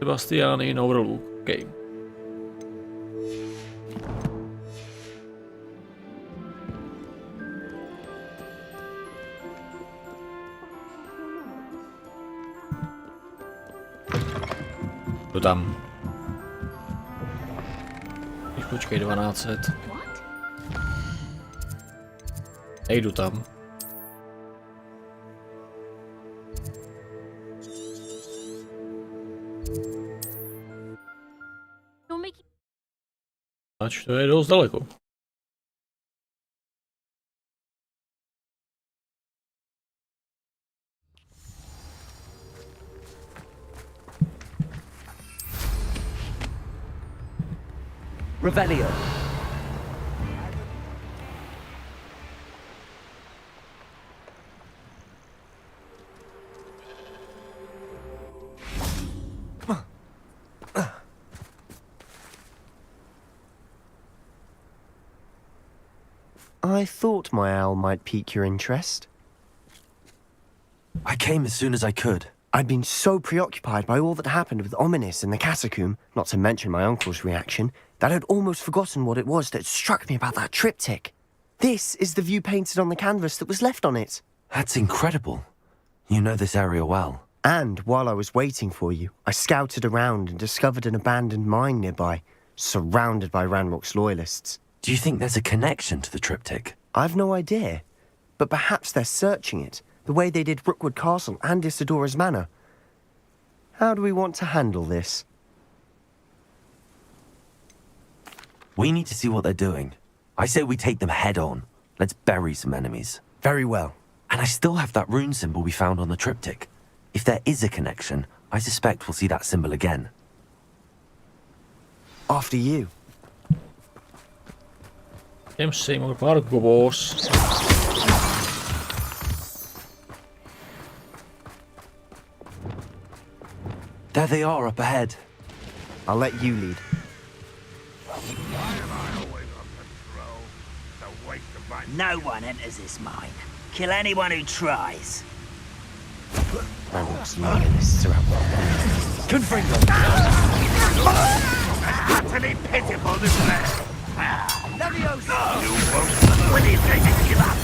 Sebastian in Overlook. Okay. Jdu tam. Počkej, 1200. Nejdu tam. Ač to je dost daleko. Revelio. I thought my owl might pique your interest. I came as soon as I could. I'd been so preoccupied by all that happened with Ominis and the catacomb, not to mention my uncle's reaction, that I'd almost forgotten what it was that struck me about that triptych. This is the view painted on the canvas that was left on it. That's incredible. You know this area well. And while I was waiting for you, I scouted around and discovered an abandoned mine nearby, surrounded by Ranrock's loyalists. Do you think there's a connection to the triptych? I've no idea, but perhaps they're searching it, the way they did Rookwood Castle and Isidora's Manor. How do we want to handle this? We need to see what they're doing. I say we take them head on. Let's bury some enemies. Very well. And I still have that rune symbol we found on the triptych. If there is a connection, I suspect we'll see that symbol again. After you. Jdem si mohl pár gobos. There they are up ahead. I'll let you lead. No one enters this mine. Kill anyone who tries. Ranrock's loyalists are out there. Confringo! Utterly pitiful, this man. Leviosa! You won't. When he's ready to give up.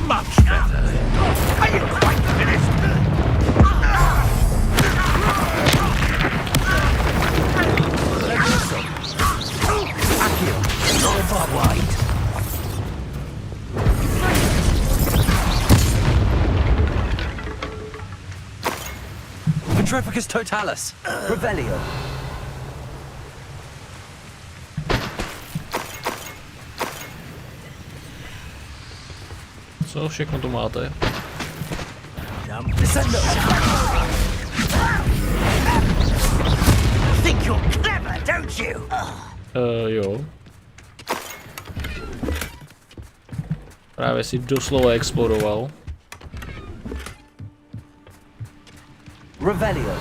Much better. Are you quite finished? Petrificus totalis! Revelio. Co všechno tu máte? Think you're clever, don't you? Jo. Právě si doslova explodoval. Revelio.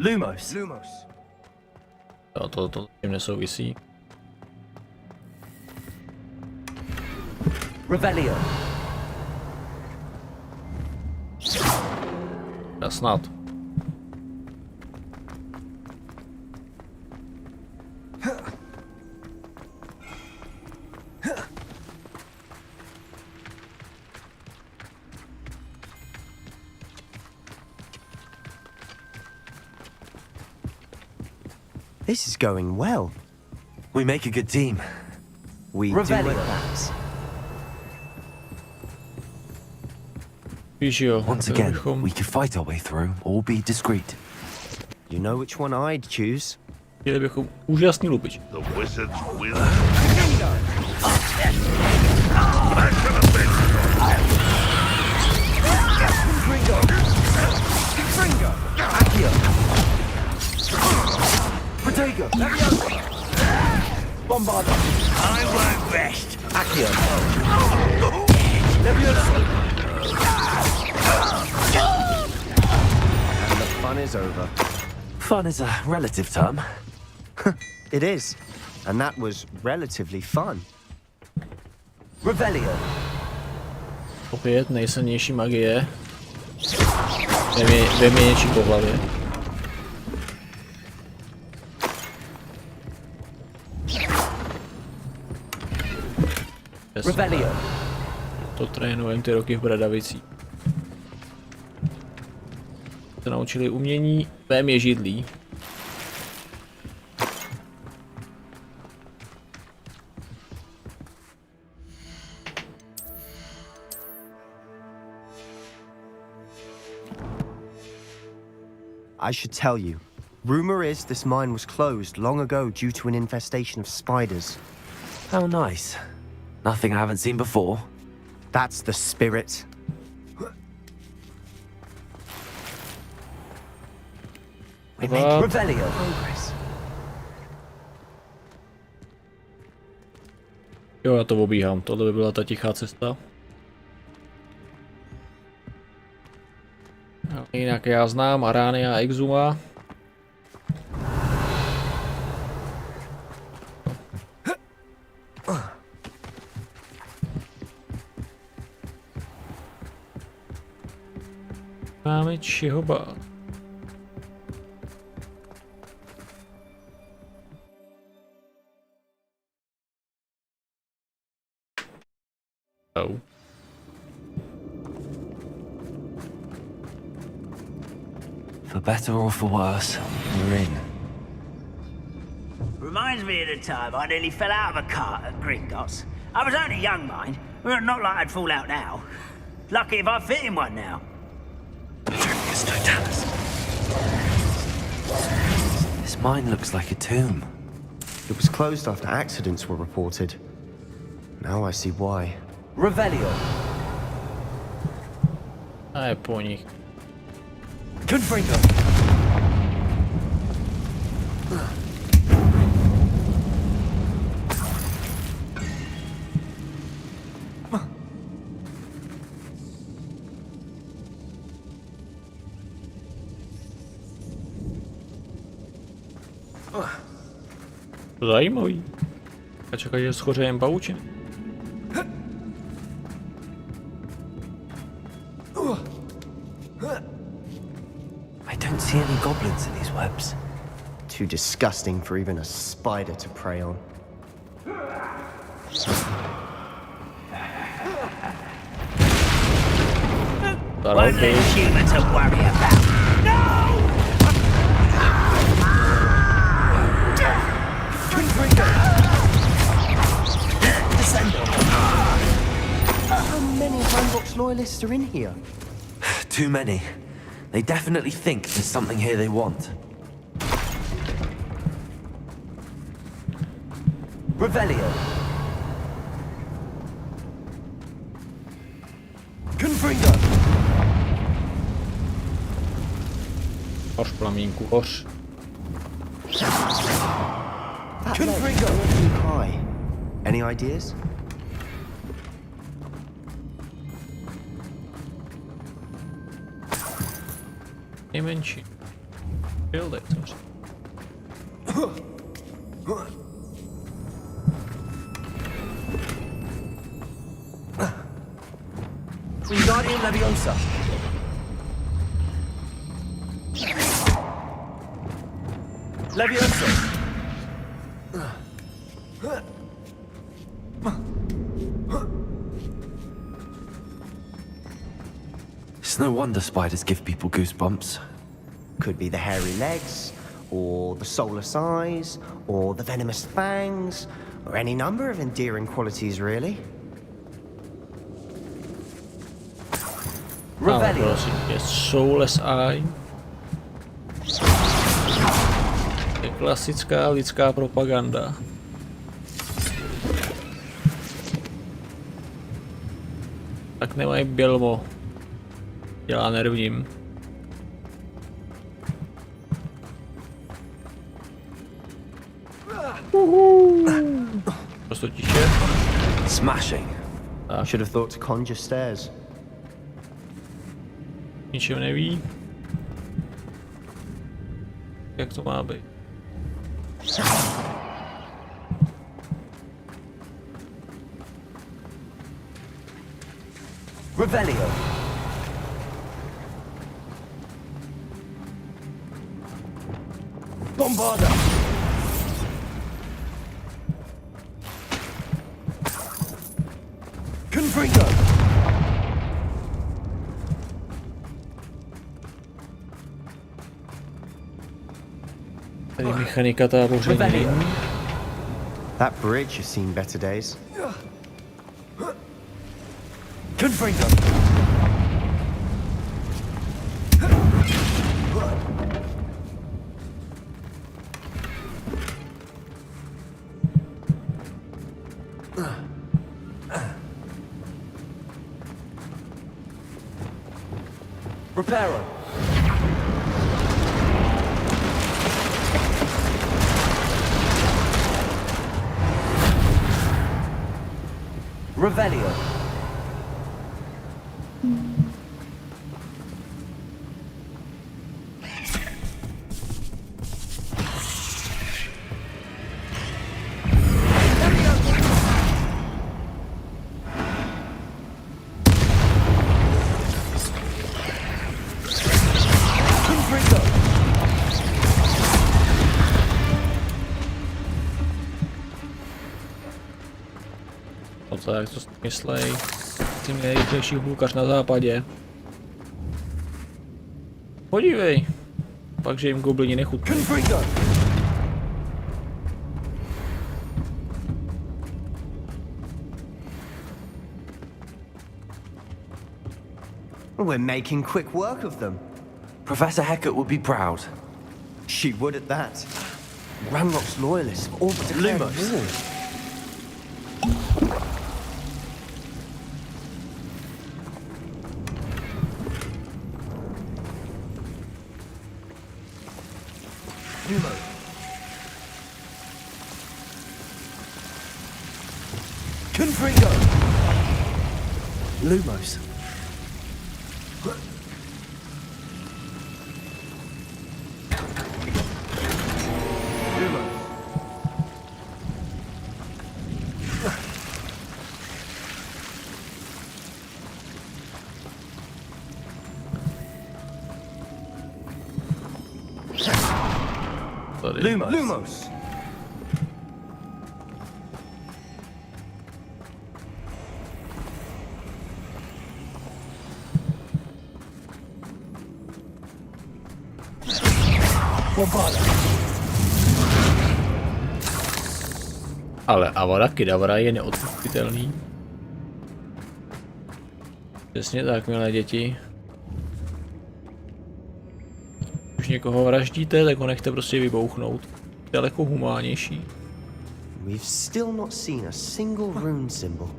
Lumos. Jo, to s tím nesouvisí. Revelio. Já snad. This is going well. We make a good team. We do Revelio. at that. Víš jo, Once again, we could fight our way through or be discreet. You know which one I'd choose? chtěli bychom úžasný lupič. The wizards will. Protego! Bombarda! I won't rest. Accio! Leviosa! And the fun is over. Fun is a relative term. It is. And that was relatively fun. Revelio. Opět nejsilnější magie. Dvě mi něčí po hlavě. Revelio. To trénujem ty roky v Bradavicí. Se naučili umění věžidlí. I should tell you. Rumor is this mine was closed long ago due to an infestation of spiders. How nice. Nothing I haven't seen before. That's the spirit. We made Revelio. progress. Jo, já to obíhám. Tohle by byla ta tichá cesta. Jinak já znám Arány a Exuma. Máme čeho bát. Oh. For better or for worse, we're in. Reminds me of the time I nearly fell out of a cart at Gringotts. I was only young, mind. Well, not like I'd fall out now. Lucky if I fit in one now. This mine looks like a tomb. It was closed after accidents were reported. Now I see why. Revelio. A je po nich. Confringo. Zajímavý. Já čekám, že schořejem pavučiny. I don't see any goblins in these webs. Too disgusting for even a spider to prey on. One less human to worry about. No! How many Handbox loyalists are in here? Too many. They definitely think there's something here they want. Revelio. Confringo. Hoř, plamínku, hoř. That ledge is awfully high. Any ideas? Nejmenší. Build it. Wingardium Leviosa. Leviosa. It's no wonder spiders give people goosebumps. Could be the hairy legs, or the soulless eyes, or the venomous fangs, or any number of endearing qualities, really. Ale prosím, je soulless eye. Je klasická lidská propaganda. Tak nemají bělmo. Dělá nervním. Prostě tiše. Smashing. I should have thought to conjure stairs. Ničem neví. Jak to má být? Revelio. Bombarda. Confringo. Tady mechanika táboření. That bridge has seen better days. Confringo. Reparo. Revelio. Confringo. No co, jak to myslej? Tím nejrychlejší hůlkař na západě. Podívej. Pak, že jim goblini nechutí. Confringo. We're making quick work of them. Professor Hecat would be proud. She would at that. Ranrock's loyalists have all but declared Lumos. war. Numo. Confringo. Lumos. Tady. Lumos. Lumos. Ale Avada Kedavra je neodpustitelný. Přesně tak, milé děti. Když někoho vraždíte, tak ho nechte prostě vybouchnout. Daleko humánnější. We've still not seen a single rune symbol.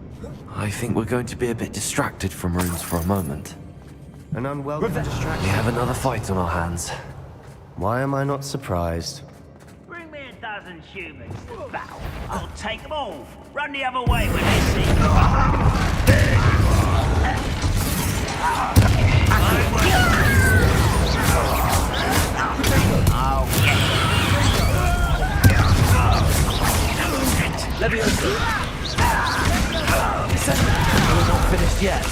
I think we're going to be a bit distracted from runes for a moment. An unwelcome We distraction. have another fight on our hands. Why am I not surprised? Bring me a dozen humans to battle. I'll take them all. Run the other way when they see me. Leviosa. We're not finished yet.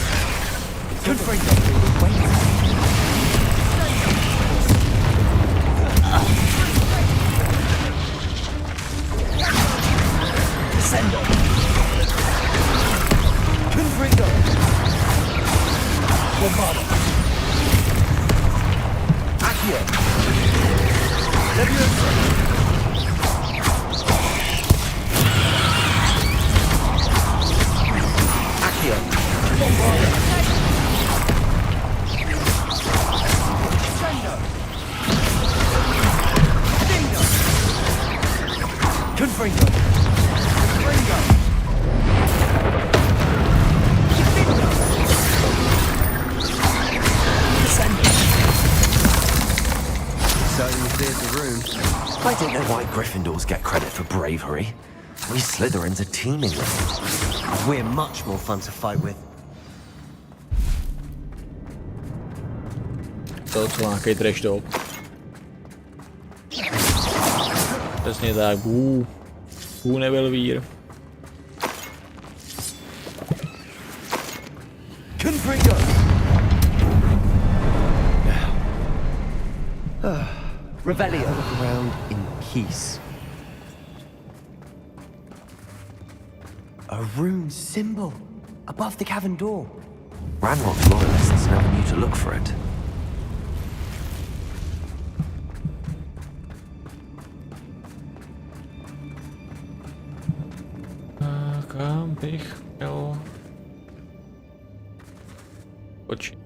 Confringo. Descendo. Confringo. Bombardo. Accio. Leviosa. Accio. Bombardo. Descendo. Dingo. Confringo. Confringo. Certainly cleared the room. I don't know why Gryffindors get credit for bravery. We Slytherins are teeming with it. We're much more fun to fight with. To je docela nějaký trash talk. Přesně tak, nebyl vír. Confringo! Revelio. Look around in peace. A rune symbol above the cavern door. Ranrock's loyalists never knew to look for it. Kam bych měl... Počít.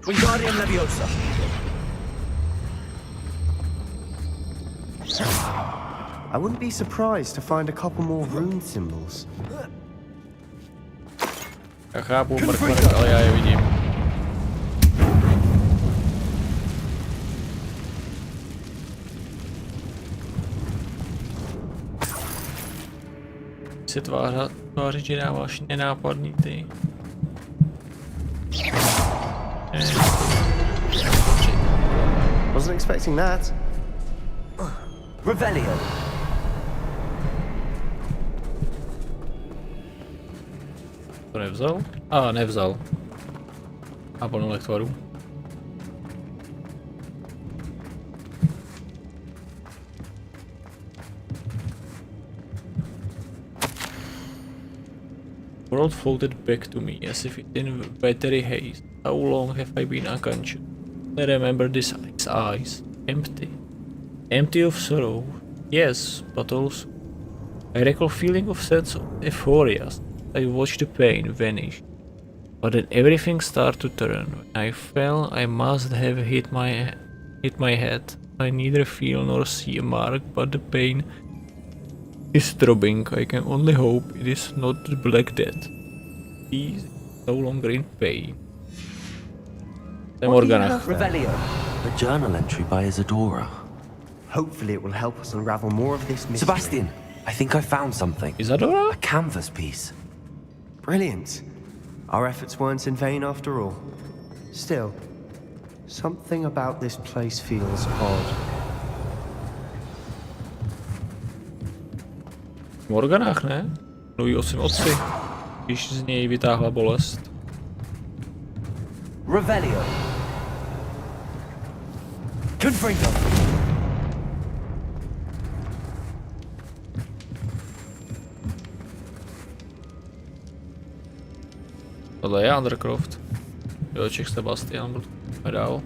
Wingardium Leviosa. I wouldn't be surprised to find a couple more rune symbols. Já chápu mrkvrk, ale já je vidím. Se tvářit, že dáváš nenápadný ty. Wasn't expecting that. Revelio. To nevzal? Nevzal. A plnou lektvaru. World floated back to me as if in watery haze. How long have I been unconscious? I remember these eyes. Empty. Empty of sorrow. Yes, but also I recall feeling of sense of euphoria. I watched the pain vanish. But then everything started to turn. When I fell, I must have hit my head. I neither feel nor see a mark, but the pain is throbbing. I can only hope it is not the Black Death. He is no longer in pain. Revelio. A journal entry by Isadora. Hopefully it will help us unravel more of this mystery. Sebastian, I think I found something. Isadora? A canvas piece. Brilliant. Our efforts weren't in vain after all. Still, something about this place feels odd. V Morganách, ne? Mluví o svém otci, když z něj vytáhla bolest. Revelio. Confringo. Tohle je Undercroft. Jo, Čech Sebastian byl dál.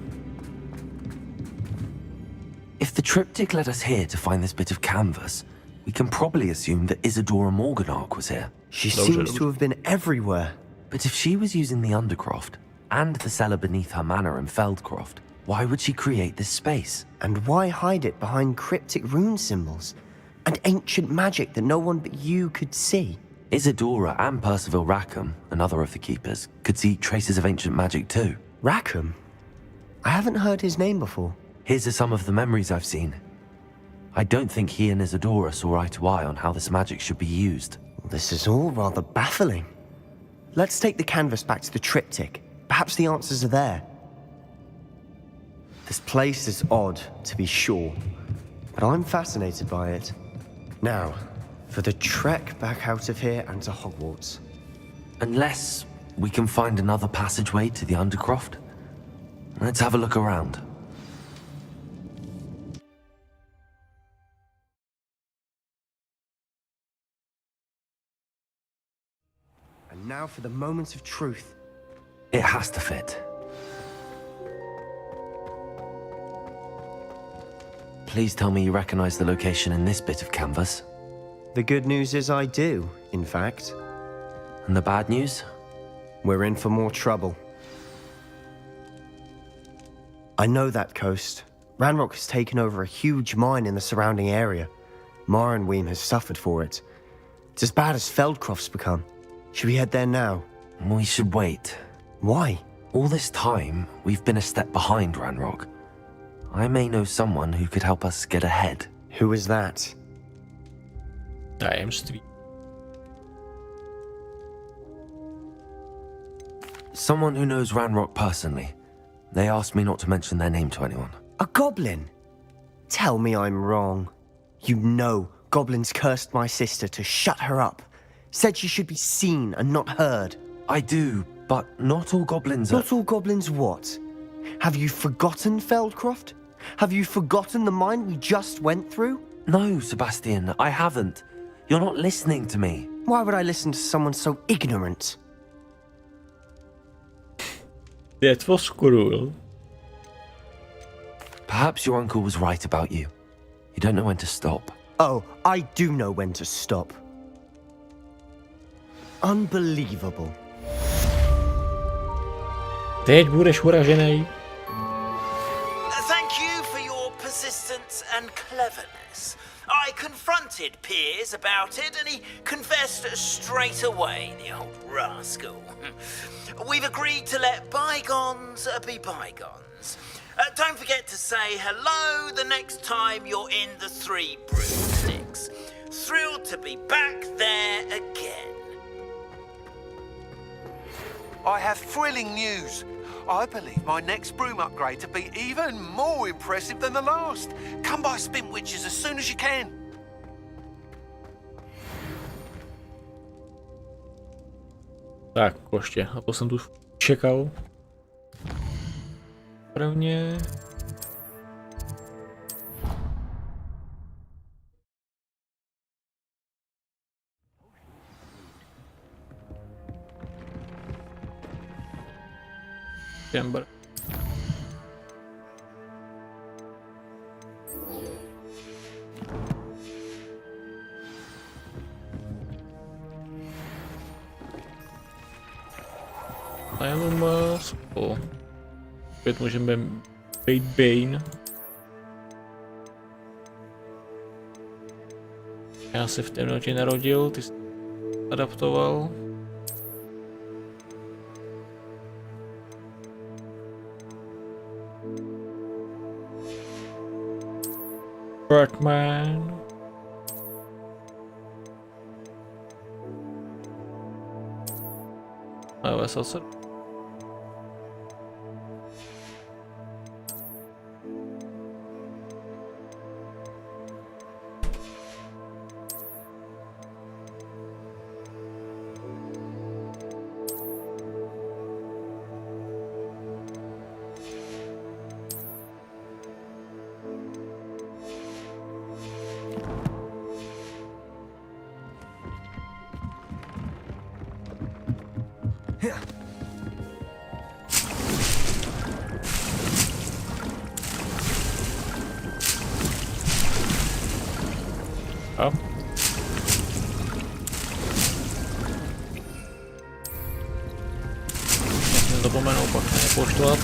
If the triptych led us here to find this bit of canvas, we can probably assume that Isadora Morganach was here. She seems to have been everywhere. But if she was using the Undercroft and the cellar beneath her manor in Feldcroft, why would she create this space? And why hide it behind cryptic rune symbols? And ancient magic that no one but you could see? Isadora and Percival Rackham, another of the keepers, could see traces of ancient magic too. Rackham? I haven't heard his name before. His are some of the memories I've seen. I don't think he and Isadora saw eye to eye on how this magic should be used. This is all rather baffling. Let's take the canvas back to the triptych. Perhaps the answers are there. This place is odd, to be sure, but I'm fascinated by it. Now, for the trek back out of here and to Hogwarts. Unless we can find another passageway to the Undercroft. Let's have a look around. And now for the moment of truth. It has to fit. Please tell me you recognize the location in this bit of canvas. The good news is I do, in fact. And the bad news? We're in for more trouble. I know that coast. Ranrock has taken over a huge mine in the surrounding area. Marenweem has suffered for it. It's as bad as Feldcroft's become. Should we head there now? We should wait. Why? All this time, we've been a step behind Ranrock. I may know someone who could help us get ahead. Who is that? Tajemství. Someone who knows Ranrock personally. They asked me not to mention their name to anyone. A goblin? Tell me I'm wrong. You know goblins cursed my sister to shut her up. Said she should be seen and not heard. I do, but not all goblins are... Not all goblins what? Have you forgotten Feldcroft? Have you forgotten the mine we just went through? No, Sebastian, I haven't. You're not listening to me. Why would I listen to someone so ignorant? That was cruel. Perhaps your uncle was right about you. You don't know when to stop. Oh, I do know when to stop. Unbelievable. Teď budeš uražený. Thank you for your persistence and cleverness. I confronted Piers about it and he confessed straight away, the old rascal. We've agreed to let bygones be bygones. Don't forget to say hello the next time you're in the Three Broomsticks. Thrilled to be back there again. I have thrilling news. I believe my next broom upgrade to be even more impressive than the last. Come by Spintwitches as soon as you can. Tak, koště, a to jsem tu čekal. Prvně. Chamber. A jenom opět můžeme být Bane. Já se v temnotě narodil, ty jsi adaptoval. Birdman. A vesel se. A. Nesmím zapomenout pak nepoštvat.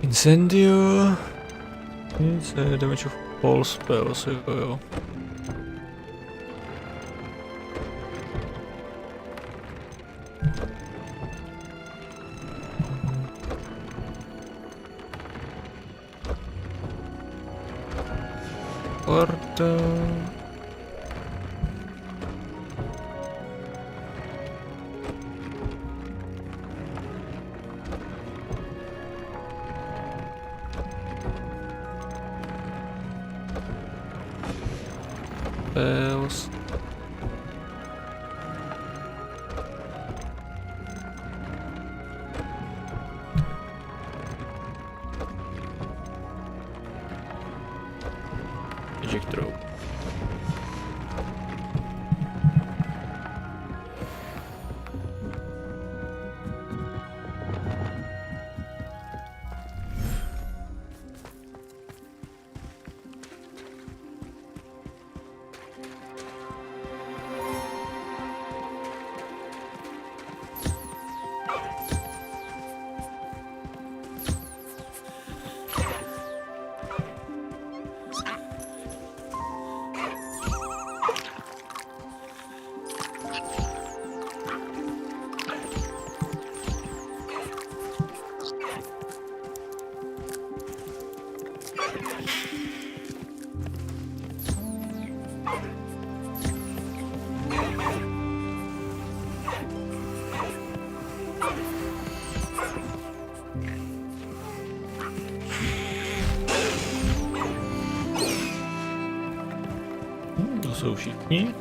Incendio. Damage of all spells, jo. Portal. Spells. Magic throw. To jsou všichni.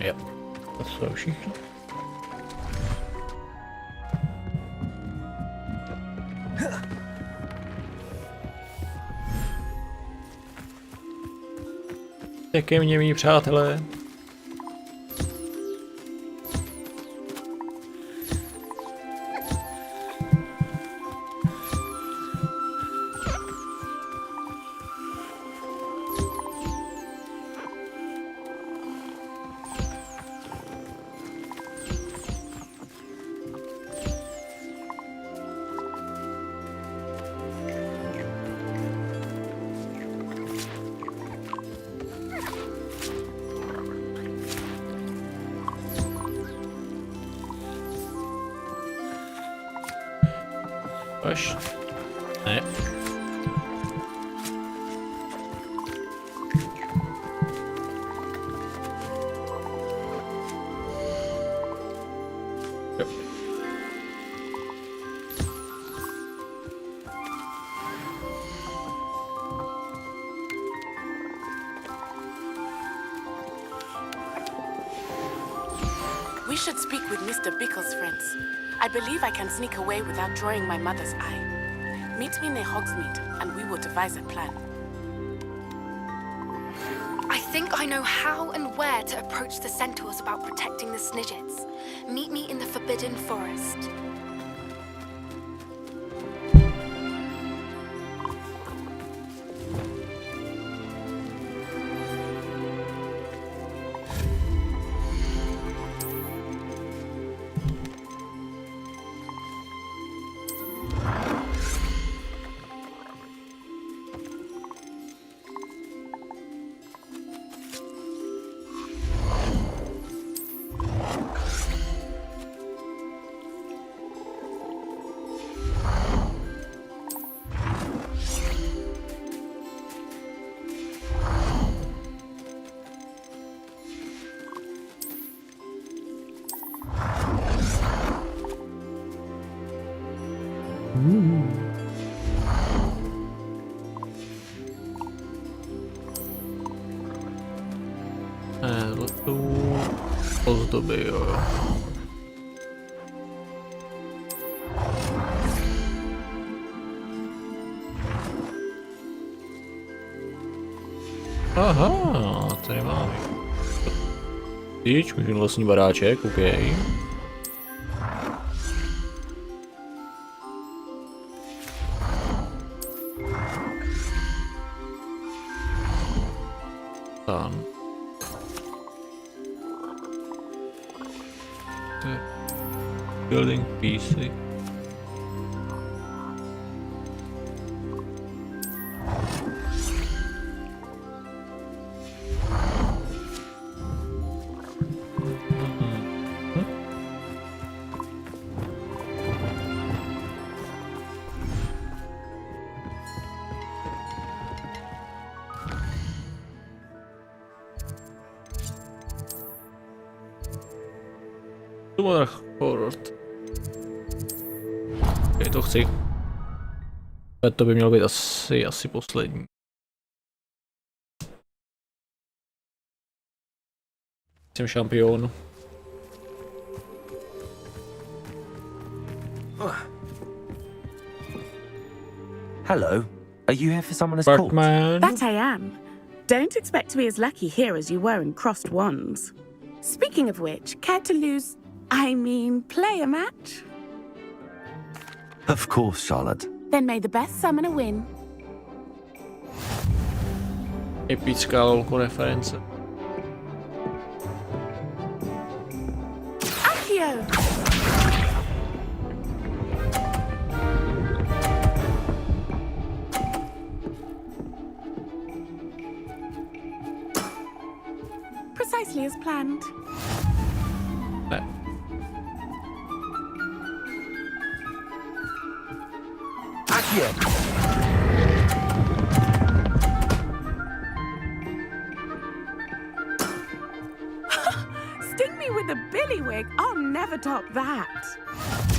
Jo, to jsou všichni. Tak ke mně, mý přátelé. Až. Ne. Jo. We should speak with Mr. Bickle's friends. I believe I can sneak away without drawing my mother's eye. Meet me near Hogsmeade, and we will devise a plan. I think I know how and where to approach the centaurs about protecting the Snidgets. Meet me in the Forbidden Forest. Zlatou ozdoby, jo. Aha, Tady máme. Tyč, můžu vlastní baráček, OK. Tam. Building písy. Hogwarts. Ok, to chci. To by mělo být asi poslední. Jsem šampion. Hello. Are you here for someone as called? Batman. That I am. Don't expect to be as lucky here as you were in Crossed Wands. Speaking of which, care to play a match? Of course, Charlotte. Then may the best summoner win. Epická lolko reference. Accio! Precisely as planned. Ne. Accio! Sting me with a billywig. I'll never top that.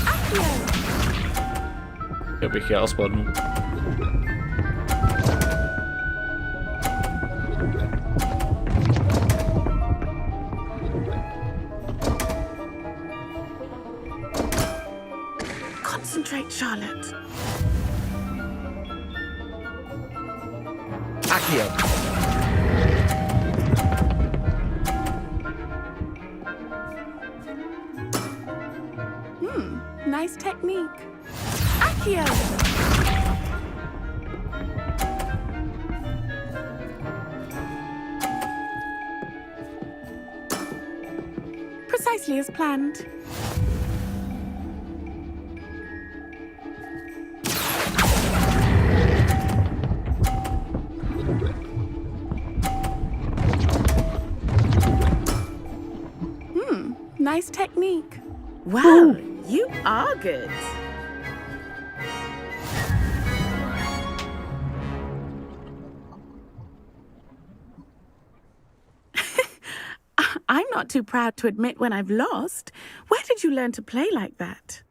Accio! Já bych já spadnu. Concentrate, Charlotte. Accio! Nice technique. Accio! Precisely as planned. Nice technique. Wow, you are good. I'm not too proud to admit when I've lost. Where did you learn to play like that?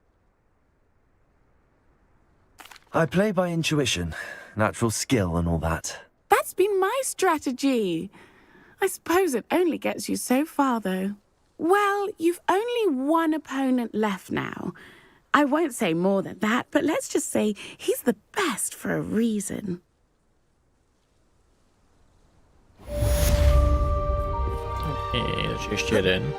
I play by intuition, natural skill and all that. That's been my strategy. I suppose it only gets you so far, though. Well, you've only one opponent left now. I won't say more than that, but let's just say he's the best for a reason. Takže ještě jeden.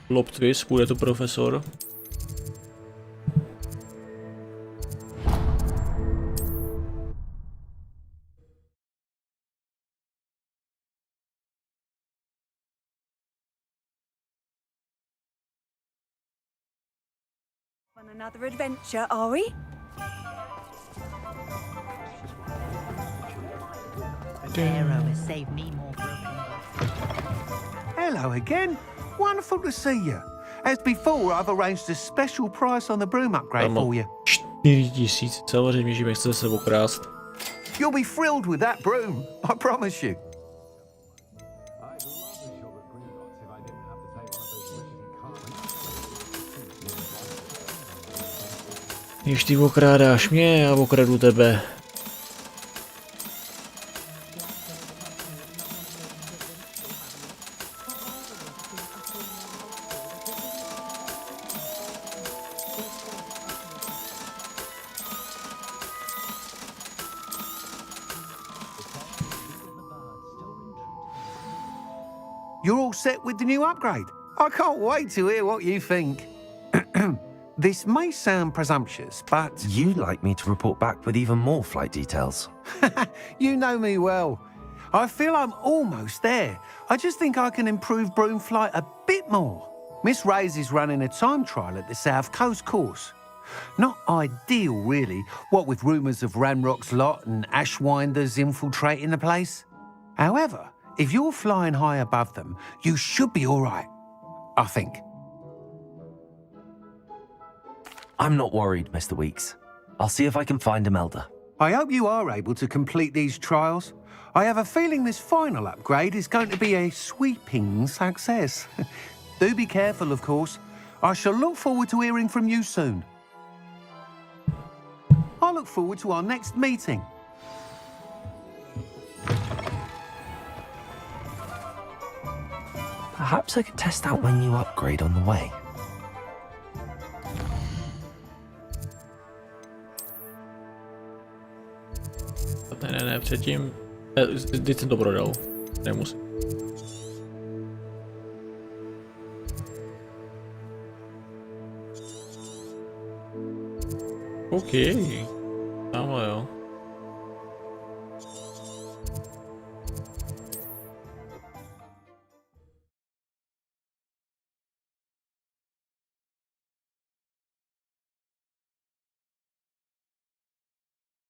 Plot twist, bude to profesor. On another adventure, are we? Hero has saved me more broken. Hello again. Wonderful to see you. As before, I've arranged a special price on the broom upgrade for you. 4000, samozřejmě, že mě chce se okrást. You'll be thrilled with that broom, I promise you. Když ty okrádáš mě, já okradu tebe. you're all set with the new upgrade. I can't wait to hear what you think. This may sound presumptuous, but... You'd like me to report back with even more flight details. You know me well. I feel I'm almost there. I just think I can improve broom flight a bit more. Miss Ray's is running a time trial at the South Coast course. Not ideal, really, what with rumours of Ranrock's lot and Ashwinders infiltrating the place. However, if you're flying high above them, you should be all right, I think. I'm not worried, Mr. Weeks. I'll see if I can find Imelda. I hope you are able to complete these trials. I have a feeling this final upgrade is going to be a sweeping success. Do be careful, of course. I shall look forward to hearing from you soon. I look forward to our next meeting. Perhaps I could test out my new upgrade on the way. Ne, předtím... Vždyť jsem to prodal. Nemusím. OK. Tamhle jo.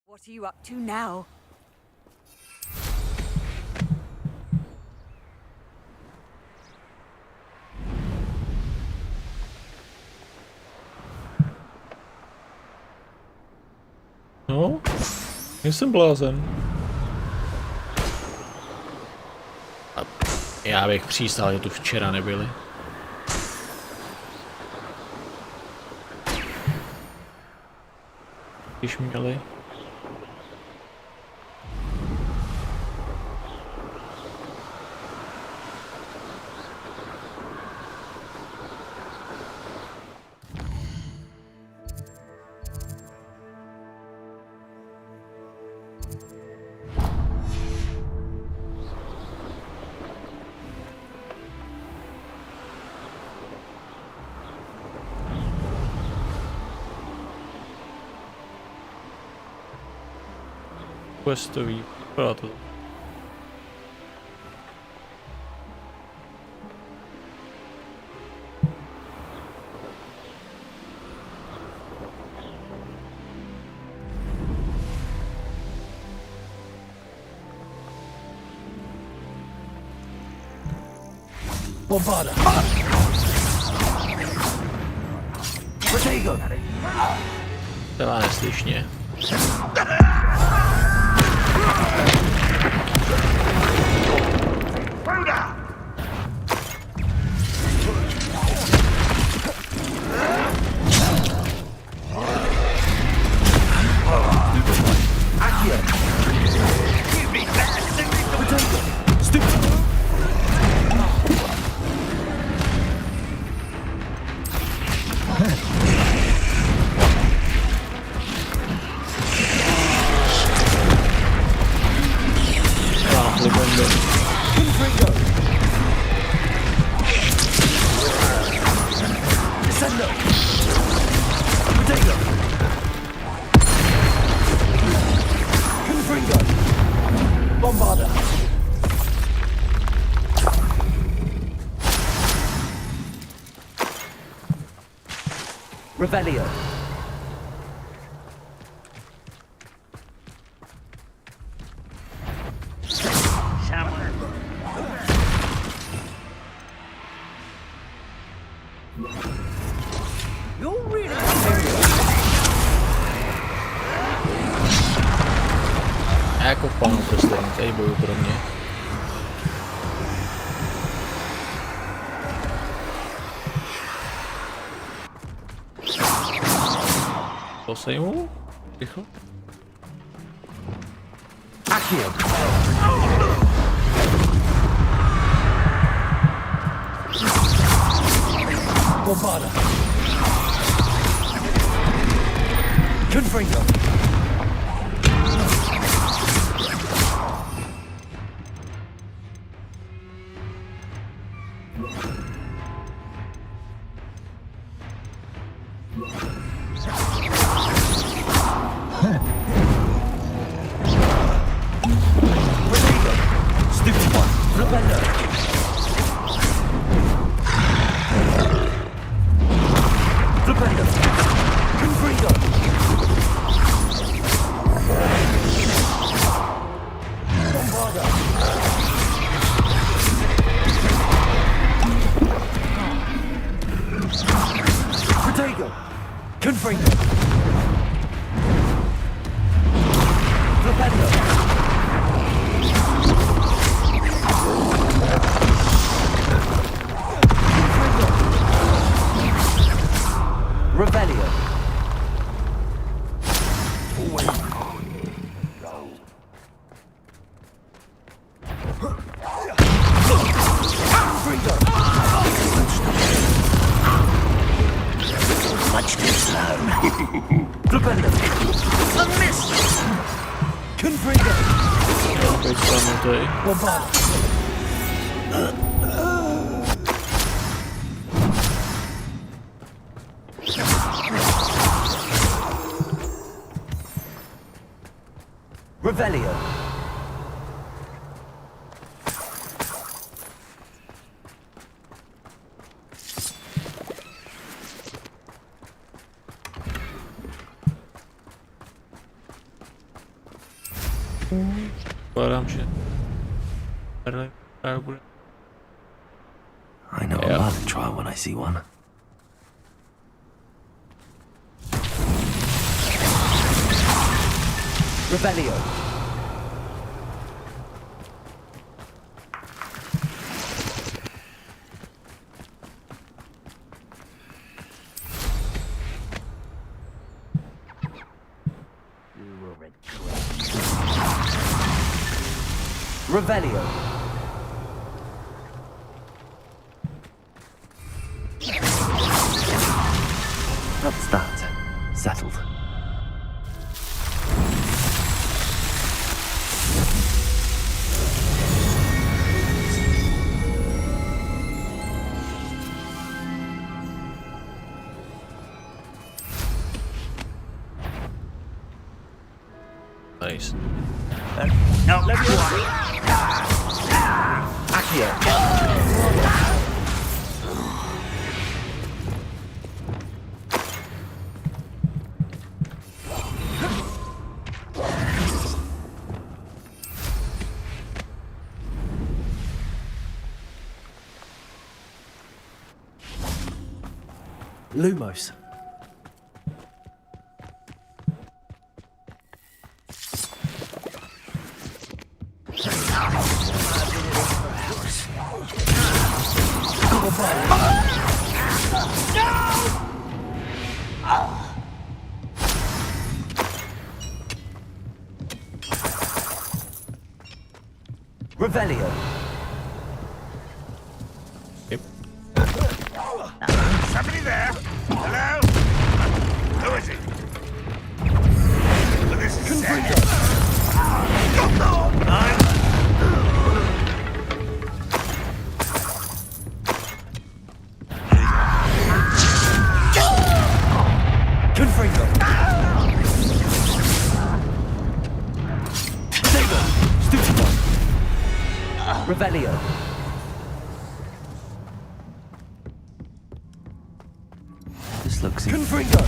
What are you up to now? No, nejsem blázen. Já bych přístal, že tu včera nebyli. Když měli. Questový, vypadá to. Bombarda! Protego! Celá neslyšně. Revelio. You're really Jako v Plánu prstenu, tady boju pro mě. To sejmu? Ticho. Accio. Bombarda. Confringo. Opět samotný. Revelio. Vkládám, že... I know a love trial when I see one. Revelio. Revelio. That's that. Settled. Nice. No, let me one. Lumos. Revelio. Yep. Somebody there? Hello? Who is it? Well, this is sad. Confringo. Saber. Stupido. Revelio. This looks Confringo.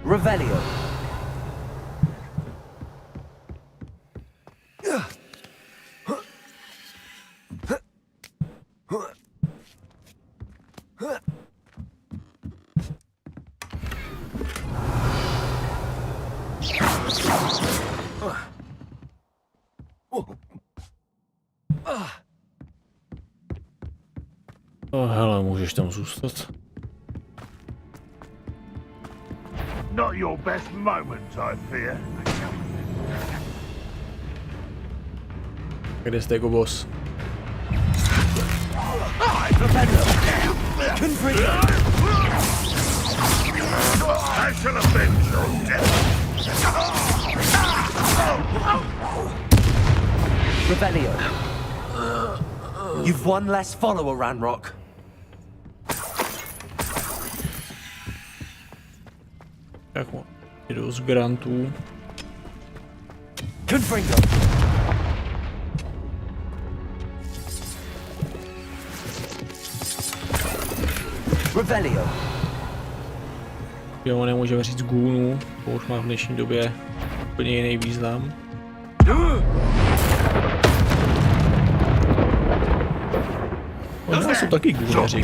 Revelio. Hele, můžeš tam zůstat. Not your best moment, I fear. Kde jste jako boss? I shall avenge your death. Revelio. You've one less follower, Ranrock. Jako, jdu z grantů. Confringo. Revelio. Jo, nemůžeme říct gůnů, to už má v dnešní době úplně jiný význam. Možná jsou taky gůneři.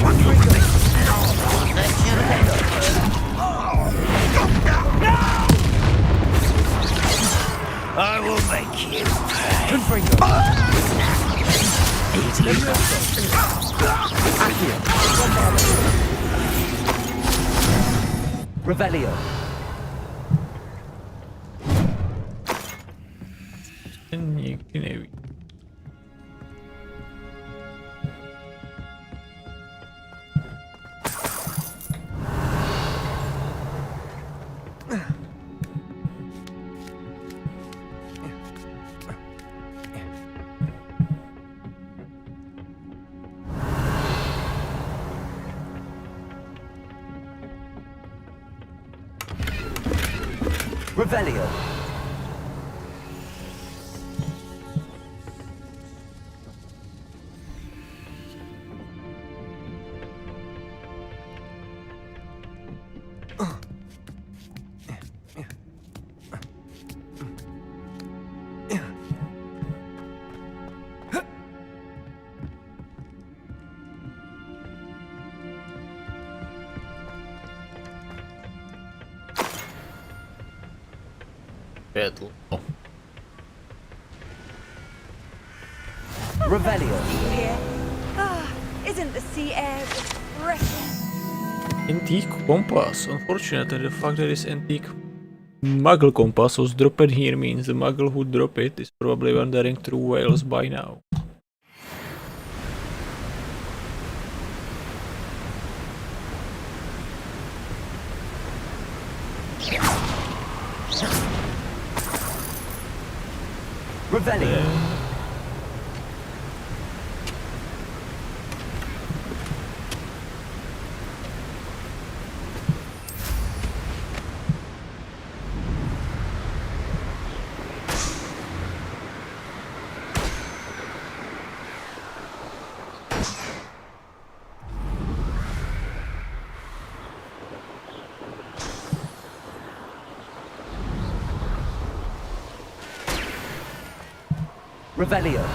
I will make you. Confringo. Revelio. Nikdy neví. Revelio. Battle. Oh. Revelio. Here. Isn't the sea air refreshing? Antique compass. Unfortunately, the fact that this antique muggle compass was dropped here means the muggle who dropped it is probably wandering through Wales by now. Revelio. Revelio.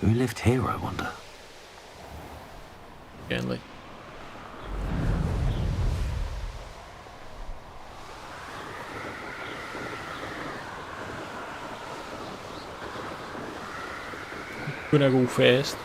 Who lived here, I wonder? Gently. Gonna go fast.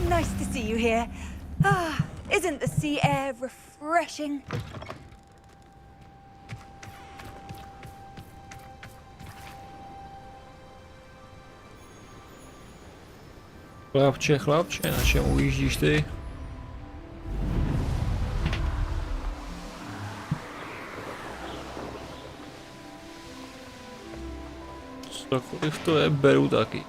Nice to see you here. Isn't the sea air refreshing? Chlapče, na čem ujíždíš ty? Cokoliv to je, beru taky.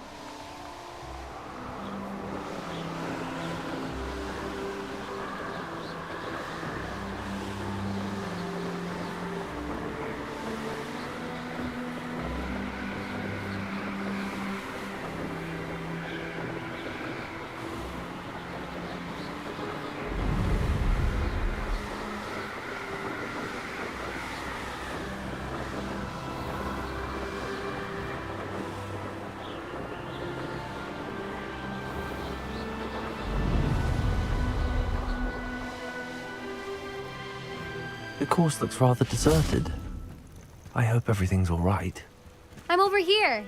The course looks rather deserted. I hope everything's all right. I'm over here.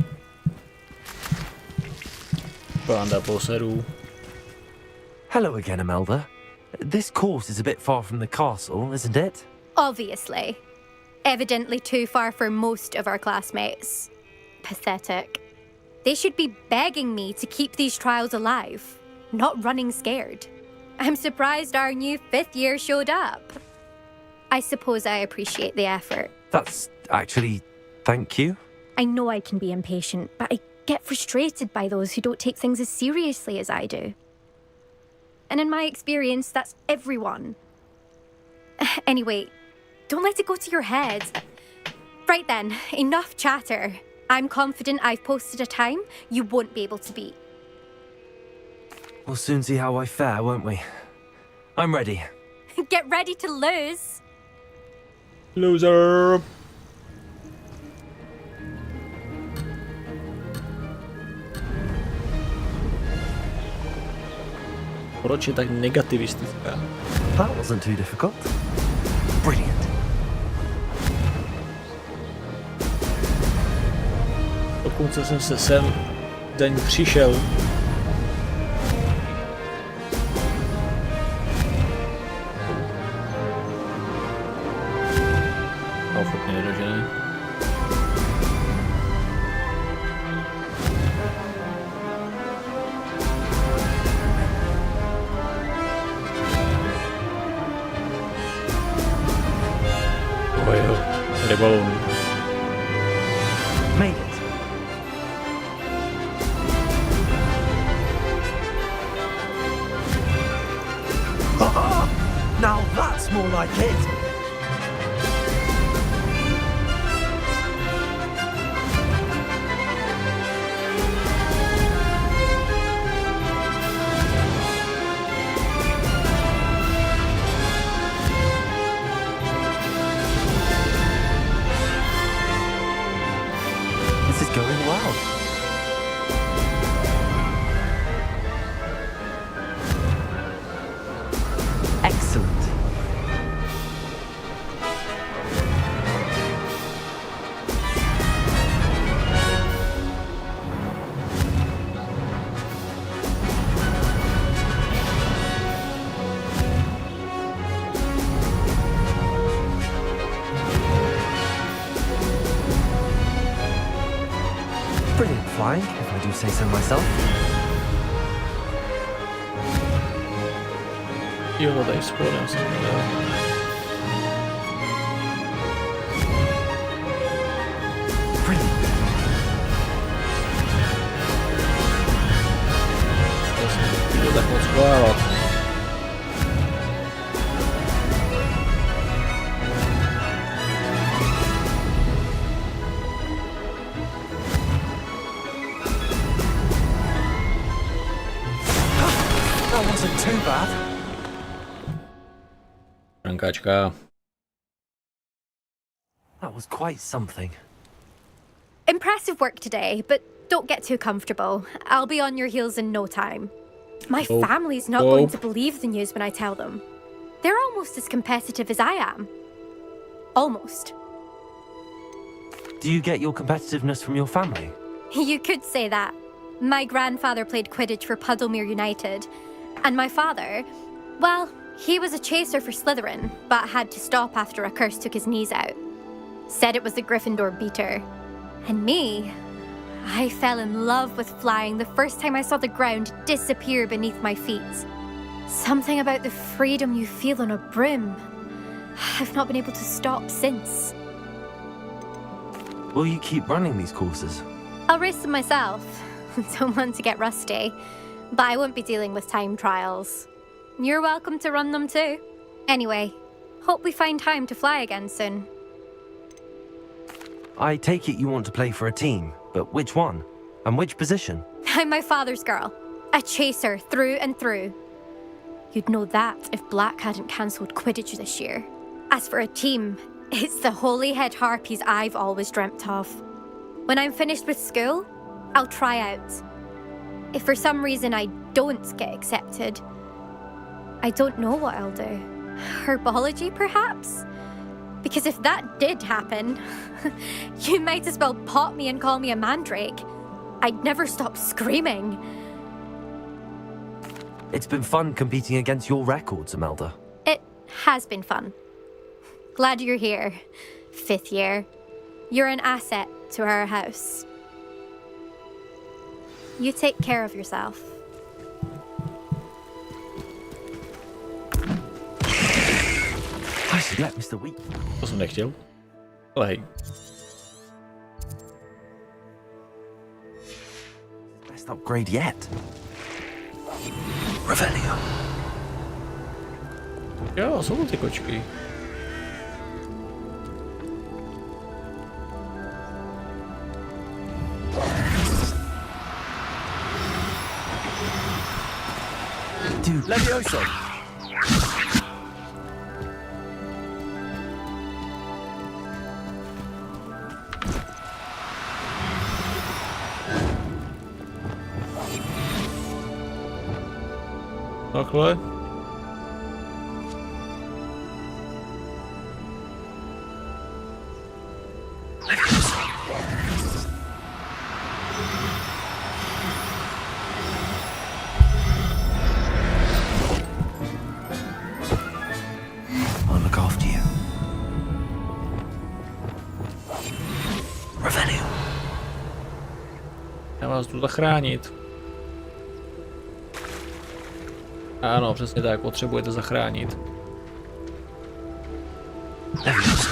Banda poseru. Hello again, Imelda. This course is a bit far from the castle, isn't it? Obviously. Evidently too far for most of our classmates. Pathetic. They should be begging me to keep these trials alive, not running scared. I'm surprised our new 5th year showed up. I suppose I appreciate the effort. That's actually... thank you. I know I can be impatient, but I get frustrated by those who don't take things as seriously as I do. And in my experience, that's everyone. Anyway, don't let it go to your head. Right then, enough chatter. I'm confident I've posted a time you won't be able to beat. We'll soon see how I fare, won't we? I'm ready. Get ready to lose. Loser! Proč je tak negativistická? That wasn't too difficult. Brilliant. Dokonce jsem se sem za ní přišel. A furt mě nedožene. Jo, tady balón. Made it. Now that's more like it. This is going well. Excellent. Brilliant flying, if I do say so myself. Jo, tady spodem jsem nedal. Brilliant. To jsem to tak moc chválat. That wasn't too bad. Rankáčka. That was quite something. Impressive work today, but don't get too comfortable. I'll be on your heels in no time. My Oh. family's not going to believe the news when I tell them. They're almost as competitive as I am. Almost. Do you get your competitiveness from your family? You could say that. My grandfather played Quidditch for Puddlemere United, and my father, well, he was a chaser for Slytherin, but had to stop after a curse took his knees out. Said it was the Gryffindor beater. And me, I fell in love with flying the first time I saw the ground disappear beneath my feet. Something about the freedom you feel on a broom. I've not been able to stop since. Will you keep running these courses? I'll race them myself. Don't want to get rusty, but I won't be dealing with time trials. You're welcome to run them too. Anyway, hope we find time to fly again soon. I take it you want to play for a team, but which one? And which position? I'm my father's girl. A chaser through and through. You'd know that if Black hadn't cancelled Quidditch this year. As for a team, it's the Holyhead Harpies I've always dreamt of. When I'm finished with school, I'll try out. If for some reason I don't get accepted, I don't know what I'll do. Herbology, perhaps? Because if that did happen, you might as well pot me and call me a mandrake. I'd never stop screaming. It's been fun competing against your records, Imelda. It has been fun. Glad you're here, 5th year. You're an asset to our house. You take care of yourself. I should should let Mr. Week. To jsem nechtěl. Ale hej. Best upgrade yet. Revelio. Jo, jsou to ty kočky. Dude, Levioso! Takhle. I'll look after you. Revelio. Já vás jdu zachránit. Ano, přesně tak, potřebujete zachránit. Levioso.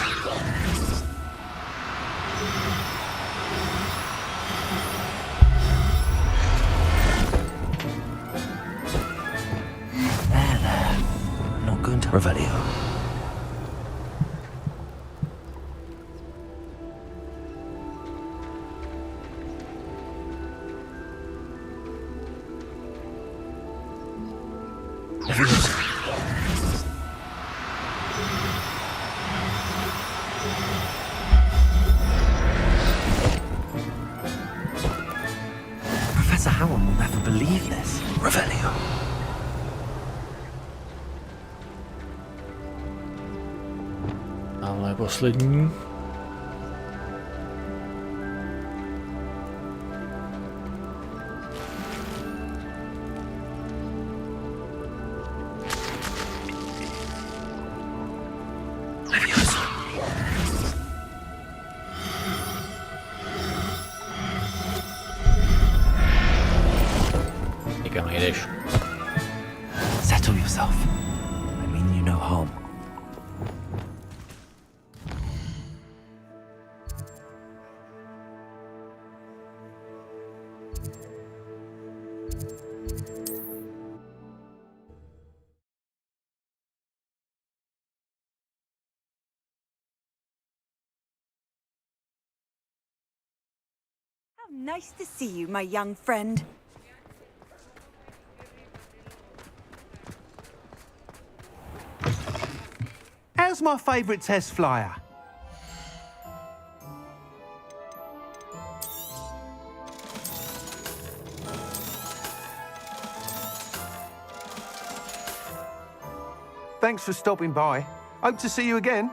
There. Not going to Revelio. Levioso. Professor Howard will never believe this. Revelio. Tamhle poslední. Levioso. Nikam nejdeš. Settle yourself. I mean you no harm. How nice to see you, my young friend. How's my favourite test flyer? Thanks for stopping by. Hope to see you again.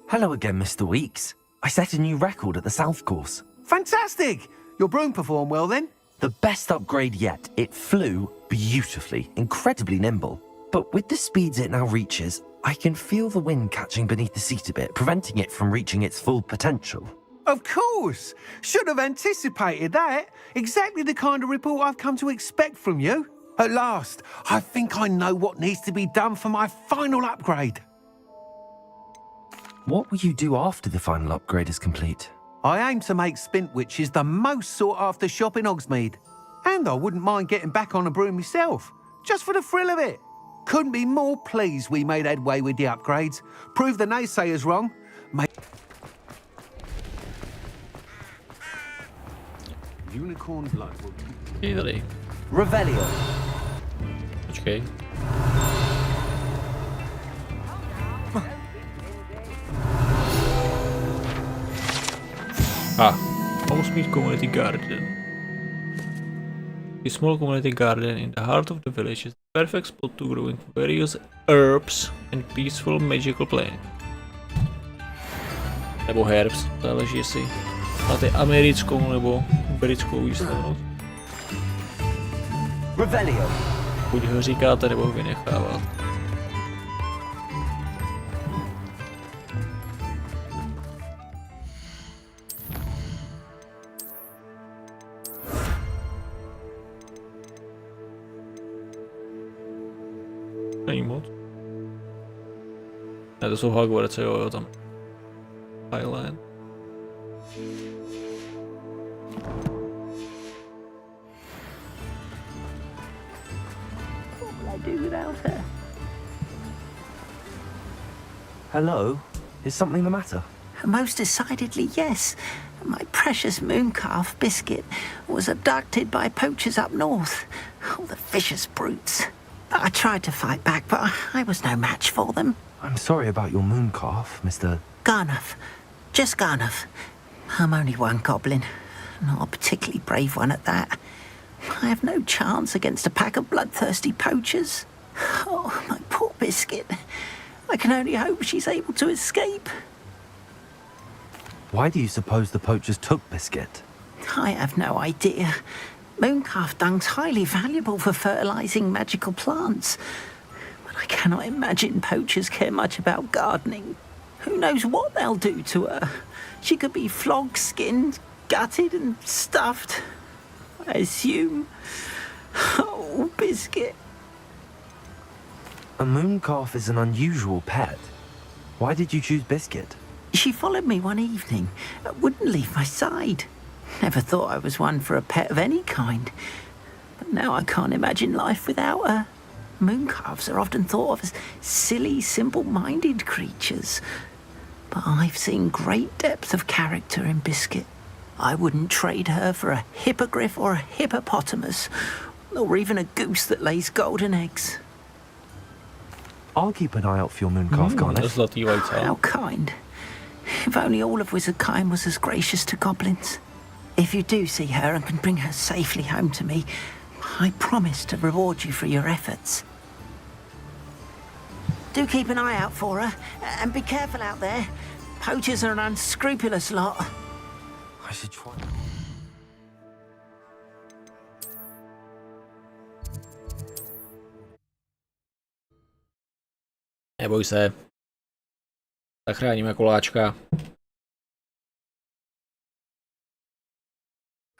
Hello again, Mr. Weeks. I set a new record at the South Course. Fantastic! Your broom performed well then? The best upgrade yet. It flew beautifully, incredibly nimble. But with the speeds it now reaches, I can feel the wind catching beneath the seat a bit, preventing it from reaching its full potential. Of course! Should have anticipated that. Exactly the kind of report I've come to expect from you. At last, I think I know what needs to be done for my final upgrade. What will you do after the final upgrade is complete? I aim to make Spintwitches the most sought-after shop in Hogsmeade. And I wouldn't mind getting back on a broom myself, just for the thrill of it. Couldn't be more pleased we made headway with the upgrades. Proved the naysayers wrong. Unicorn blood will... Tady. Revelio. Počkej. Hogsmeade Community Garden. The small community garden in the heart of the village is the perfect spot to grow various herbs and peaceful magical plants. Nebo herbs, záleží jestli máte americkou nebo britskou výslovnost. Revelio. Buď ho říkáte, nebo ho vynecháváte. Není moc. Ne, to jsou Hogwarts, jo, tam. Highland. What will I do without her? Hello? Is something the matter? Most decidedly, yes. My precious mooncalf, Biscuit, was abducted by poachers up north. Oh, the vicious brutes. I tried to fight back, but I was no match for them. I'm sorry about your mooncalf, Mr. Garnuff. Just Garnuff. I'm only one goblin. Not a particularly brave one at that. I have no chance against a pack of bloodthirsty poachers. Oh, my poor Biscuit. I can only hope she's able to escape. Why do you suppose the poachers took Biscuit? I have no idea. Mooncalf dung's highly valuable for fertilizing magical plants. But I cannot imagine poachers care much about gardening. Who knows what they'll do to her? She could be flogged, skinned, gutted and stuffed. I assume. Oh, Biscuit. A mooncalf is an unusual pet. Why did you choose Biscuit? She followed me one evening, wouldn't leave my side. Never thought I was one for a pet of any kind. But now I can't imagine life without her. Mooncalves are often thought of as silly, simple-minded creatures. But I've seen great depth of character in Biscuit. I wouldn't trade her for a hippogriff or a hippopotamus, or even a goose that lays golden eggs. I'll keep an eye out for your mooncalf, Garnet. Zlatý vajce. How kind. If only all of Wizardkind was as gracious to goblins. If you do see her and can bring her safely home to me, I promise to reward you for your efforts. Do keep an eye out for her, and be careful out there. Poachers are an unscrupulous lot. I should try. Neboj se. Zachráníme koláčka.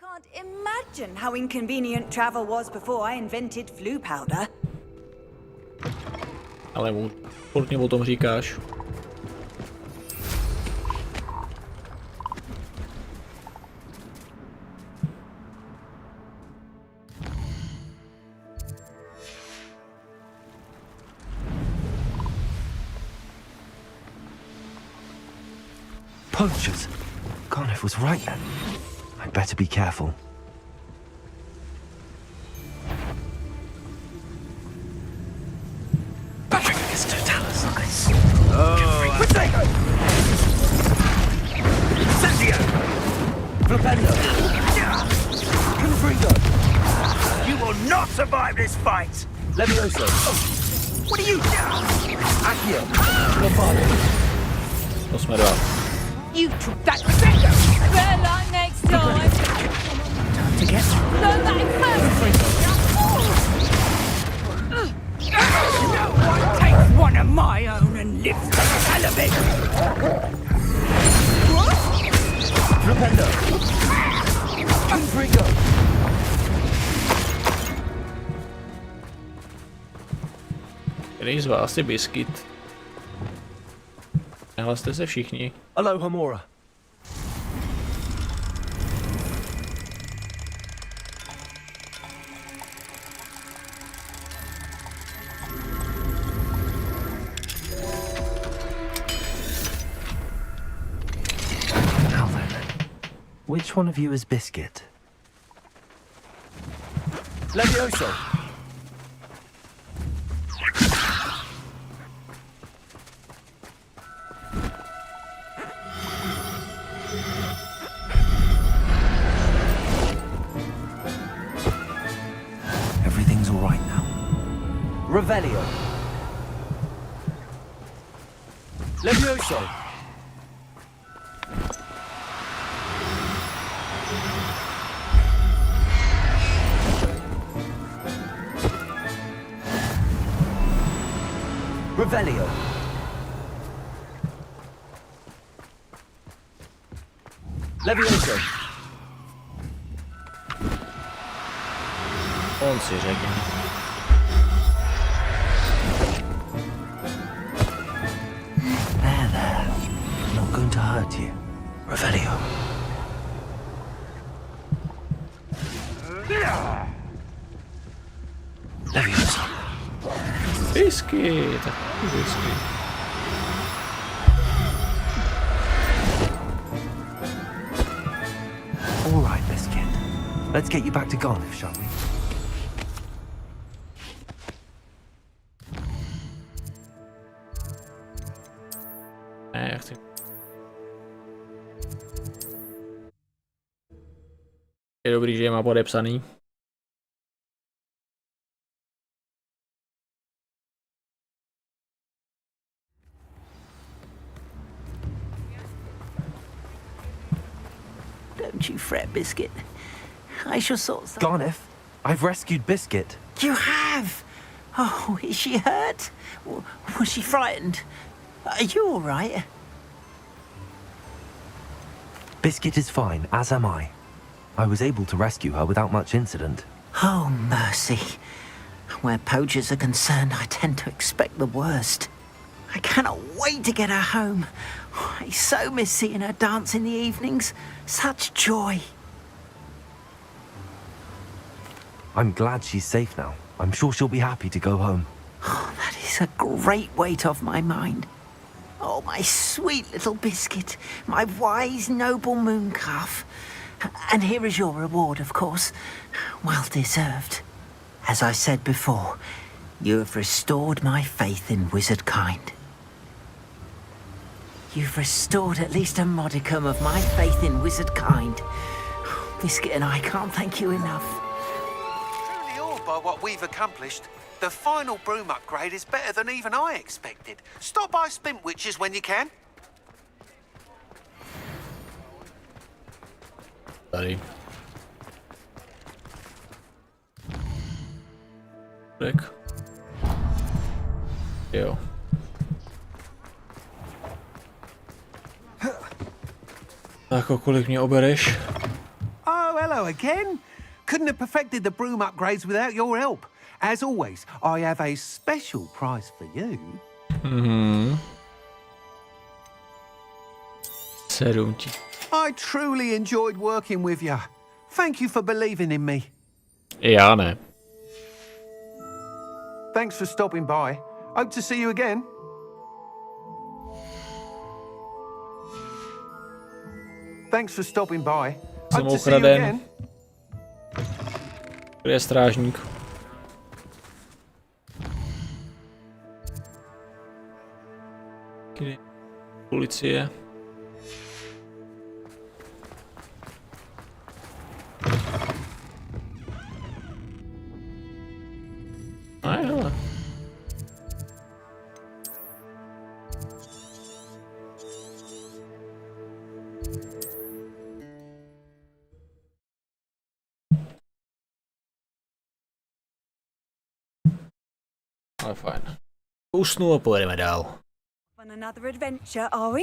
Can't imagine how inconvenient travel was before I invented flu powder. Ale mu furt mě o tom říkáš. Poachers! Garnet was right then. I'd better be careful. Patricus totalis. Protego! Incendio! Flipendo! Confrigo! You will not survive this fight! Levioso! What are you? Accio! Lombardo! To jsme dva. You took that Protego! Better luck next time! Time to get Learn that in first! No one takes one of my own and lives the hell of it! Flipendo! Confrigo! Který z vás je Biscuit? Nehlaste se všichni. Aloha Mora! Now then, which one of you is Biscuit? Levioso! Everything's all right now. Revelio. Levioso. Revelio. Levioso. On si řekne. to hurt you. Revelio. Leviosa. Biscuit. Biscuit. All right, Biscuit. Let's get you back to Garliff, shall we? Echt. Je dobrý, že je má podepsaný. Don't you fret, Biscuit. I shall sort something. Garliff, I've rescued Biscuit. You have? Oh, is she hurt? Was she frightened? Are you all right? Biscuit is fine, as am I. I was able to rescue her without much incident. Oh, mercy. Where poachers are concerned, I tend to expect the worst. I cannot wait to get her home. I so miss seeing her dance in the evenings. Such joy. I'm glad she's safe now. I'm sure she'll be happy to go home. Oh, that is a great weight off my mind. Oh, my sweet little Biscuit, my wise, noble moon calf. And here is your reward, of course. Well deserved. As I said before, you have restored my faith in wizard kind. You've restored at least a modicum of my faith in wizard kind. Biscuit and I can't thank you enough. Truly awed by what we've accomplished. The final broom upgrade is better than even I expected. Stop by Spintwitches when you can. Tady. Tak. Jo. Tak o kolik mě obereš? Oh, hello again. Couldn't have perfected the broom upgrades without your help. As always, I have a special prize for you. Mhm. 7 000. I truly enjoyed working with you. Thank you for believing in me. Já ne. Thanks for stopping by. Hope to see you again. Thanks for stopping by. Jsem Hope to see you okraden. again. Kde je strážník? Kde je policie? A jo. Ale fajn. Usnu a pojedeme dál. On another adventure, are we?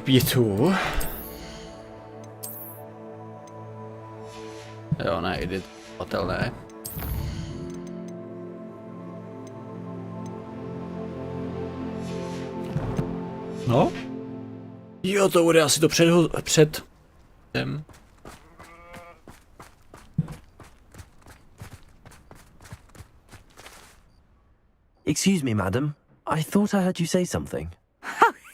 pitu. Jo, ne, hotel ne. No? Jo, to bude asi to před... Excuse me, madam. I thought I heard you say something.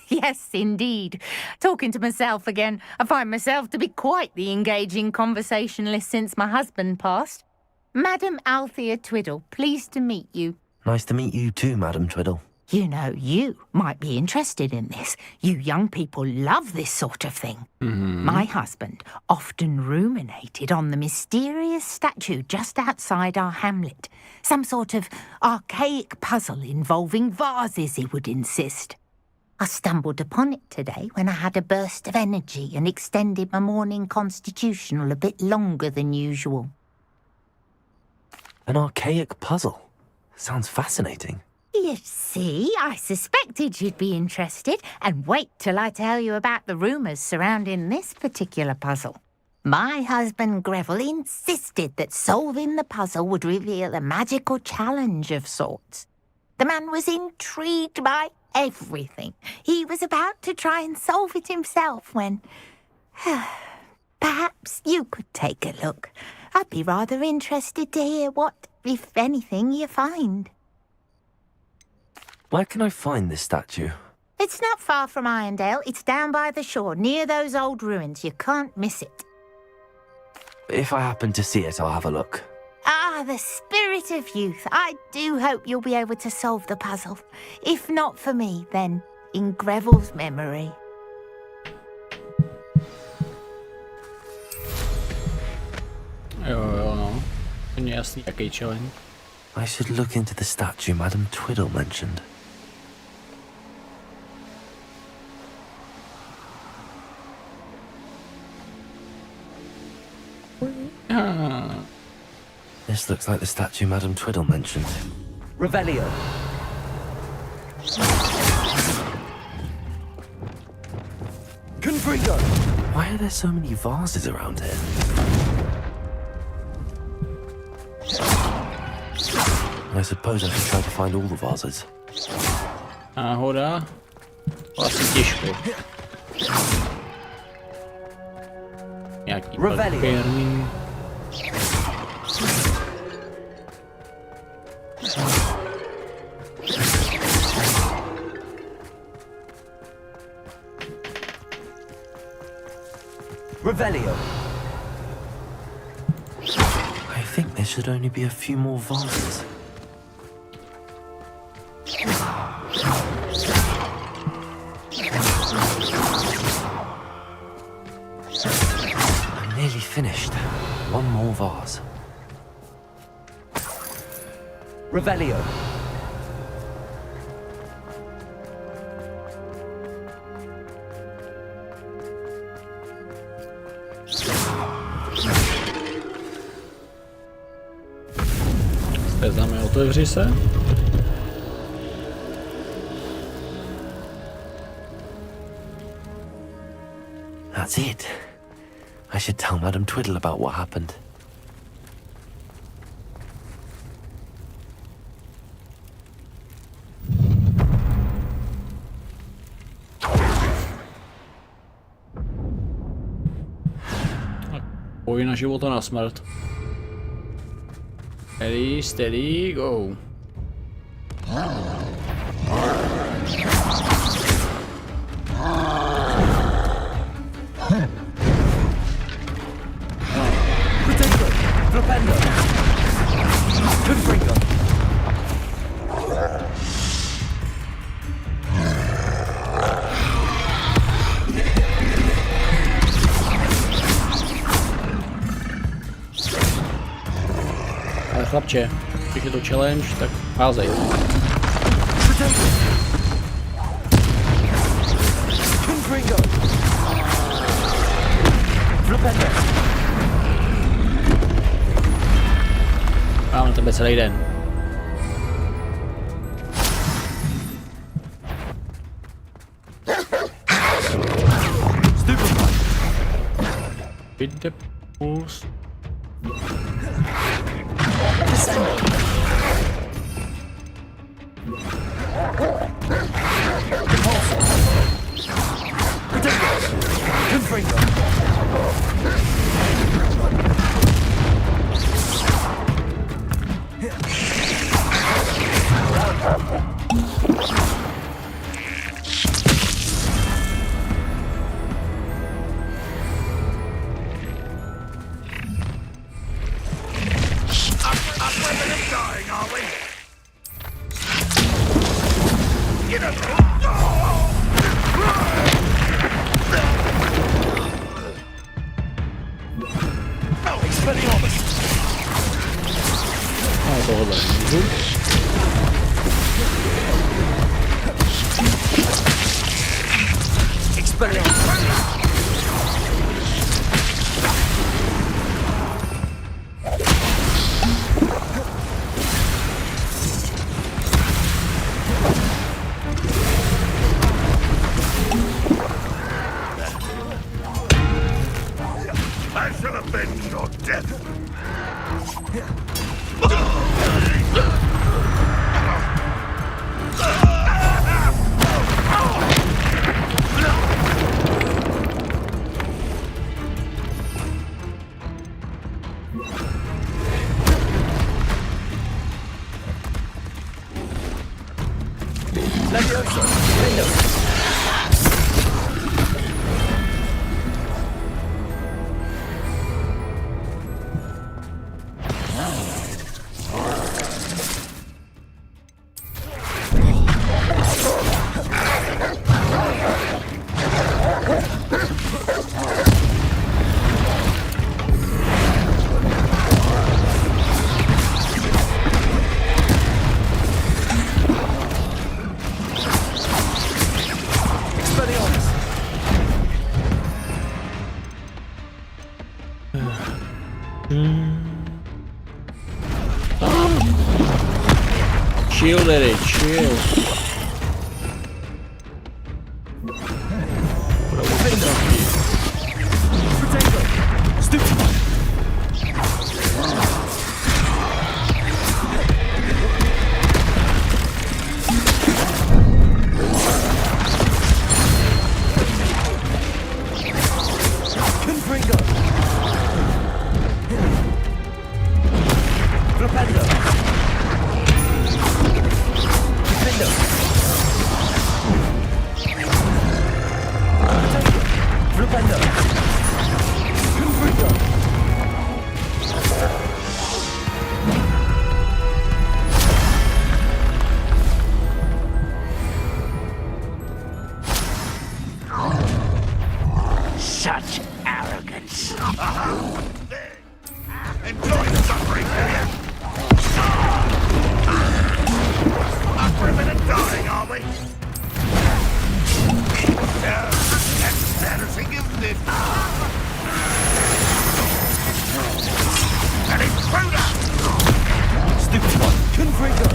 Yes, indeed. Talking to myself again. I find myself to be quite the engaging conversationalist since my husband passed. Madam Althea Twiddle, pleased to meet you. Nice to meet you too, Madam Twiddle. You know, you might be interested in this. You young people love this sort of thing. My husband often ruminated on the mysterious statue just outside our hamlet. Some sort of archaic puzzle involving vases, he would insist. I stumbled upon it today when I had a burst of energy and extended my morning constitutional a bit longer than usual. An archaic puzzle. Sounds fascinating. You see, I suspected you'd be interested, and wait till I tell you about the rumours surrounding this particular puzzle. My husband Greville insisted that solving the puzzle would reveal a magical challenge of sorts. The man was intrigued by everything. He was about to try and solve it himself when... Perhaps you could take a look. I'd be rather interested to hear what, if anything, you find. Where can I find this statue? It's not far from Irondale. It's down by the shore, near those old ruins. You can't miss it. If I happen to see it, I'll have a look. Ah, the spirit of youth. I do hope you'll be able to solve the puzzle. If not for me, then in Greville's memory. Jo, no. Není jasný, jaký challenge. I should look into the statue Madam Twiddle mentioned. This looks like the statue Madam Twiddle mentioned. Revelio. Confringo. Why are there so many vases around here? I suppose I should try to find all the vases. Náhoda. Asi těžko. Nějaký papírný. Revelio. I think there should only be a few more vases. I'm nearly finished. One more vase. Revelio. Známe, otevři se. That's it. I should tell Madam Twiddle about what happened. Boj na život a na smrt. Steady, steady, go. Flipendo. Confringo. Ale chlapče, když je to challenge, tak házej. Confringo. Flipendo. Mám na tebe celý den. Hit the pulse. I shall avenge your death. Chill, Daddy, chill. Such arrogance. Enjoy the suffering, will you? Women are dying, are we? That's embarrassing, isn't it? An intruder! Stupid one. Confringo!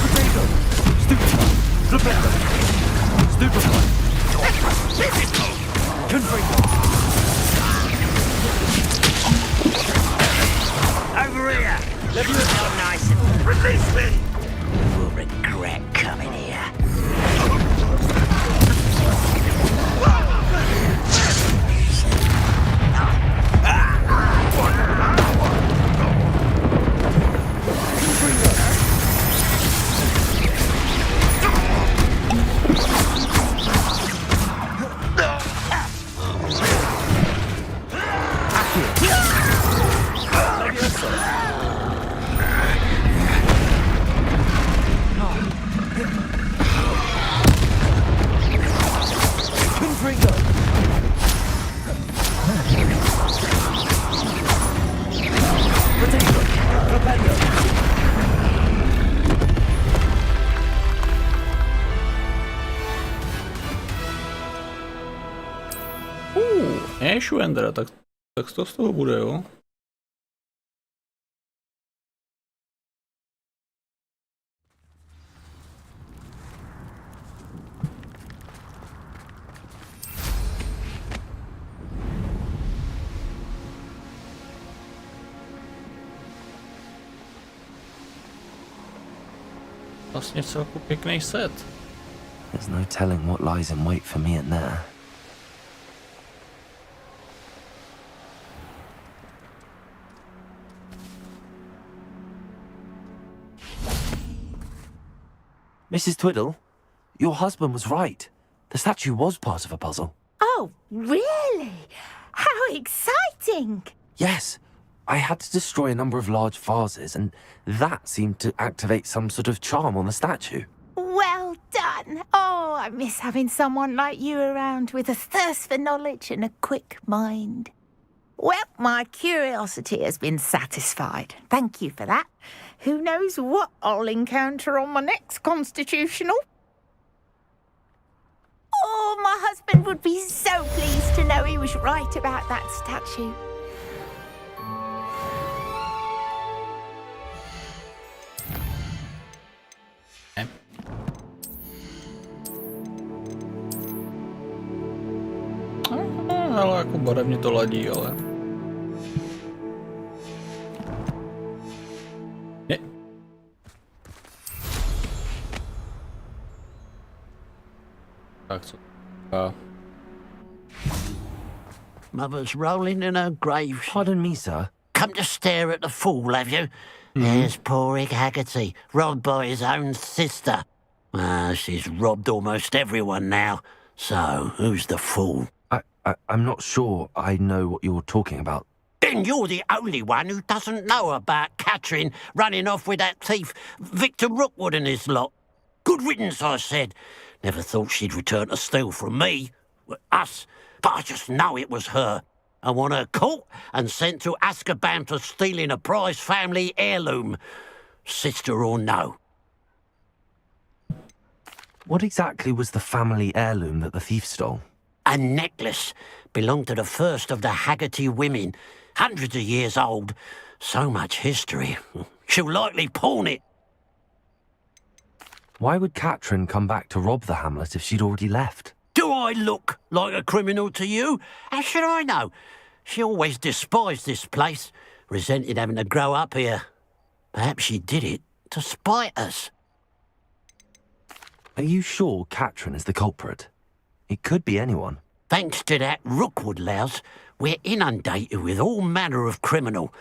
Potato! Stupid one! Flipendo! Stupid one! Confringo! Over here. Let me how nice and Release me! you will regret coming here. Ashwendra, tak to z toho bude, jo? Vlastně celku pěkný set. There's no telling what lies in wait for me in there. Mrs. Twiddle, your husband was right. The statue was part of a puzzle. Oh, really? How exciting! Yes, I had to destroy a number of large vases, and that seemed to activate some sort of charm on the statue. Well done. Oh, I miss having someone like you around with a thirst for knowledge and a quick mind. Well, my curiosity has been satisfied. Thank you for that. Who knows what I'll encounter on my next constitutional? Oh, my husband would be so pleased to know he was right about that statue. Ale jako barevně to ladí, ale... Ne. Tak co? Mother's rolling in her grave. Pardon me, sir. Come to stare at the fool, have you? There's poor Ig Haggerty, robbed by his own sister. She's robbed almost everyone now. So, who's the fool? I'm not sure I know what you're talking about. Then you're the only one who doesn't know about Catherine running off with that thief, Victor Rookwood and his lot. Good riddance, I said. Never thought she'd return to steal from me. Us. But I just know it was her. I want her caught and sent to Azkaban for stealing a prize family heirloom. Sister or no. What exactly was the family heirloom that the thief stole? A necklace belonged to the first of the Haggerty women. Hundreds of years old. So much history. She'll likely pawn it. Why would Catherine come back to rob the hamlet if she'd already left? Do I look like a criminal to you? How should I know? She always despised this place, resented having to grow up here. Perhaps she did it to spite us. Are you sure Catherine is the culprit? It could be anyone. Thanks to that Rookwood louse, we're inundated with all manner of criminal.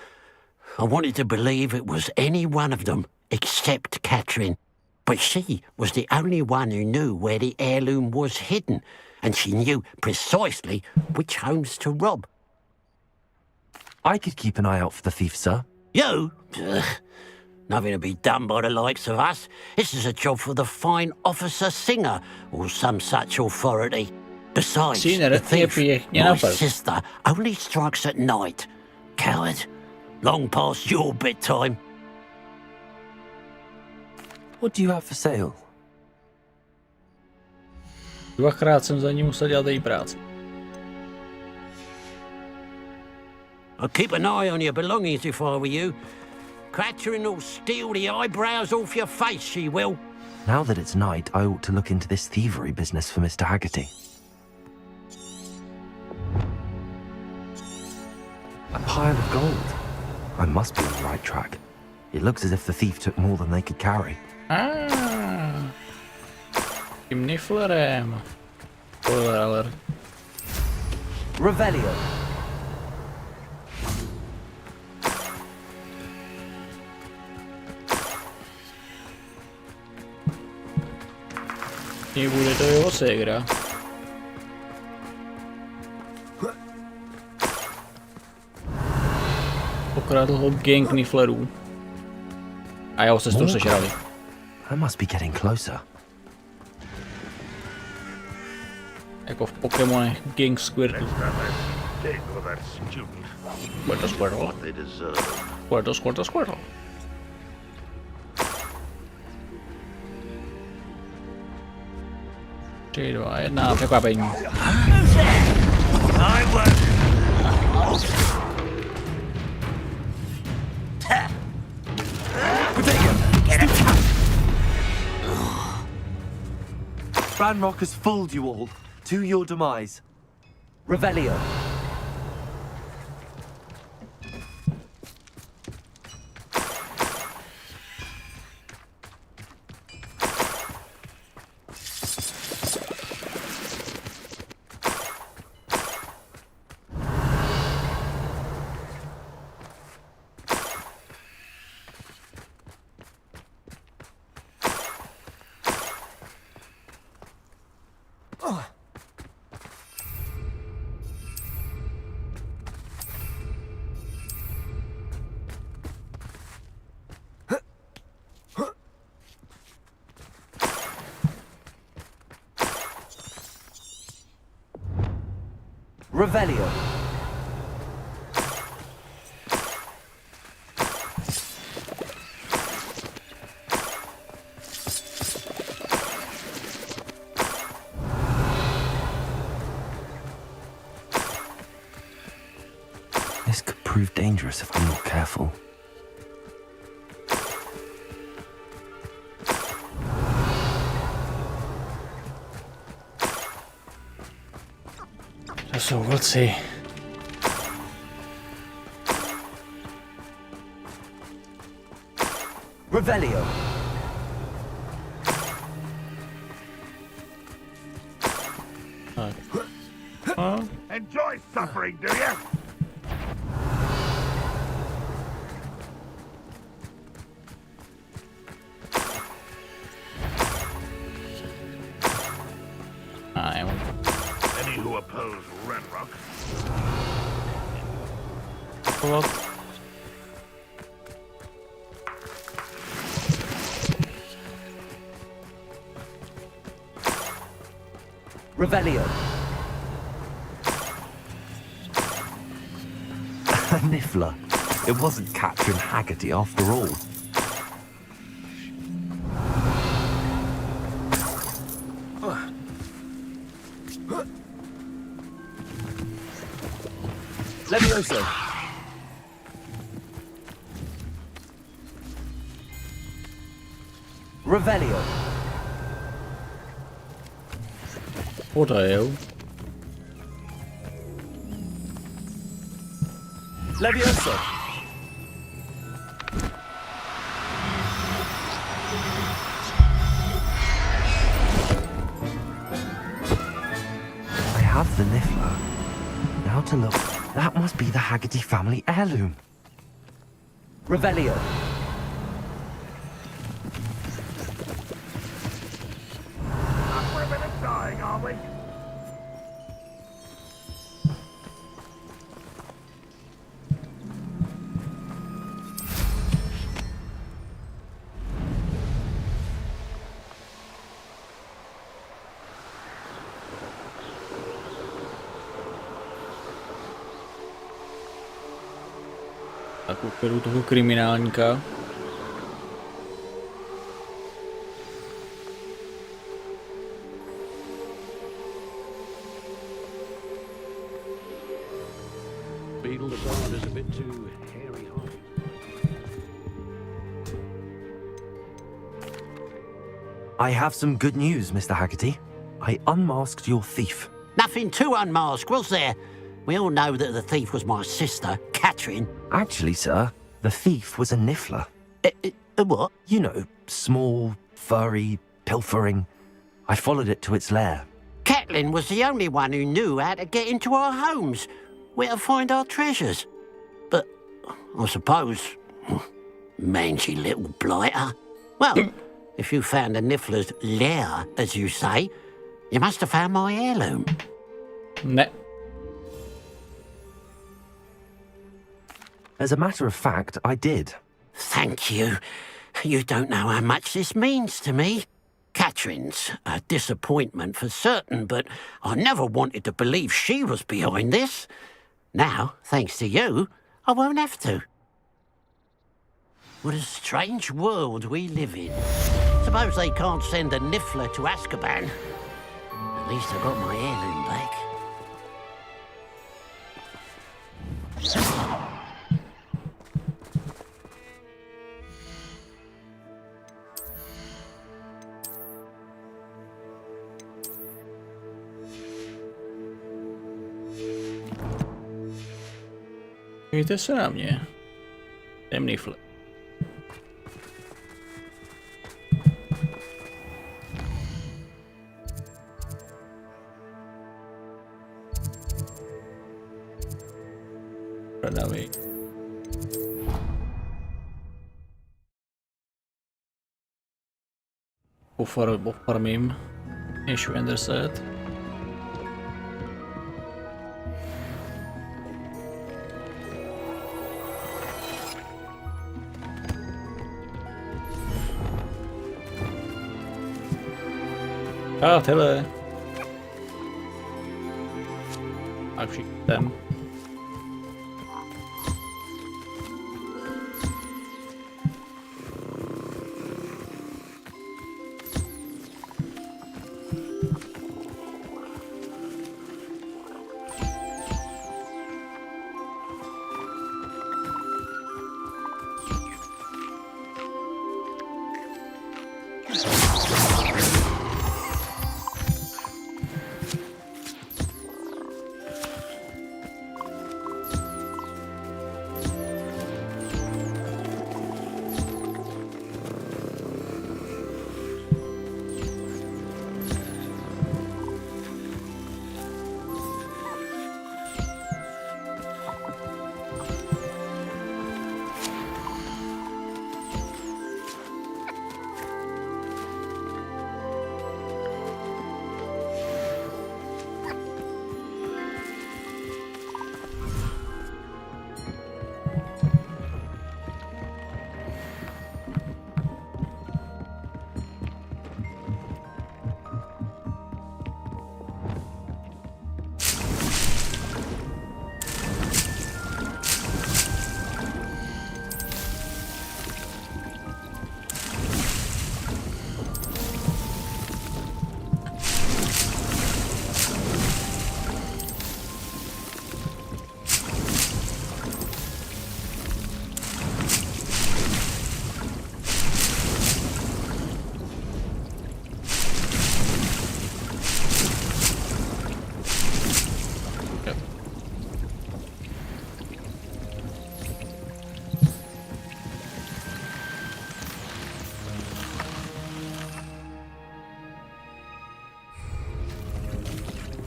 I wanted to believe it was any one of them, except Catherine. But she was the only one who knew where the heirloom was hidden, and she knew precisely which homes to rob. I could keep an eye out for the thief, sir. You? Ugh. Nothing to be done by the likes of us. This is a job for the fine officer Singer, or some such authority. Besides, the thief, my sister, only strikes at night. Coward. Long past your bedtime. What do you have for sale? Dvakrát jsem za ní musel dělat její práci. I'll keep an eye on your belongings if I were you. Catherine will steal the eyebrows off your face, she will. Now that it's night, I ought to look into this thievery business for Mr. Haggerty. A pile of gold. I must be on the right track. It looks as if the thief took more than they could carry. Tím niflerem. Spoiler. Revelio. Nebude to jeho ségra. Okradl ho gang niflerů. A jeho sestru sežrali. I must be getting closer. Jako v Pokémonech gang Squirtle. Squirtle, Squirtle. Squirtle, Squirtle, Squirtle. Tři, dva, jedna, překvapení. Ranrock has fooled you all. To your demise. Revelio. Revelio. This could prove dangerous if I'm not careful. So we'll see. Revelio. Enjoy suffering, do you? Any who oppose Renrock? What? Revelio. A niffler. It wasn't Catherine Haggerty after all. Levioso. Revelio. What the hell? Levioso. I have the niffler. Now to look. That must be the Haggerty family heirloom. Revelio. We're a bit of dying, are we? Tak uperu toho kriminálníka. Beetle the Bard is a bit too hairy-hearted. I have some good news, Mr. Haggerty. I unmasked your thief. Nothing to unmask, was there? We all know that the thief was my sister, Catherine. Actually, sir, the thief was a niffler. A what? You know, small, furry, pilfering. I followed it to its lair. Catelyn was the only one who knew how to get into our homes, where to find our treasures. But I suppose, mangy little blighter. Well, if you found the niffler's lair, as you say, you must have found my heirloom. Ne. As a matter of fact, I did. Thank you. You don't know how much this means to me. Catherine's a disappointment for certain, but I never wanted to believe she was behind this. Now, thanks to you, I won't have to. What a strange world we live in. Suppose they can't send a niffler to Azkaban. At least I got my heirloom back. Dívejte se na mě. Temný flip. Prodavej. Pofarmím. És Wenderset. Hele. a všichni ten.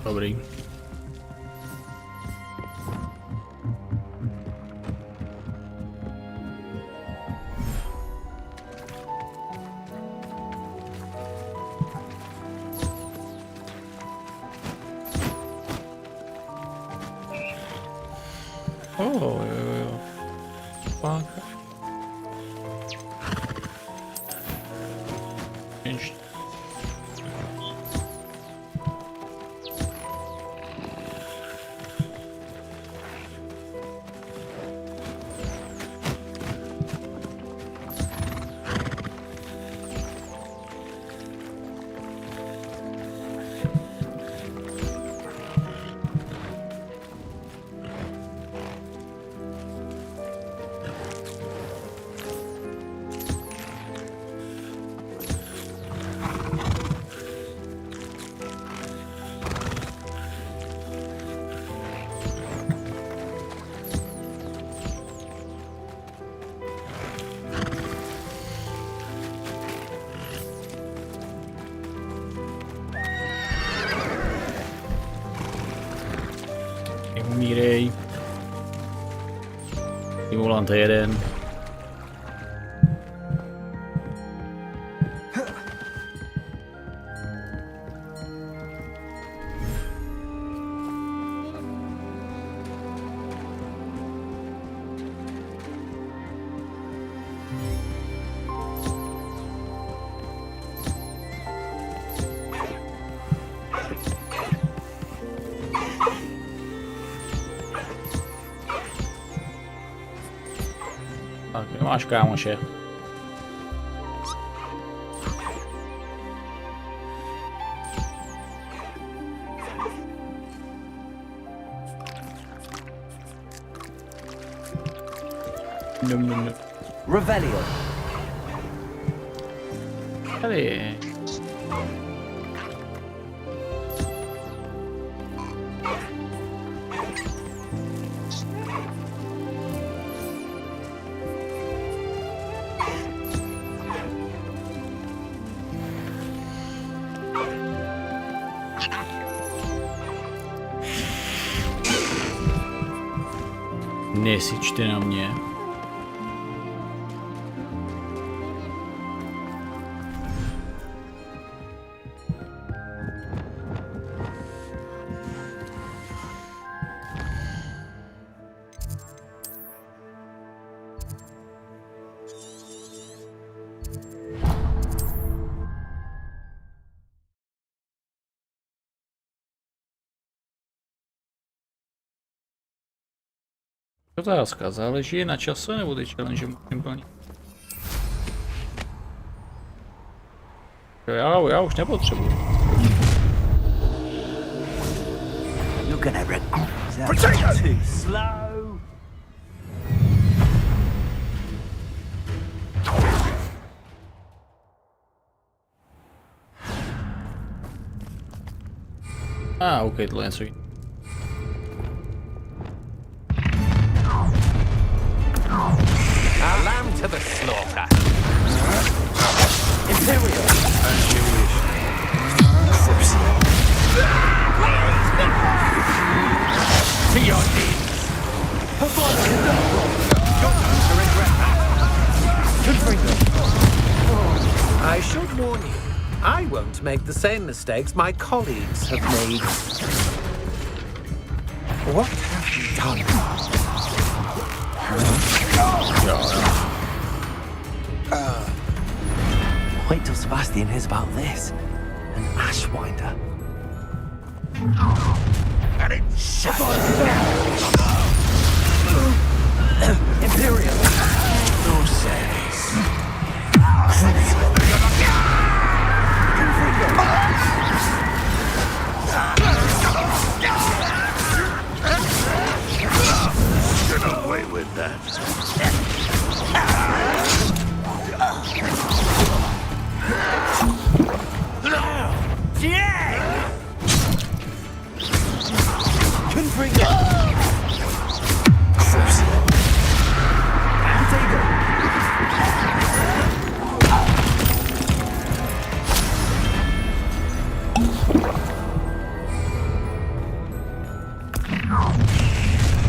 Dobrý. Jo. Páka. Ještě. Umírej. Simulant 1. Tak, máš kámoše. No. Revelio. Tady je. Nesyčte na mě. Otázka, záleží na čase nebo ty challenge musím plnit? Já už nepotřebuji. You're gonna regret that. Too slow. OK, tohle něco jiného. A lamb to the slaughter. Imperial. As you wish. To your knees. Perform the double. You're going to regret that. I should warn you, I won't make the same mistakes my colleagues have made. What have you done? Wait till Sebastian hears about this. An Ashwinder. And it shut Imperial. no sense. Get away with that.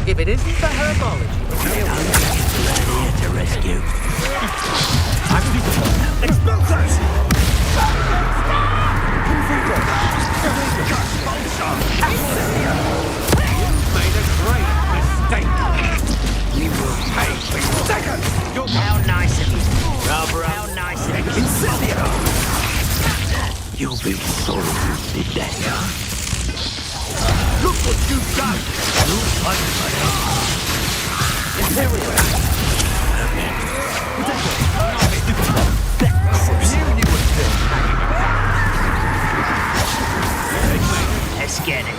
If it isn't the herbology, Here to rescue. Explosives! made a great mistake. You will pay for your seconds! How nice of you. How nice of you. Incendio! You'll be sorry you did that. Look what you've done! You fight Imperial. Let's get it.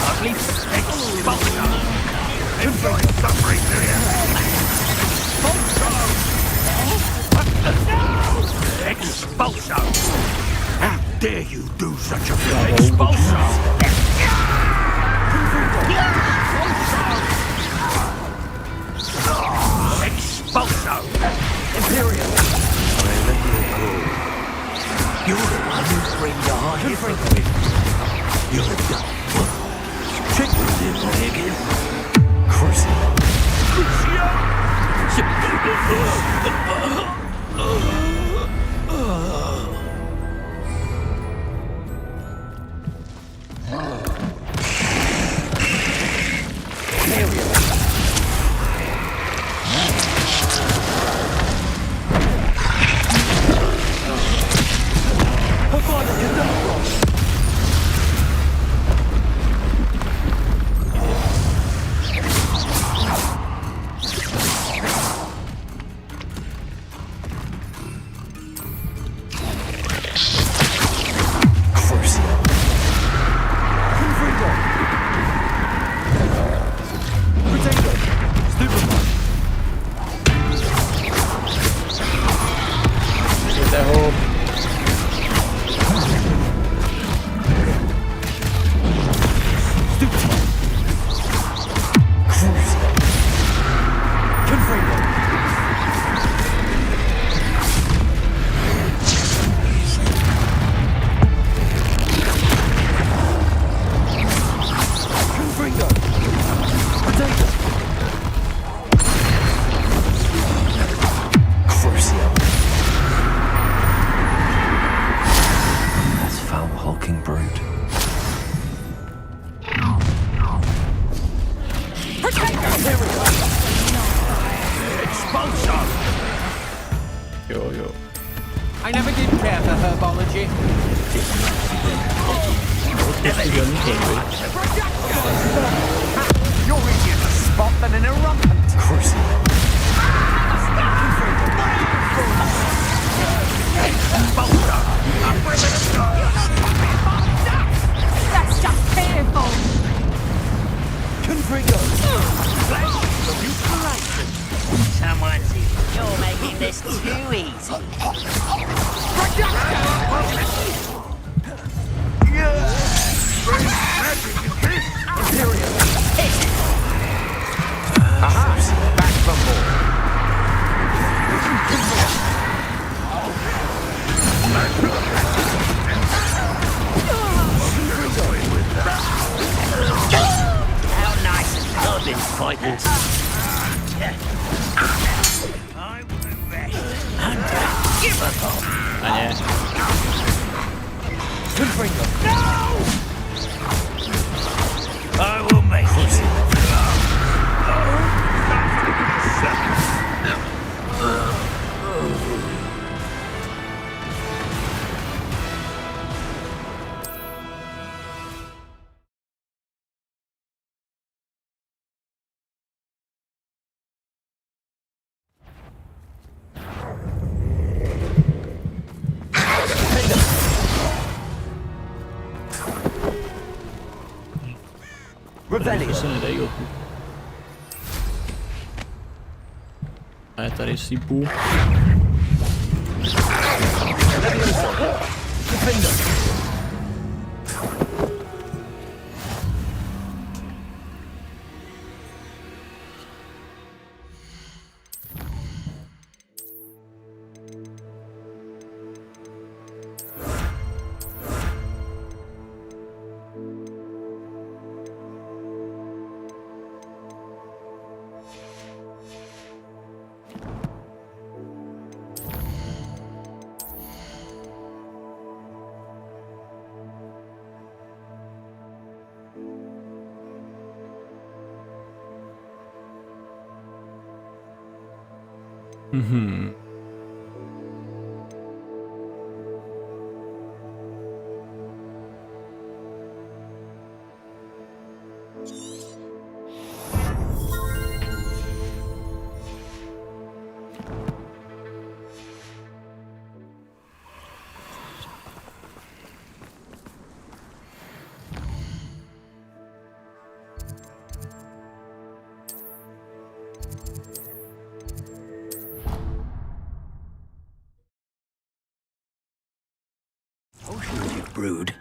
Ugly expulsion. Enjoy suffering, do you? Expulsion! How dare you do such a thing? Expulsion! Expulsion! Imperial. I let you go. You're the one who bring your heart here for me. You're the dumb one. Check with him, Megan. Crucio. I never did care for herbology. Your idiot spot than in a rumpant. Cruising. That's just fearful. Confringo. Someone's in. You're making this too easy. Aha! Back from ball. How nice and good in fighting. I will rest. Unforgivable. A nie. Confringo. I will make it. Revelio. To se nedají opět. A je tady sypu. Brood.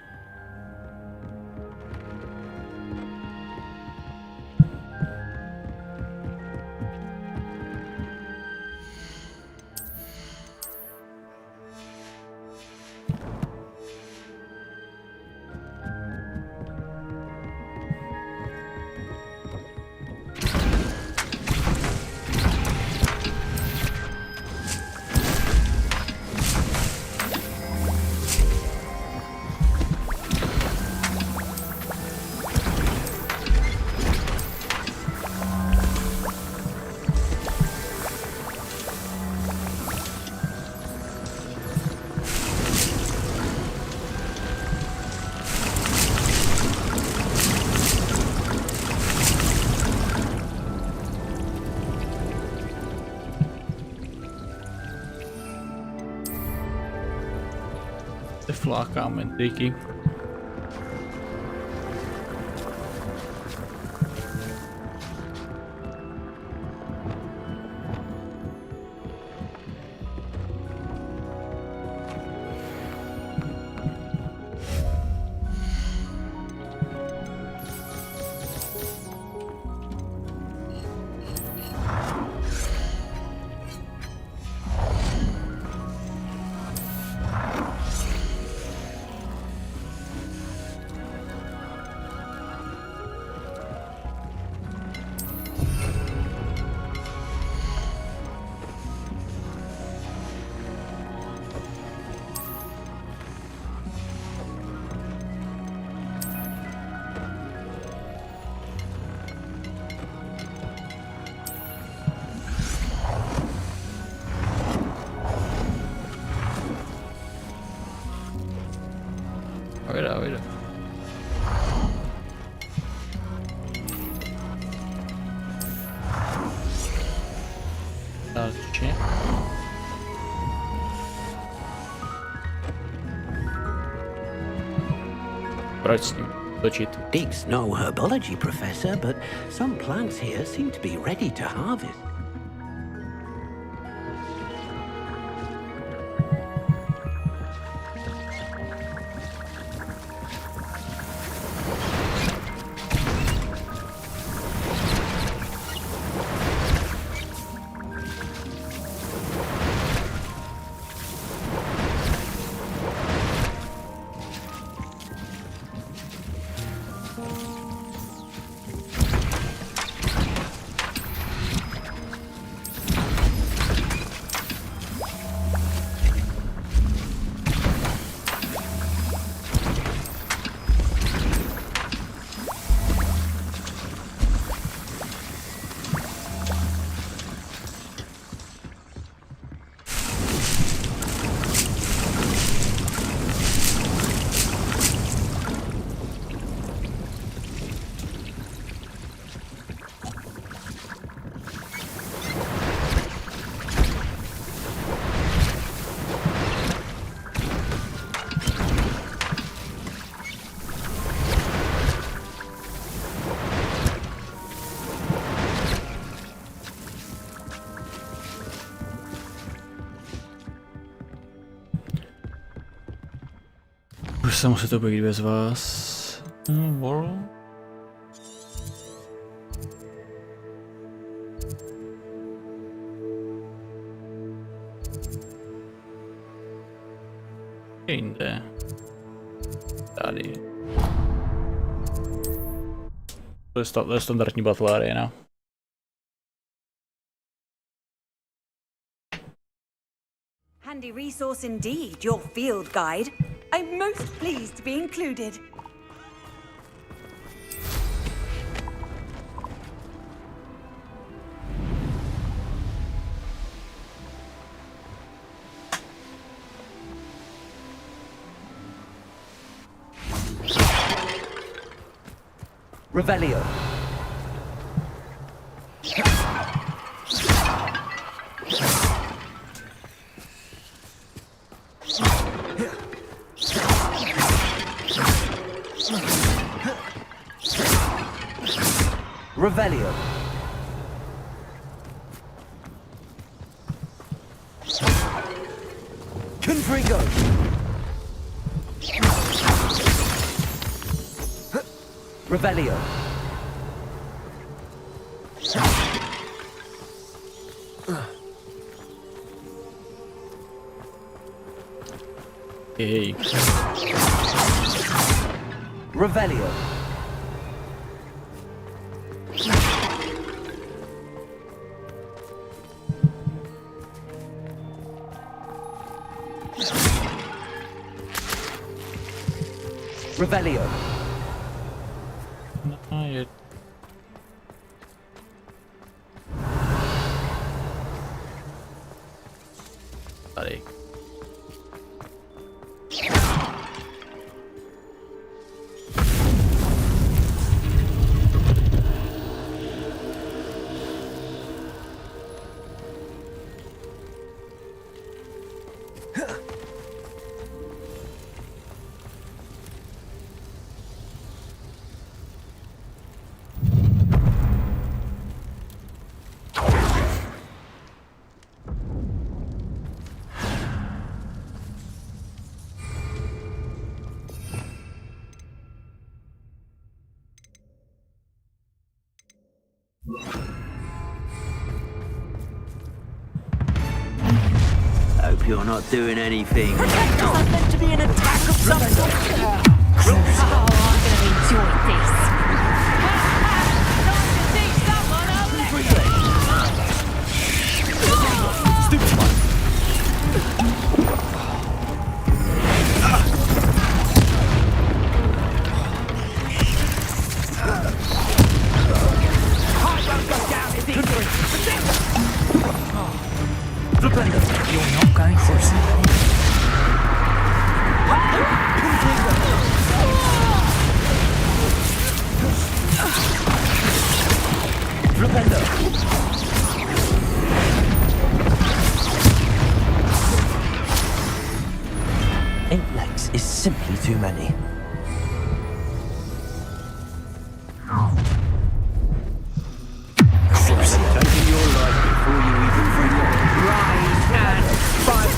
Se flákáme triky. Konečně. Proč s ním točit? Dig's no herbology professor, but some plants here seem to be ready to harvest. Už se musí to být bez vás. Wall. Jinde. Tady. To je standardní battle arena. Handy resource indeed, your field guide. I'm most pleased to be included. Revelio. Revelio. Confringo. Revelio. Hey. Revelio. Revelio. Je... Tady. Hope you're not doing anything. Protect us! I'm meant to be an attack of some sort. Oh, I'm gonna enjoy this. Time to teach someone a lesson. Stupid one. You're not going for something. Flipendo. This is simply too many. Taking your life before you even bring it. Rise and fight!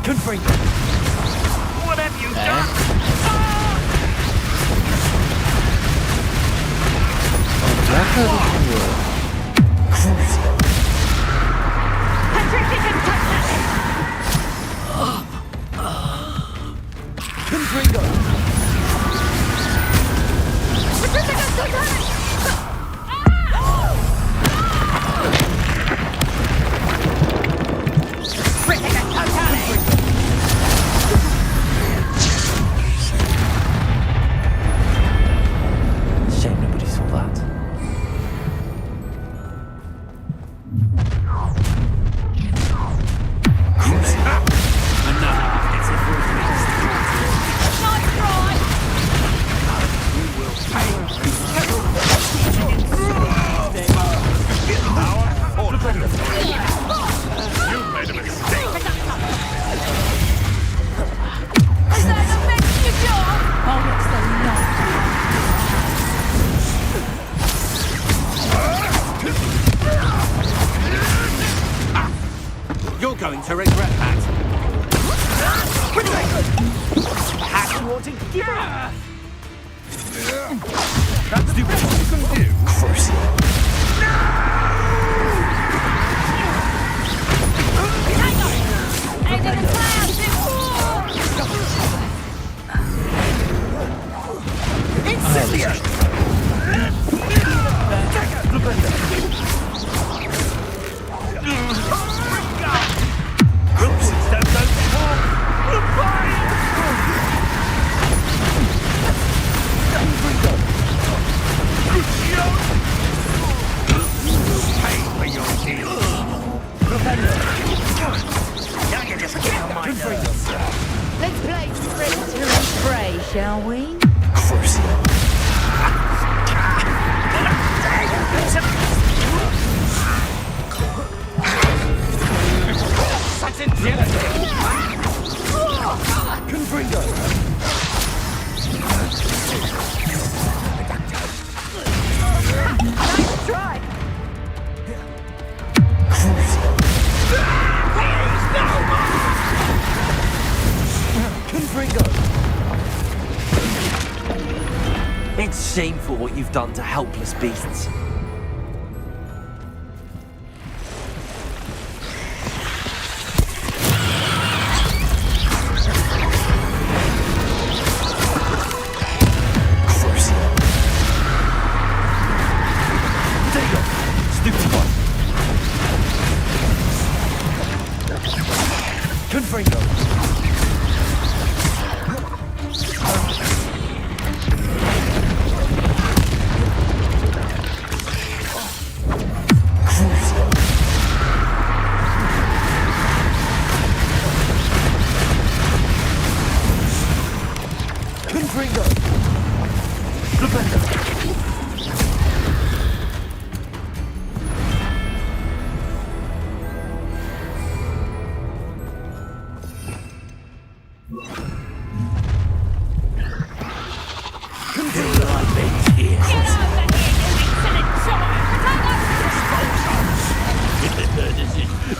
Confringo! What have you done? Confringo! Shame nobody saw that. You're going to regret that. Perhaps you want to give up. That's the best you can do. Let's play Sprinter and Pray, shall we? Nice try! It's shameful what you've done to helpless beasts.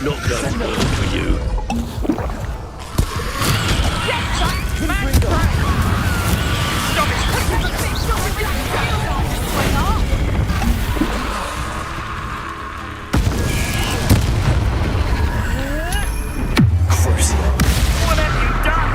Not going well for you. What have you done?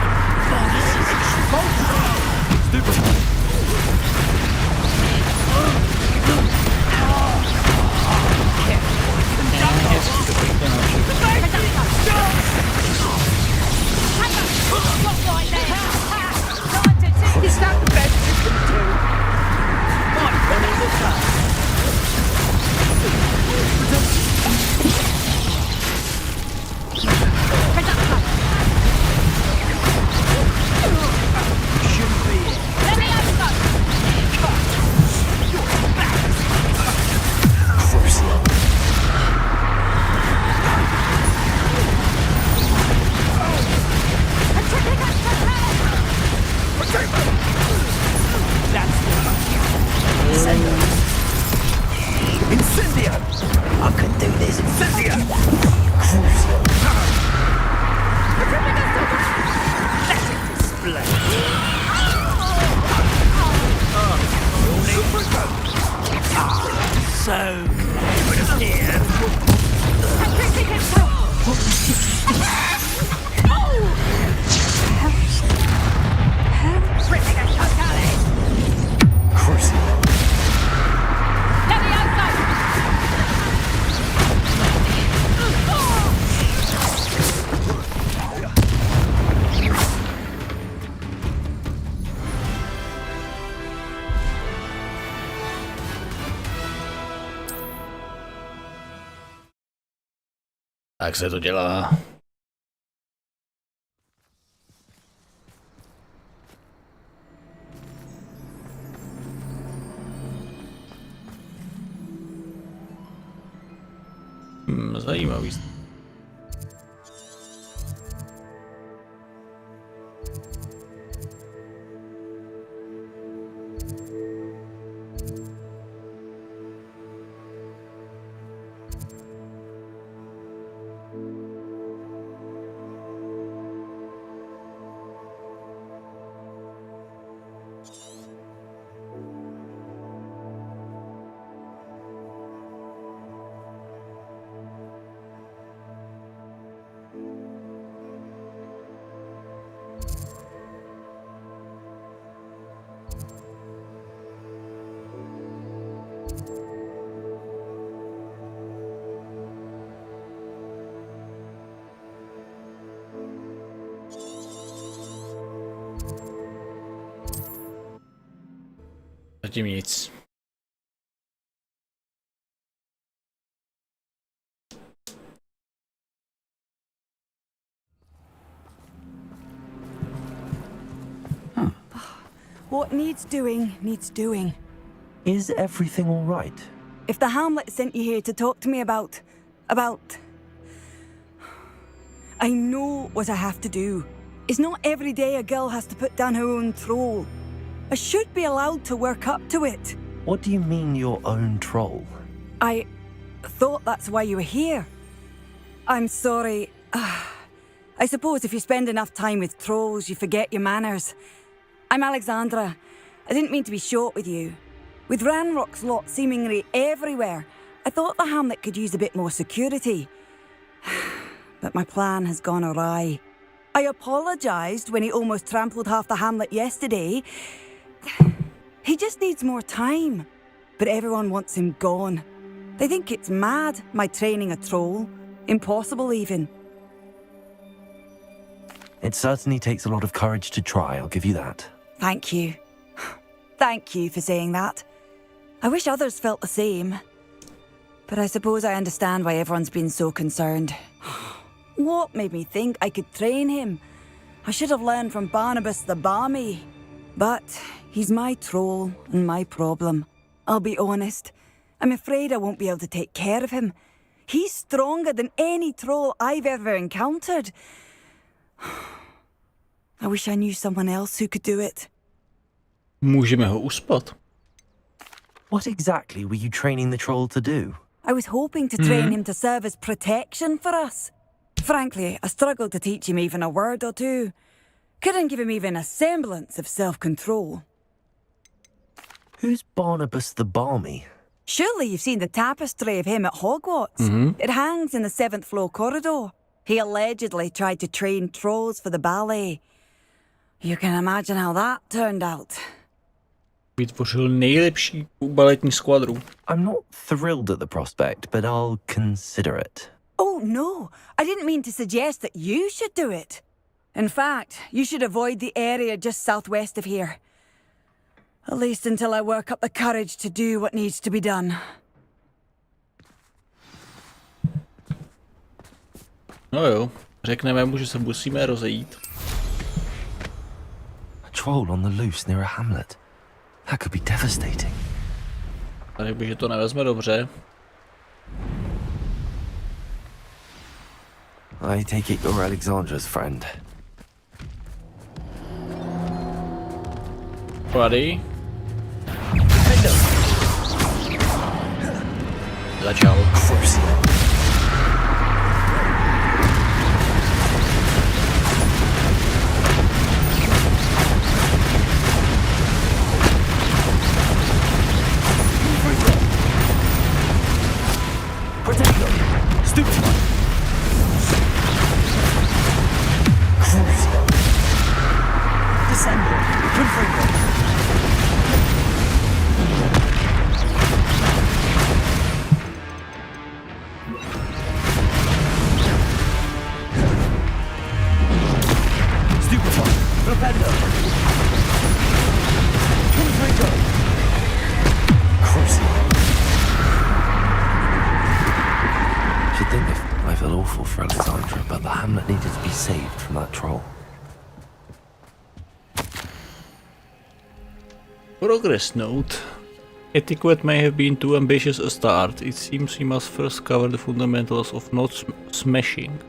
so good of dear. Crucible. Tak se to dělá. Zajímavý. Zatím nic. What needs doing, needs doing. Is everything all right? If the Hamlet sent you here to talk to me about... I know what I have to do. It's not every day a girl has to put down her own troll. I should be allowed to work up to it. What do you mean your own troll? I thought that's why you were here. I'm sorry. I suppose if you spend enough time with trolls, you forget your manners. I'm Alexandra. I didn't mean to be short with you. With Ranrock's lot seemingly everywhere, I thought the Hamlet could use a bit more security. But my plan has gone awry. I apologised when he almost trampled half the Hamlet yesterday. He just needs more time. But everyone wants him gone. They think it's mad, my training a troll. Impossible even. It certainly takes a lot of courage to try, I'll give you that. Thank you. Thank you for saying that. I wish others felt the same. But I suppose I understand why everyone's been so concerned. What made me think I could train him? I should have learned from Barnabas the Balmy. But he's my troll and my problem. I'll be honest. I'm afraid I won't be able to take care of him. He's stronger than any troll I've ever encountered. I wish I knew someone else who could do it. Můžeme ho uspat. What exactly were you training the troll to do? I was hoping to train him to serve as protection for us. Frankly, I struggled to teach him even a word or two. Couldn't give him even a semblance of self-control. Who's Barnabas the Balmy? Surely you've seen the tapestry of him at Hogwarts. It hangs in the 7th floor corridor. He allegedly tried to train trolls for the ballet. You can imagine how that turned out. Vytvořil nejlepší baletní skvadru. I'm not thrilled at the prospect, but I'll consider it. Oh, no. I didn't mean to suggest that you should do it. In fact, you should avoid the area just southwest of here. At least until I work up the courage to do what needs to be done. No jo, řekneme mu, že se musíme rozejít. A troll on the loose near a hamlet. That could be devastating. A řekl bych, že to nevezme dobře. I take it you're Alexandra's friend. Buddy. Začal. saved from that troll. Progress note. Etiquette may have been too ambitious a start. It seems we must first cover the fundamentals of not smashing.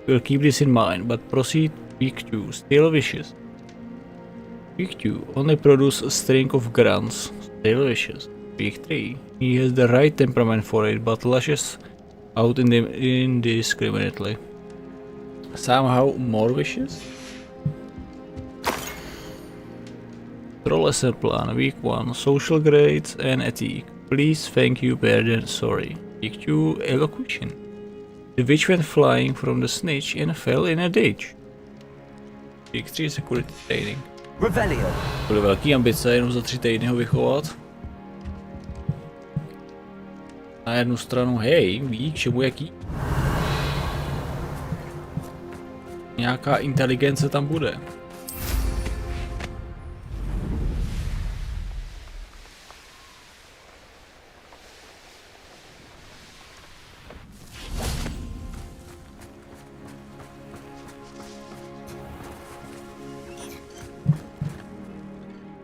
We'll keep this in mind, but proceed. Week 2. Still vicious. Week 2. Only produce a string of grunts. Still vicious. Week 3. He has the right temperament for it, but lashes out indiscriminately. Somehow more vicious? Troll lesson plan. Week 1. Social grades and ethic. Please, thank you, pardon, sorry. Week 2. Elocution. The witch went flying from the snitch and fell in a ditch. Week 3. Security training. Revelio. Byly velký ambice, jenom za 3 týdny ho vychovat. Na jednu stranu, hej, ví, k čemu jaký. Nějaká inteligence tam bude.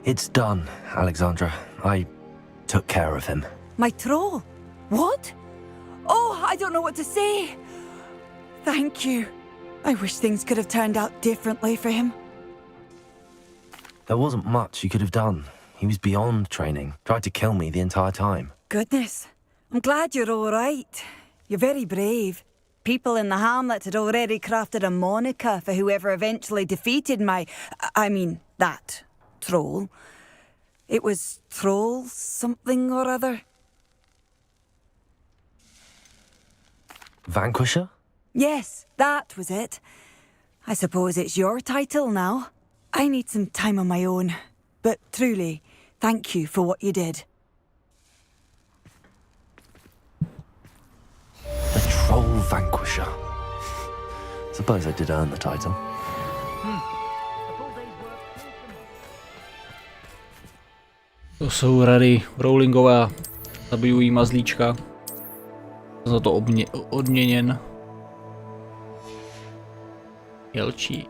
It's done, Alexandra. I took care of him. My troll? What? Oh, I don't know what to say. Thank you. I wish things could have turned out differently for him. There wasn't much you could have done. He was beyond training. Tried to kill me the entire time. Goodness. I'm glad you're all right. You're very brave. People in the hamlet had already crafted a moniker for whoever eventually defeated that troll. It was Troll something or other. Vanquisher? Yes, that was it. I suppose it's your title now. I need some time on my own. But truly, thank you for what you did. The Troll Vanquisher. Suppose I did earn the title. To jsou rady Rowlingová. Zabiju jí mazlíčka. Za to odměněn. Jelčí.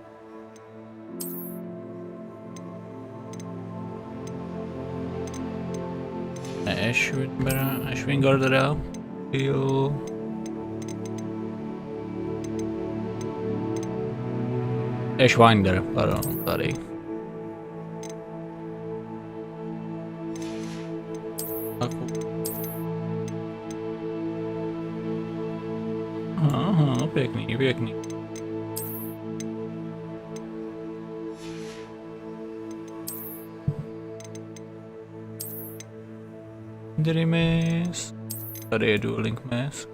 Ashwingardera. Jo. Ashwinder, pardon, tady. Aha, pěkný, pěkný. Dreamies. Tady je Dueling Mask.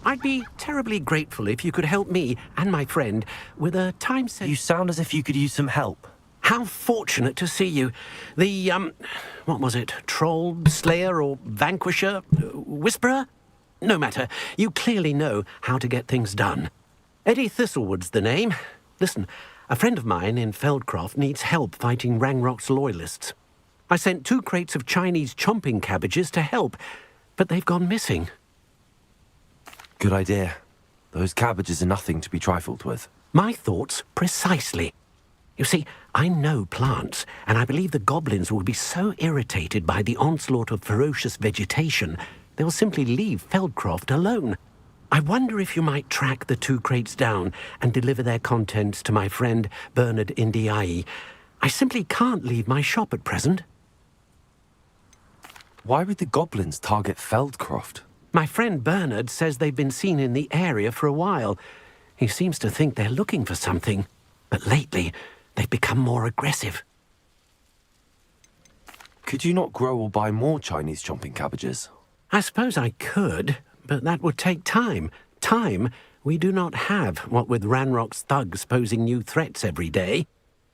I'd be terribly grateful if you could help me and my friend with a time set. You sound as if you could use some help. How fortunate to see you. The, what was it? Troll, Slayer, or Vanquisher? Whisperer? No matter. You clearly know how to get things done. Eddie Thistlewood's the name. Listen, a friend of mine in Feldcroft needs help fighting Rangrock's loyalists. I sent 2 crates of Chinese chomping cabbages to help, but they've gone missing. Good idea. Those cabbages are nothing to be trifled with. My thoughts precisely. You see, I know plants, and I believe the goblins will be so irritated by the onslaught of ferocious vegetation, they will simply leave Feldcroft alone. I wonder if you might track the 2 crates down and deliver their contents to my friend Bernard Indiai. I simply can't leave my shop at present. Why would the goblins target Feldcroft? My friend Bernard says they've been seen in the area for a while. He seems to think they're looking for something, but lately they've become more aggressive. Could you not grow or buy more Chinese chomping cabbages? I suppose I could, but that would take time. Time we do not have, what with Ranrock's thugs posing new threats every day.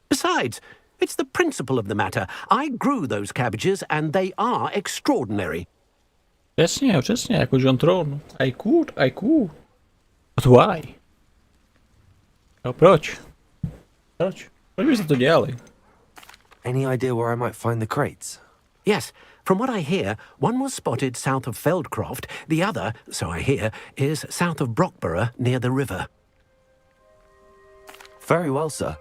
Besides, it's the principle of the matter. I grew those cabbages, and they are extraordinary. Přesně, jako John Tron. I could. But why? No proč? Proč byste to dělali? Any idea where I might find the crates? Yes, from what I hear, one was spotted south of Feldcroft, the other, so I hear, is south of Brockborough near the river. Very well, sir.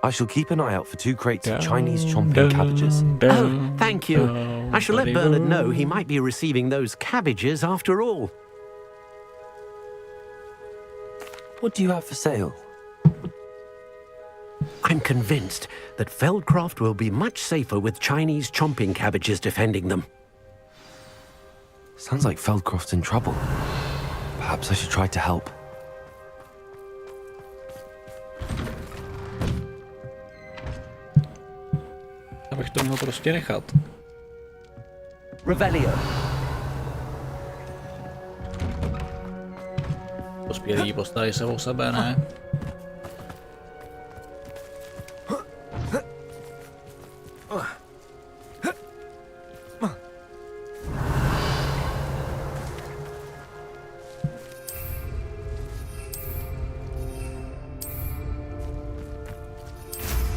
I shall keep an eye out for 2 crates of Chinese chomping cabbages. Oh, thank you. I shall let Bernard know he might be receiving those cabbages after all. What do you have for sale? I'm convinced that Feldcroft will be much safer with Chinese chomping cabbages defending them. Sounds like Feldcroft's in trouble. Perhaps I should try to help. Abych to měl prostě nechat. Revelio. Dospělí postaví se o sebe, ne?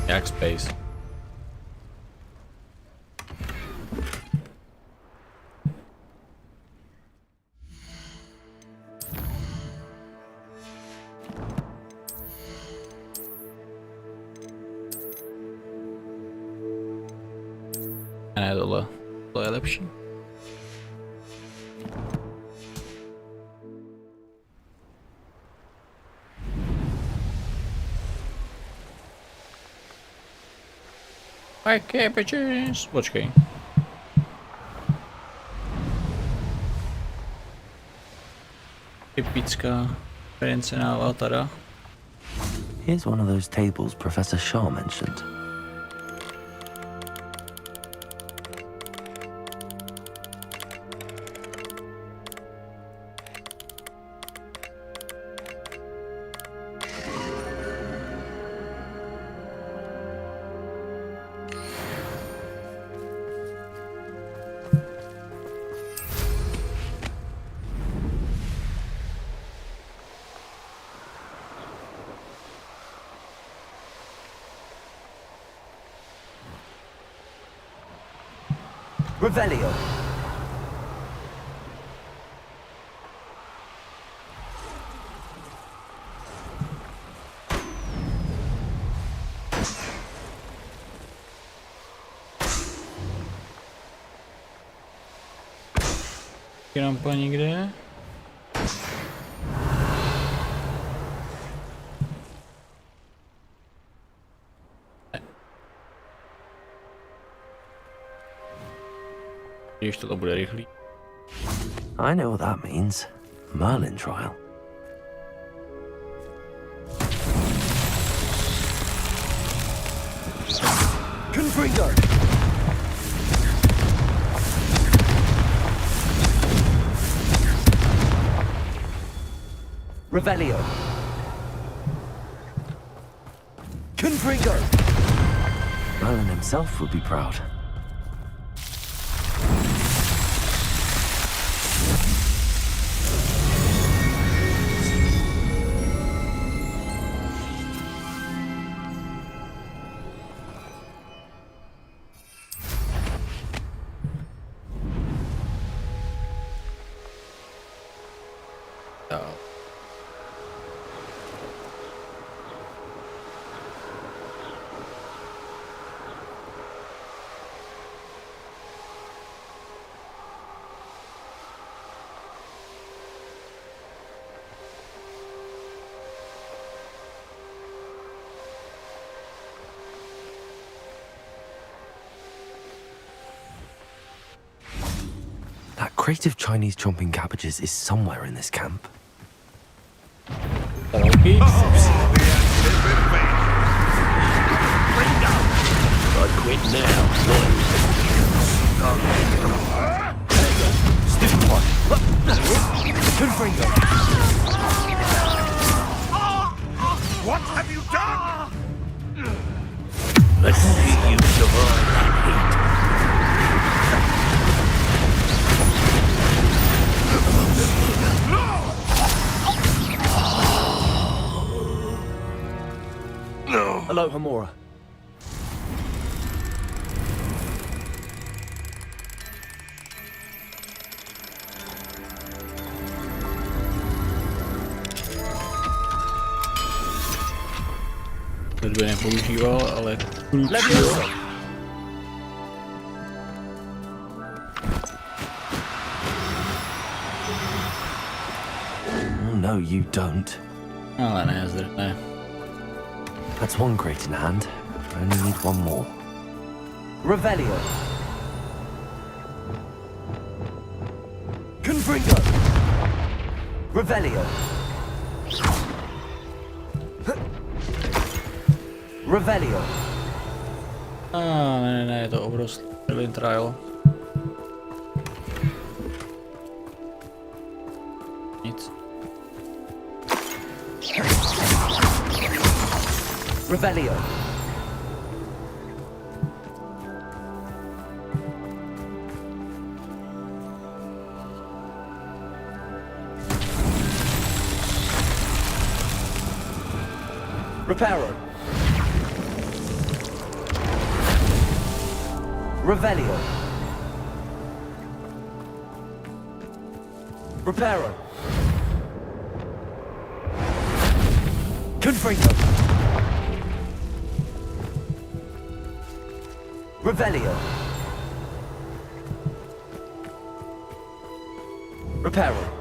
Jak space. Ne, tohle je lepší. Cabbages. Počkej. Typická reference na Avatara. Here's one of those tables Professor Shaw mentioned. Revelio. Rampa nikde. Když to bude rychlý. I know what that means. Merlin trial. Confringo. Revelio. Confringo. Merlin himself would be proud. That crate of Chinese chomping cabbages is somewhere in this camp. Okay. I quit now. Stiff one. Confringo. What have you done? Let's see you survive that heat. Alohomora. To by nepoužíval, ale kručil. Oh, no, you don't. Ale ne, ne. That's one crate in hand. I only need one more. Revelio. Confringo. Revelio. Revelio. Ne, je to obrovský Berlin Trial. Nic. Revelio. Reparo. Revelio. Reparo. Confringo. Revelio. Reparo.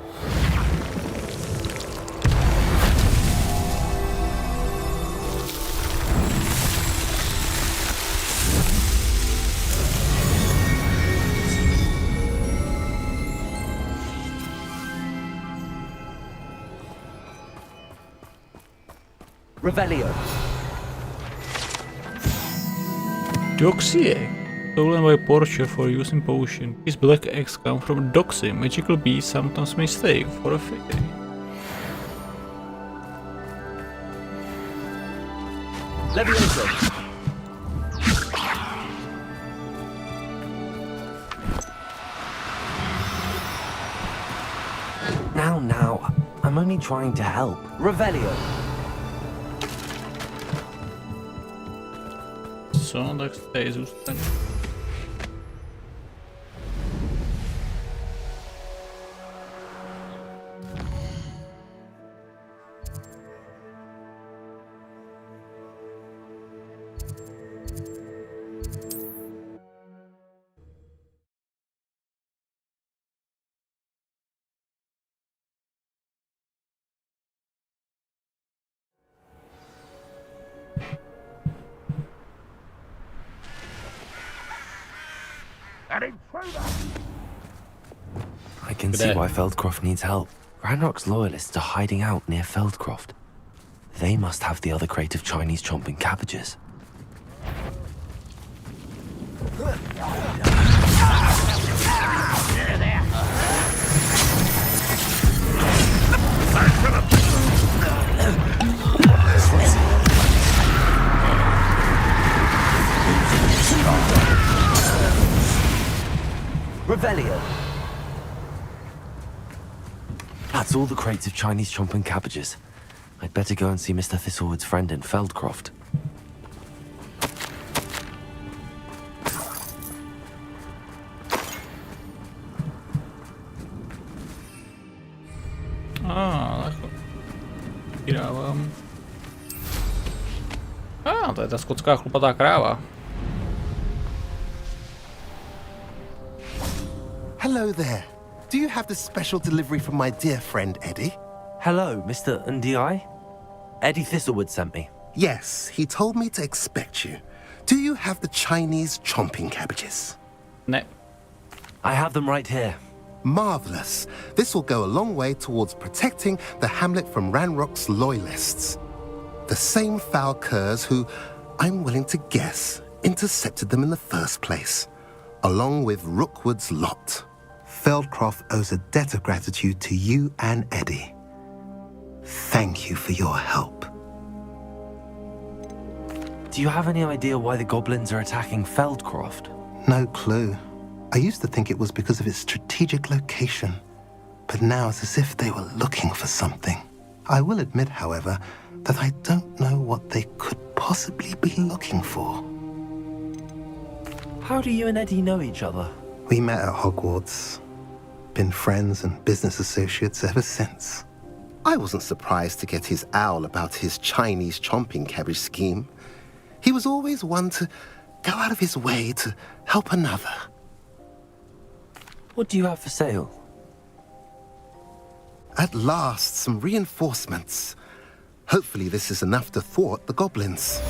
Revelio. Doxy egg. Stolen by Porcher for using potion. These black eggs come from Doxy, magical beast sometimes mistake for a fairy. Levioso. Now, I'm only trying to help. Revelio. Co, tak tady zůstaň. I can see why Feldcroft needs help. Ranrock's loyalists are hiding out near Feldcroft. They must have the other crate of Chinese chomping cabbages. Revelio. That's all the crates of Chinese chomping cabbages. I'd better go and see Mr. Thistlewood's friend in Feldcroft. Takhle. Vydávám. To je ta skotská chlupatá kráva. Hello there. Do you have the special delivery from my dear friend Eddie? Hello, Mr. Ndi? Eddie Thistlewood sent me. Yes, he told me to expect you. Do you have the Chinese chomping cabbages? No. I have them right here. Marvelous. This will go a long way towards protecting the hamlet from Ranrock's loyalists. The same foul curs who, I'm willing to guess, intercepted them in the first place, along with Rookwood's lot. Feldcroft owes a debt of gratitude to you and Eddie. Thank you for your help. Do you have any idea why the goblins are attacking Feldcroft? No clue. I used to think it was because of its strategic location, but now it's as if they were looking for something. I will admit, however, that I don't know what they could possibly be looking for? How do you and Eddie know each other? We met at Hogwarts. Been friends and business associates ever since. I wasn't surprised to get his owl about his Chinese chomping cabbage scheme. He was always one to go out of his way to help another. What do you have for sale? At last, some reinforcements. Hopefully this is enough to thwart the goblins.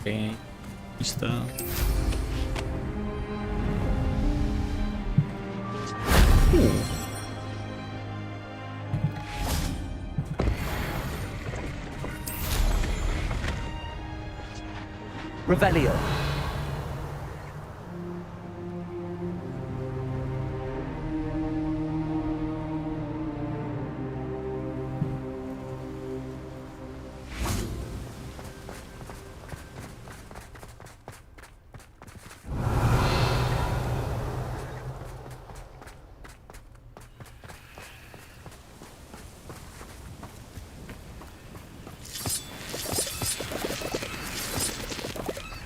Okay, está. Revelio.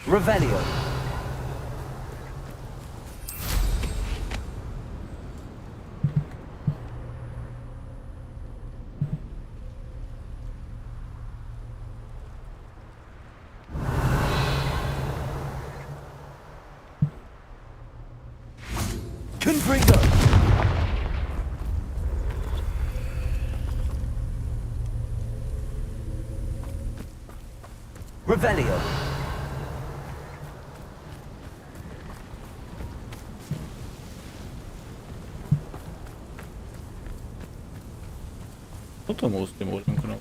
Revelio. Confringo. Revelio. Toto môžem konať.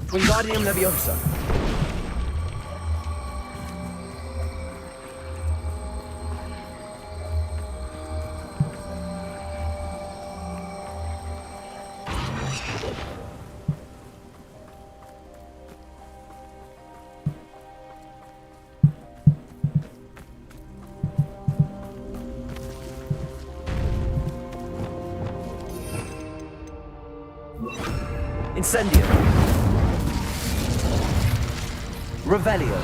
Wingardium Leviosa. Incendio. Revelio.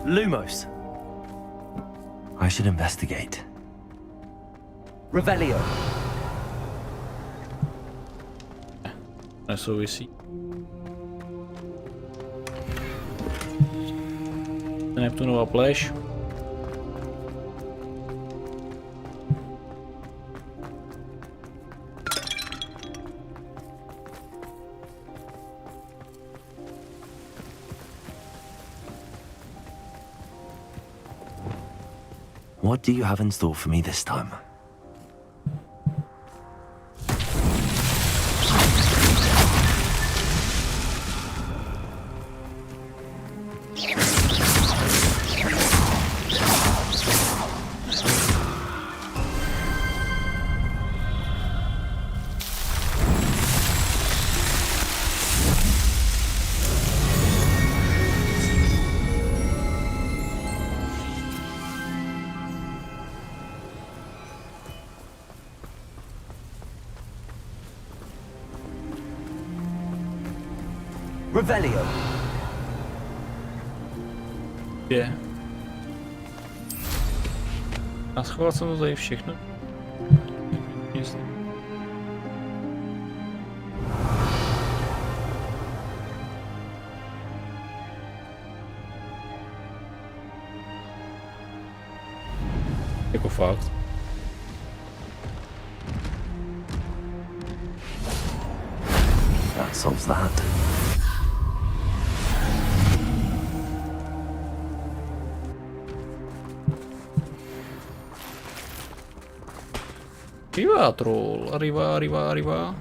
Lumos. I should investigate. Revelio. Nesouvisí. Neptunová pléš. What do you have in store for me this time? Revelio. Je. A schoval jsem to tady všechno. Nic. Jako fakt. That solves that. Arriva, troll. Arriva, arriva, arriva.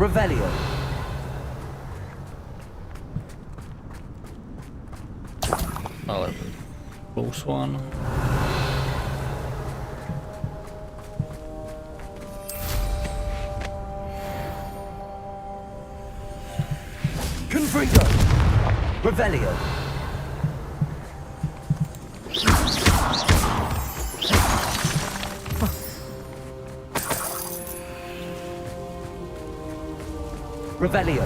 Revelio. Ale close one. Confringo. Revelio. Revelio.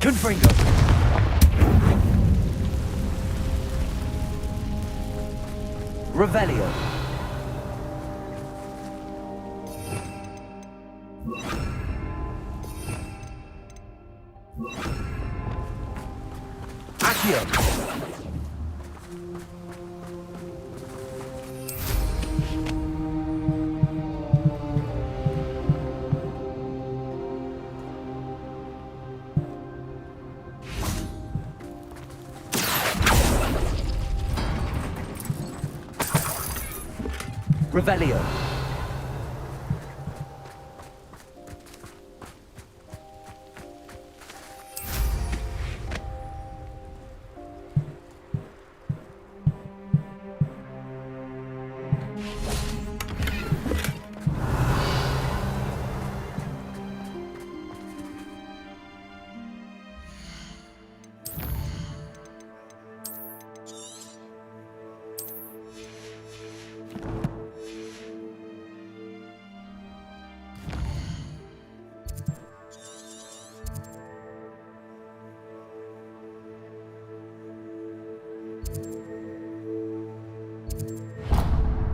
Confringo. Revelio. Accio. Revelio.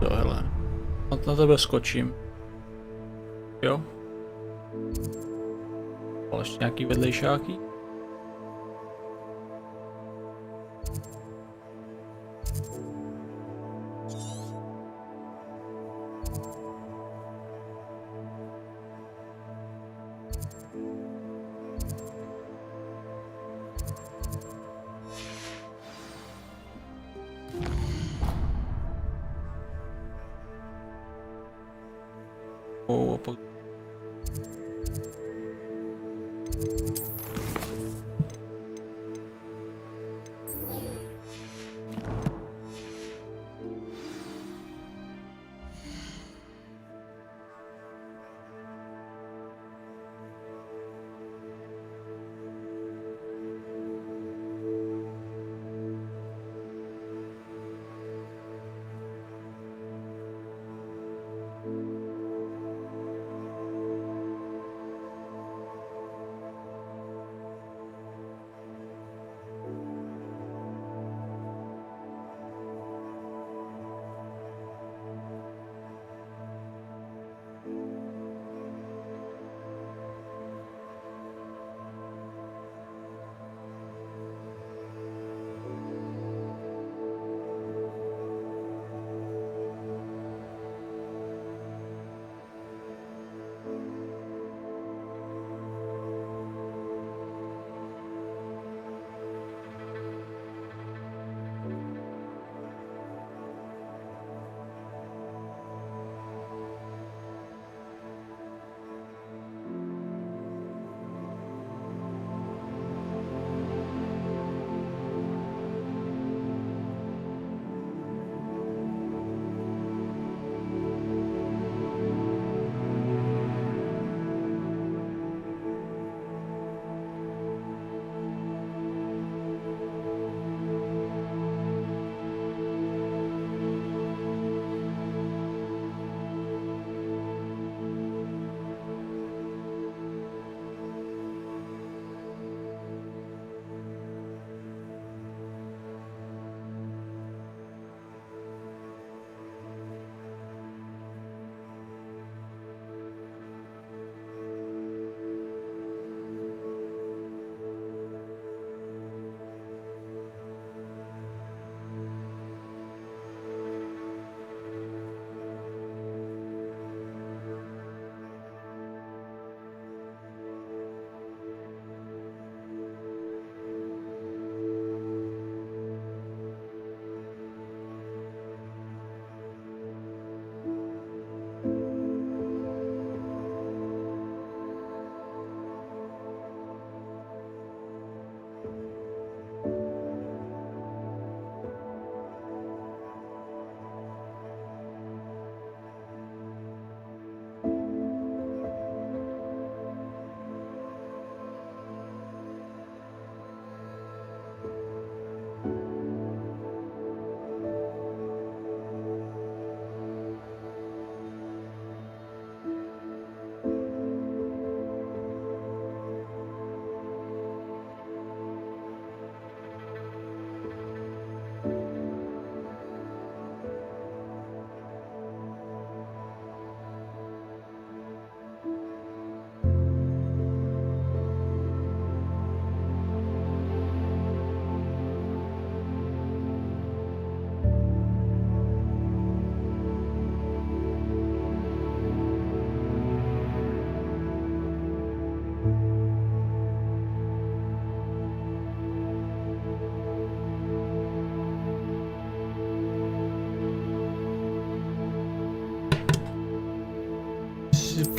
Jo, hele. Na tebe skočím. Jo. Ale ještě nějaký vedlejšáky?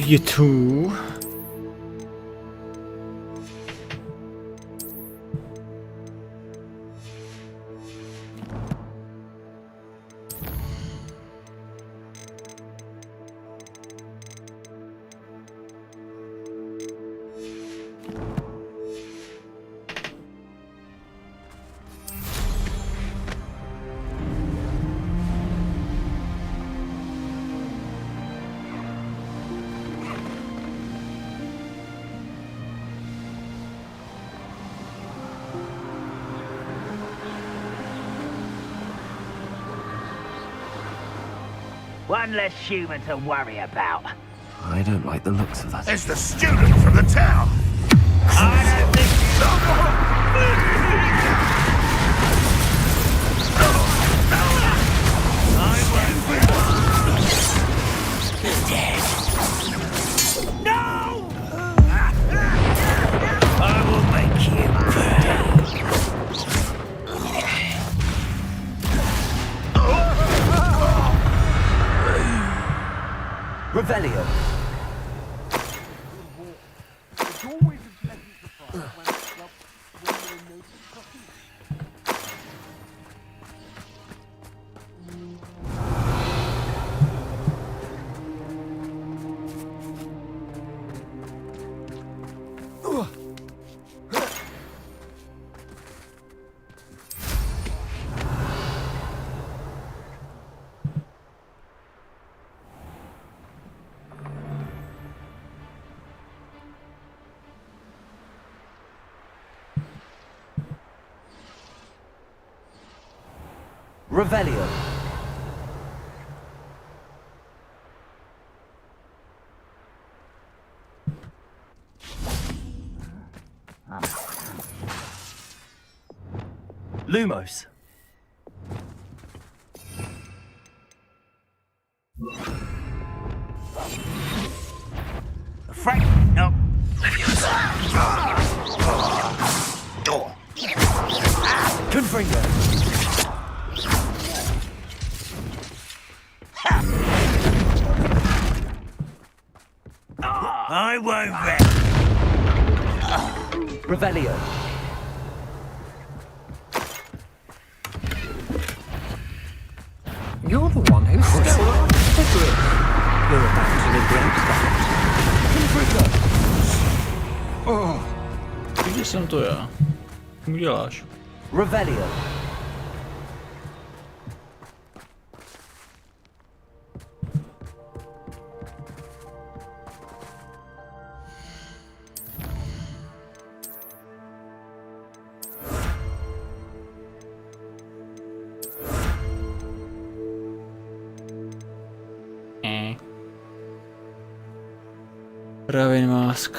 you too. One less human to worry about. I don't like the looks of that. It's the student from the town. I don't think No! I will make you Revelio. Revelio. Lumos. Frank, no. Door. Confringo. I won't bet. Revelio. You're the one who stole our cigarette. You're about to regret that. Oh. Když jsem to já. Co mi děláš? Revelio. Raven Mask.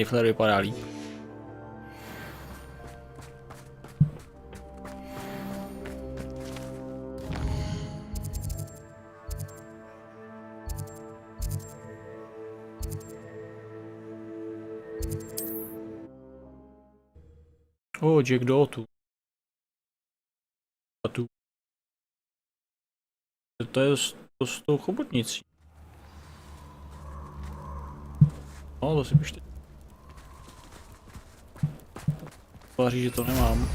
Flare vypadá líp. Jack Dotu. A tu. To je s tou chobotnicí. No, to si pište. Tváří, že to nemám.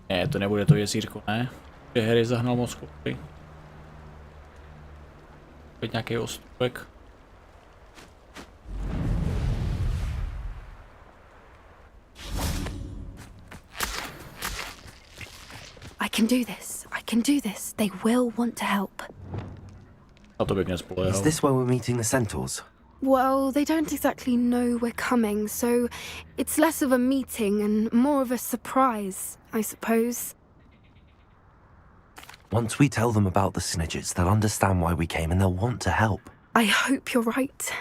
Ne, to nebude to jezírko, ne? Že Harry zahnal moc kopy. Teď nějaký ostrovek. I can do this. I can do this. They will want to help. A to bych nespoléhal. Is this where we're meeting the centaurs? Well, they don't exactly know we're coming, so it's less of a meeting and more of a surprise, I suppose. Once we tell them about the Snidgets, they'll understand why we came and they'll want to help. I hope you're right.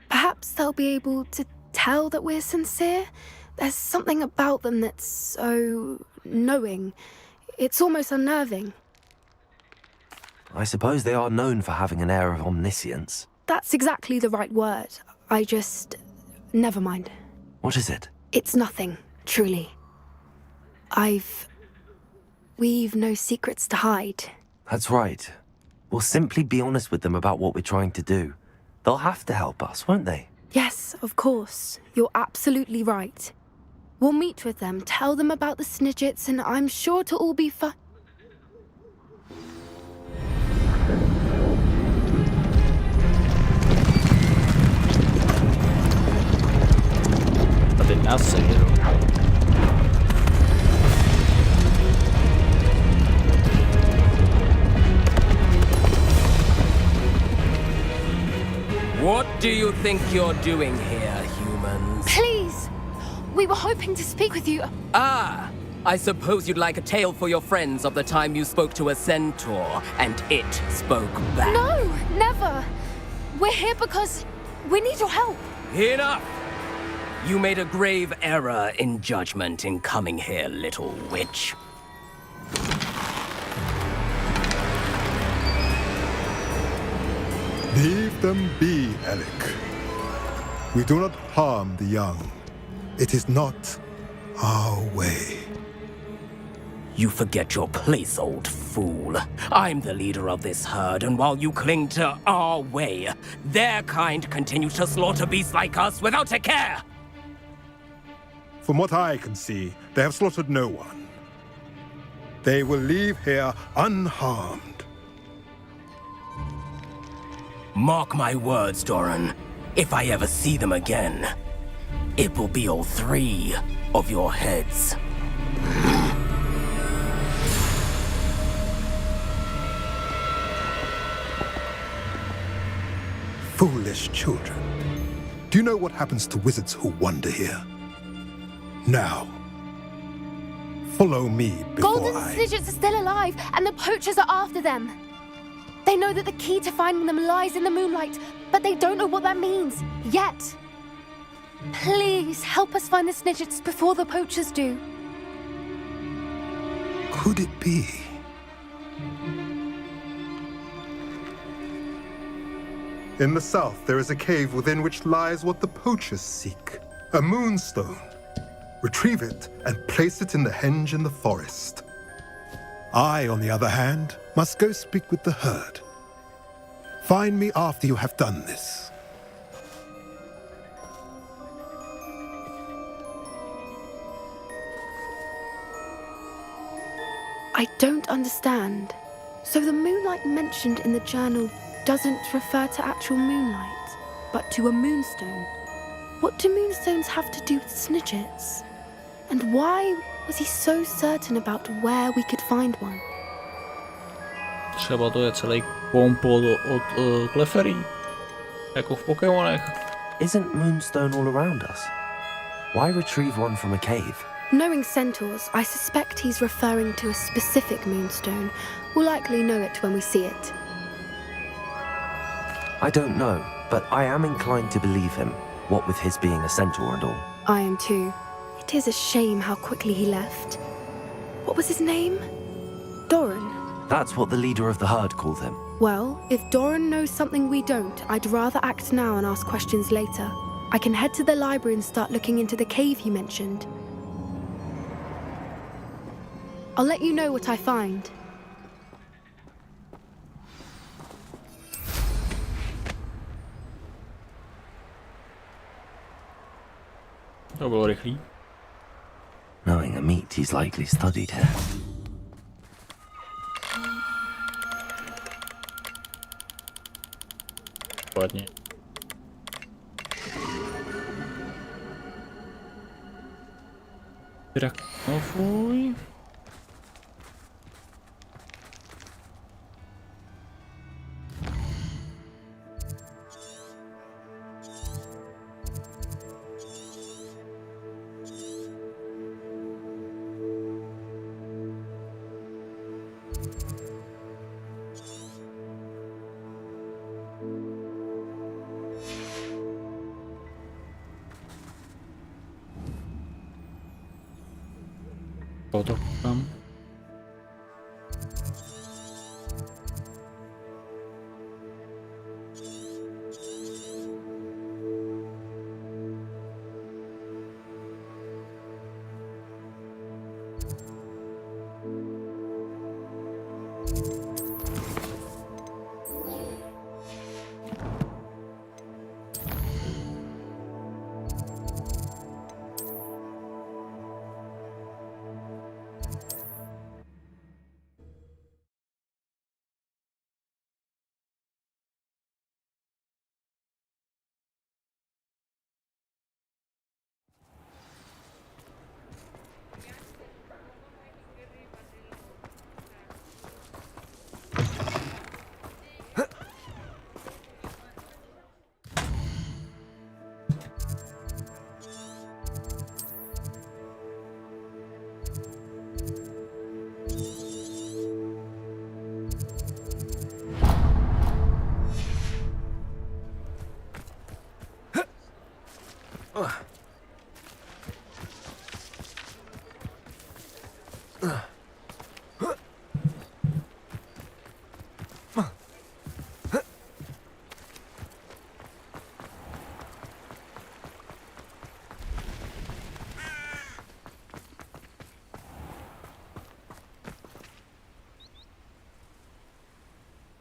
Perhaps they'll be able to tell that we're sincere. There's something about them that's so knowing. It's almost unnerving. I suppose they are known for having an air of omniscience. That's exactly the right word. I just... Never mind. What is it? It's nothing, truly. We've no secrets to hide. That's right. We'll simply be honest with them about what we're trying to do. They'll have to help us, won't they? Yes, of course. You're absolutely right. We'll meet with them, tell them about the Snidgets, and I'm sure to all be fine. Jag hade nästan det. What do you think you're doing here, humans? Please! We were hoping to speak with you. Ah! I suppose you'd like a tale for your friends of the time you spoke to a centaur, and it spoke back. No, never! We're here because we need your help. Enough! You made a grave error in judgment in coming here, little witch. Leave them be, Alec. We do not harm the young. It is not our way. You forget your place, old fool. I'm the leader of this herd, and while you cling to our way, their kind continue to slaughter beasts like us without a care! From what I can see, they have slaughtered no one. They will leave here unharmed. Mark my words, Doran. If I ever see them again, it will be all 3 of your heads. Foolish children. Do you know what happens to wizards who wander here? Now, follow me before Golden Snidgets are still alive, and the poachers are after them. They know that the key to finding them lies in the moonlight, but they don't know what that means, yet. Please, help us find the Snidgets before the poachers do. Could it be? In the south, there is a cave within which lies what the poachers seek. A moonstone. Retrieve it and place it in the henge in the forest. I, on the other hand, must go speak with the herd. Find me after you have done this. I don't understand. So the moonlight mentioned in the journal doesn't refer to actual moonlight, but to a moonstone. What do moonstones have to do with Snidgets? And why was he so certain about where we could find one? Třeba to je celý kompot od Clefairy, jako v Pokémonech. Isn't Moonstone all around us? Why retrieve one from a cave? Knowing centaurs, I suspect he's referring to a specific moonstone. We'll likely know it when we see it. I don't know, but I am inclined to believe him, what with his being a centaur and all. I am too. It is a shame how quickly he left. What was his name? Doran. That's what the leader of the herd called him. Well, if Doran knows something we don't, I'd rather act now and ask questions later. I can head to the library and start looking into the cave he mentioned. I'll let you know what I find. To bylo rychlý. Knowing a meat, he's likely studied here. Ładnie. Draknowój. Toto tam.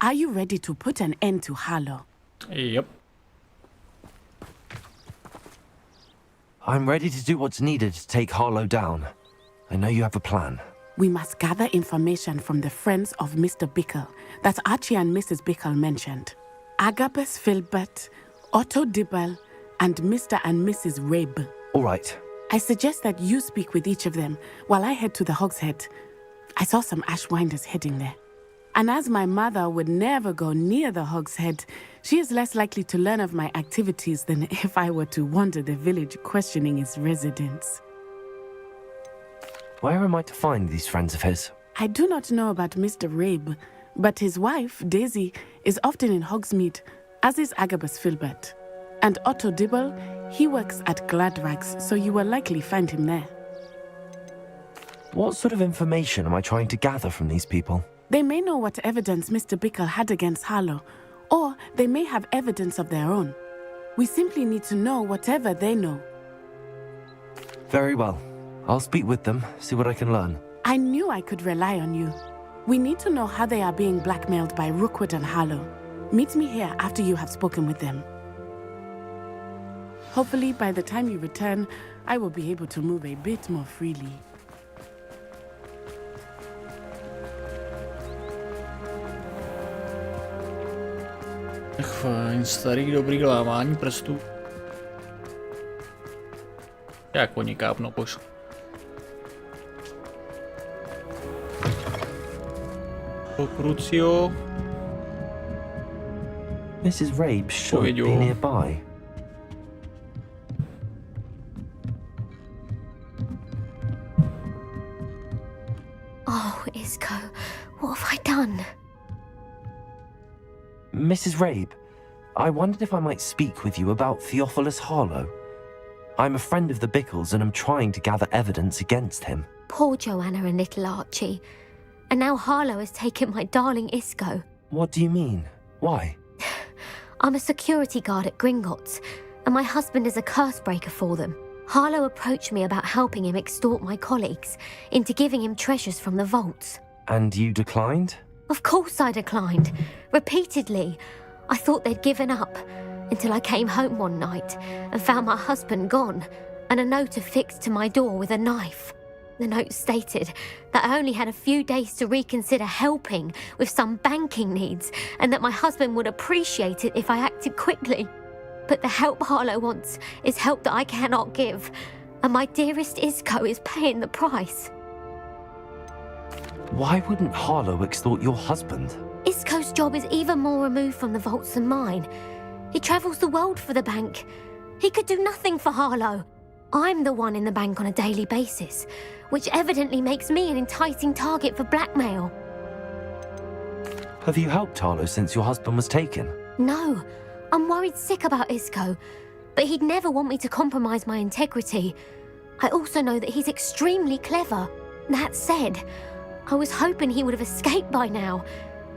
Are you ready to put an end to Harlow? Yep. I'm ready to do what's needed to take Harlow down. I know you have a plan. We must gather information from the friends of Mr. Bickle that Archie and Mrs. Bickle mentioned. Agabus Filbert, Otto Dibble, and Mr. and Mrs. Rabe. All right. I suggest that you speak with each of them while I head to the Hogshead. I saw some Ashwinders heading there. And as my mother would never go near the Hogshead, she is less likely to learn of my activities than if I were to wander the village questioning its residents. Where am I to find these friends of his? I do not know about Mr. Rabe, but his wife, Daisy, is often in Hogsmeade, as is Agabus Filbert. And Otto Dibble, he works at Gladrags, so you will likely find him there. What sort of information am I trying to gather from these people? They may know what evidence Mr. Bickle had against Harlow, or they may have evidence of their own. We simply need to know whatever they know. Very well. I'll speak with them, see what I can learn. I knew I could rely on you. We need to know how they are being blackmailed by Rookwood and Harlow. Meet me here after you have spoken with them. Hopefully, by the time you return, I will be able to move a bit more freely. Tak fajn, starý dobrý lávání prstů. Jak oni kápnou pošlu. Crucio. Mrs. Rabe should be nearby. Oh, Isco, what have I done? Mrs. Rabe, I wondered if I might speak with you about Theophilus Harlow. I'm a friend of the Bickles and I'm trying to gather evidence against him. Poor Joanna and little Archie. And now Harlow has taken my darling Isco. What do you mean? Why? I'm a security guard at Gringotts, and my husband is a curse breaker for them. Harlow approached me about helping him extort my colleagues into giving him treasures from the vaults. And you declined? Of course I declined. Repeatedly. I thought they'd given up, until I came home one night and found my husband gone, and a note affixed to my door with a knife. The note stated that I only had a few days to reconsider helping with some banking needs, and that my husband would appreciate it if I acted quickly. But the help Harlow wants is help that I cannot give, and my dearest Isco is paying the price. Why wouldn't Harlow extort your husband? Isco's job is even more removed from the vaults than mine. He travels the world for the bank. He could do nothing for Harlow. I'm the one in the bank on a daily basis, which evidently makes me an enticing target for blackmail. Have you helped Harlow since your husband was taken? No, I'm worried sick about Isco, but he'd never want me to compromise my integrity. I also know that he's extremely clever. That said, I was hoping he would have escaped by now.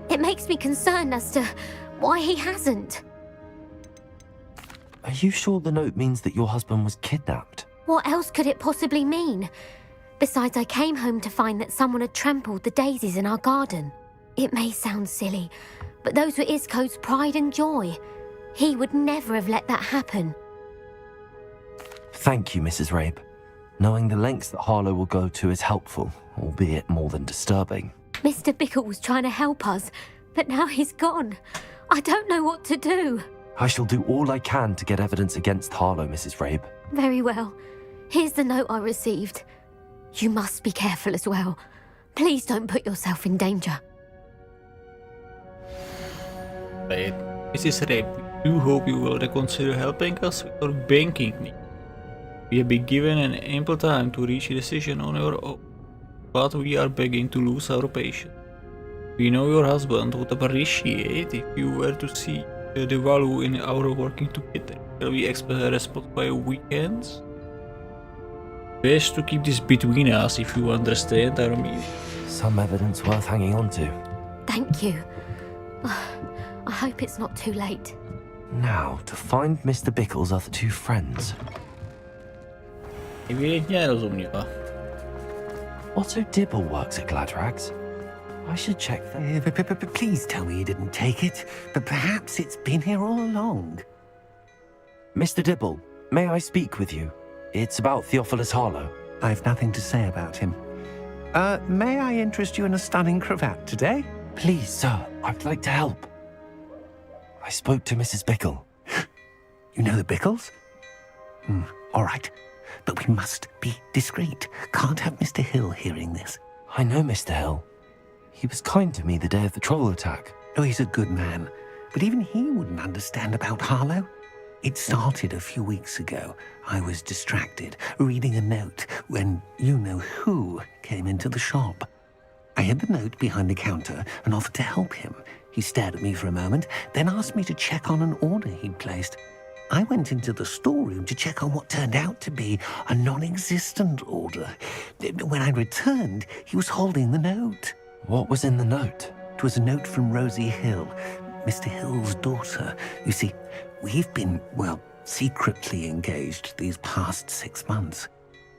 It makes me concerned as to why he hasn't. Are you sure the note means that your husband was kidnapped? What else could it possibly mean? Besides, I came home to find that someone had trampled the daisies in our garden. It may sound silly, but those were Isco's pride and joy. He would never have let that happen. Thank you, Mrs. Rabe. Knowing the lengths that Harlow will go to is helpful, albeit more than disturbing. Mr. Bickle was trying to help us, but now he's gone. I don't know what to do. I shall do all I can to get evidence against Harlow, Mrs. Rabe. Very well. Here's the note I received. You must be careful as well. Please don't put yourself in danger. Right. Mrs. Rabe, we do hope you will reconsider helping us with our banking needs. We have been given an ample time to reach a decision on our own, but we are begging to lose our patience. We know your husband would appreciate if you were to see the value in our working together. Shall we expect a response by weekends? Best to keep this between us, if you understand our meaning. Some evidence worth hanging on to. Thank you. I hope it's not too late. Now, to find Mr. Bickle's other two friends. Evidentně rozuměla. Otto Dibble works at Gladrags. I should check that. Please tell me you didn't take it, but perhaps it's been here all along. Mr. Dibble, may I speak with you? It's about Theophilus Harlow. I've nothing to say about him. May I interest you in a stunning cravat today? Please, sir, I'd like to help. I spoke to Mrs. Bickle. You know the Bickles? All right. But we must be discreet. Can't have Mr. Hill hearing this. I know Mr. Hill. He was kind to me the day of the troll attack. Oh, he's a good man. But even he wouldn't understand about Harlow. It started a few weeks ago. I was distracted, reading a note, when you-know-who came into the shop. I hid the note behind the counter and offered to help him. He stared at me for a moment, then asked me to check on an order he'd placed. I went into the storeroom to check on what turned out to be a non-existent order. When I returned, he was holding the note. What was in the note? It was a note from Rosie Hill, Mr. Hill's daughter. You see, we've been, secretly engaged these past 6 months.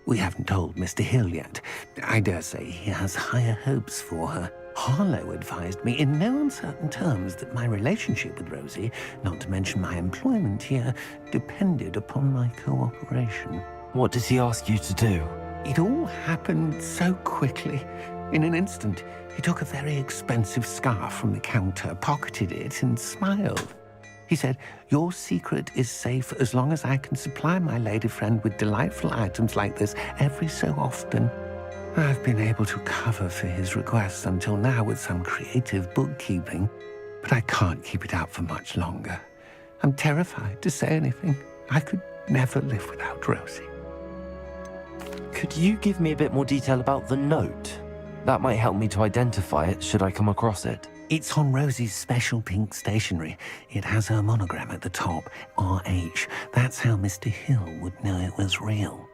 We haven't told Mr. Hill yet. I dare say he has higher hopes for her. Harlow advised me in no uncertain terms that my relationship with Rosie, not to mention my employment here, depended upon my cooperation. What does he ask you to do? It all happened so quickly. In an instant, he took a very expensive scarf from the counter, pocketed it, and smiled. He said, "Your secret is safe as long as I can supply my lady friend with delightful items like this every so often." I've been able to cover for his requests until now with some creative bookkeeping, but I can't keep it out for much longer. I'm terrified to say anything. I could never live without Rosie. Could you give me a bit more detail about the note? That might help me to identify it should I come across it. It's on Rosie's special pink stationery. It has her monogram at the top, RH. That's how Mr. Hill would know it was real.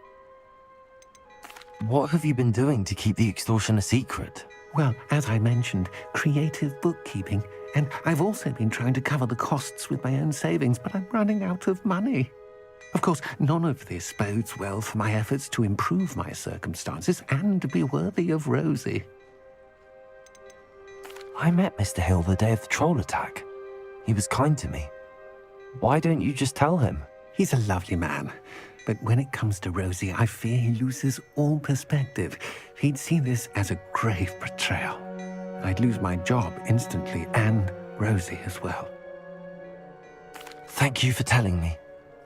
What have you been doing to keep the extortion a secret? Well, as I mentioned, creative bookkeeping. And I've also been trying to cover the costs with my own savings, but I'm running out of money. Of course, none of this bodes well for my efforts to improve my circumstances and to be worthy of Rosie. I met Mr. Hill the day of the troll attack. He was kind to me. Why don't you just tell him? He's a lovely man. But when it comes to Rosie, I fear he loses all perspective. He'd see this as a grave betrayal. I'd lose my job instantly, and Rosie as well. Thank you for telling me.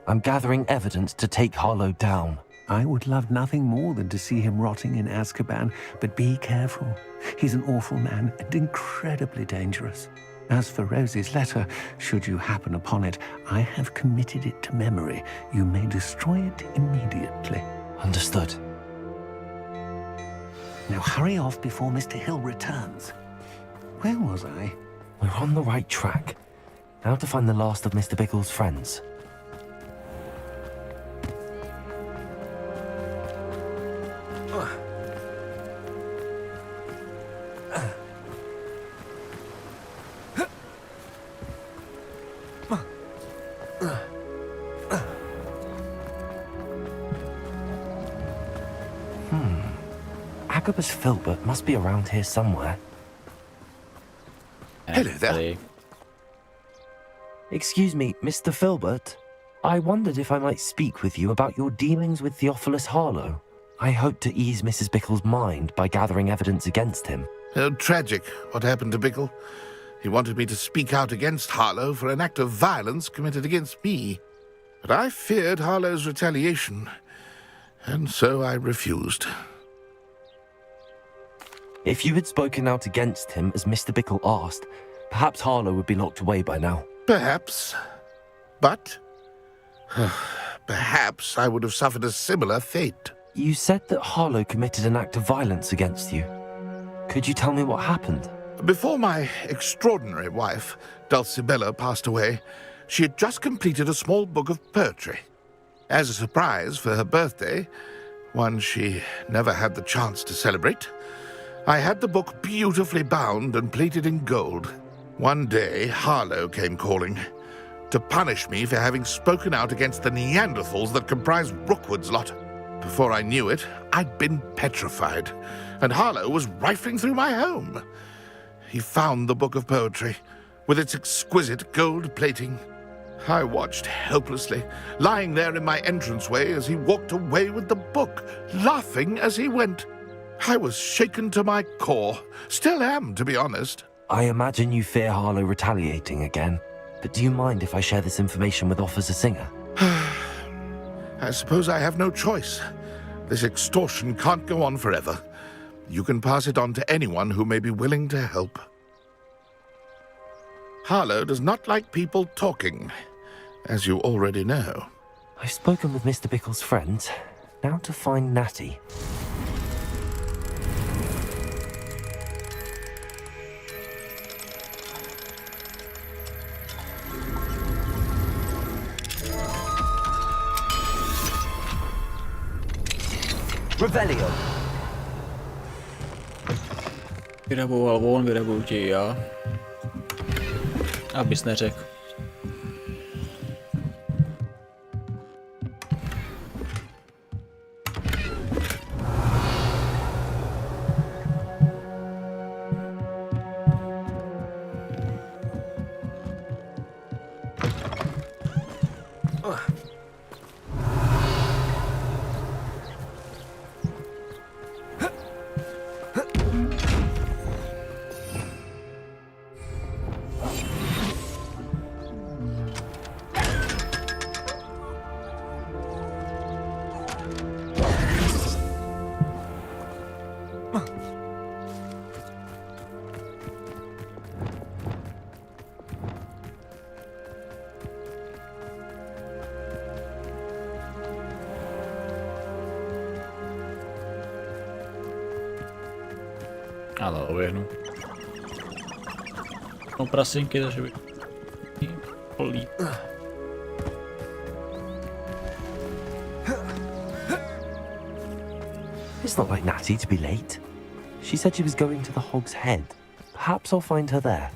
I'm gathering evidence to take Harlow down. I would love nothing more than to see him rotting in Azkaban, but be careful. He's an awful man and incredibly dangerous. As for Rosie's letter, should you happen upon it, I have committed it to memory. You may destroy it immediately. Understood. Now hurry off before Mr. Hill returns. Where was I? We're on the right track. Now to find the last of Mr. Bickle's friends. Agabus Filbert must be around here somewhere. Hello there. Excuse me, Mr. Filbert. I wondered if I might speak with you about your dealings with Theophilus Harlow. I hope to ease Mrs. Bickle's mind by gathering evidence against him. Oh, tragic what happened to Bickle. He wanted me to speak out against Harlow for an act of violence committed against me. But I feared Harlow's retaliation, and so I refused. If you had spoken out against him as Mr. Bickle asked, perhaps Harlow would be locked away by now. Perhaps. But perhaps I would have suffered a similar fate. You said that Harlow committed an act of violence against you. Could you tell me what happened? Before my extraordinary wife, Dulcibella, passed away, she had just completed a small book of poetry. As a surprise for her birthday, one she never had the chance to celebrate, I had the book beautifully bound and plated in gold. One day, Harlow came calling to punish me for having spoken out against the Neanderthals that comprised Rookwood's lot. Before I knew it, I'd been petrified, and Harlow was rifling through my home. He found the book of poetry, with its exquisite gold plating. I watched helplessly, lying there in my entranceway as he walked away with the book, laughing as he went. I was shaken to my core. Still am, to be honest. I imagine you fear Harlow retaliating again, but do you mind if I share this information with Officer Singer? I suppose I have no choice. This extortion can't go on forever. You can pass it on to anyone who may be willing to help. Harlow does not like people talking, as you already know. I've spoken with Mr. Bickle's friends. Now to find Natty. Revelio. Vyraboval on, vyrabuju ti já. Abys neřekl. Ale ověhnu. No prasinky, takže by... Polít. It's not like Natty to be late. She said she was going to the Hog's Head. Perhaps I'll find her there.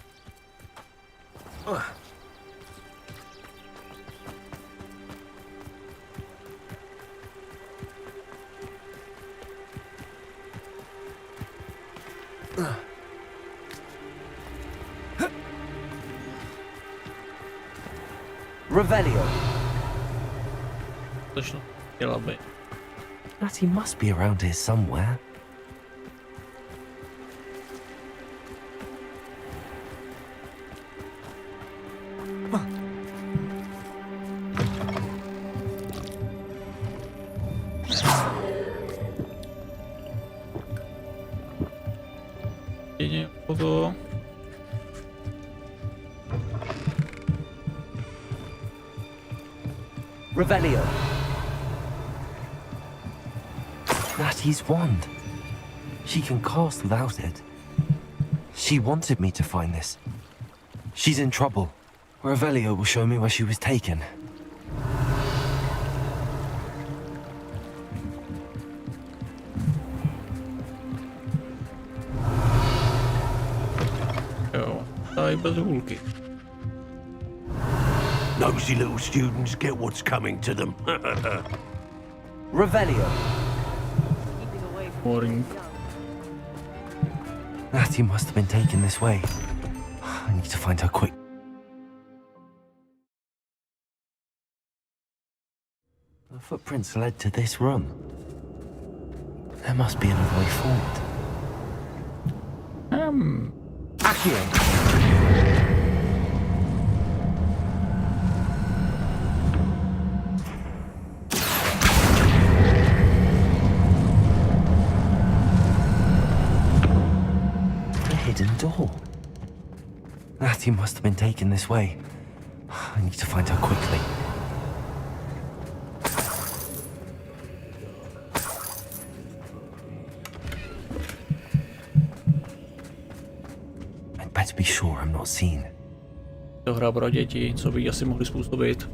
Revelio. Natty must be around here somewhere. Revelio. Natty's wand. She can cast without it. She wanted me to find this. She's in trouble. Revelio will show me where she was taken. Jo, tady bez hůlky. Nosy little students get what's coming to them. Revelio. Boring. Natty must have been taken this way. I need to find her quick. The footprints led to this room. There must be another way forward. Accio! The hidden door. Natty must have been taken this way. I need to find her quickly. Better be sure I'm not seen. To hra pro děti, co by asi mohli způsobit.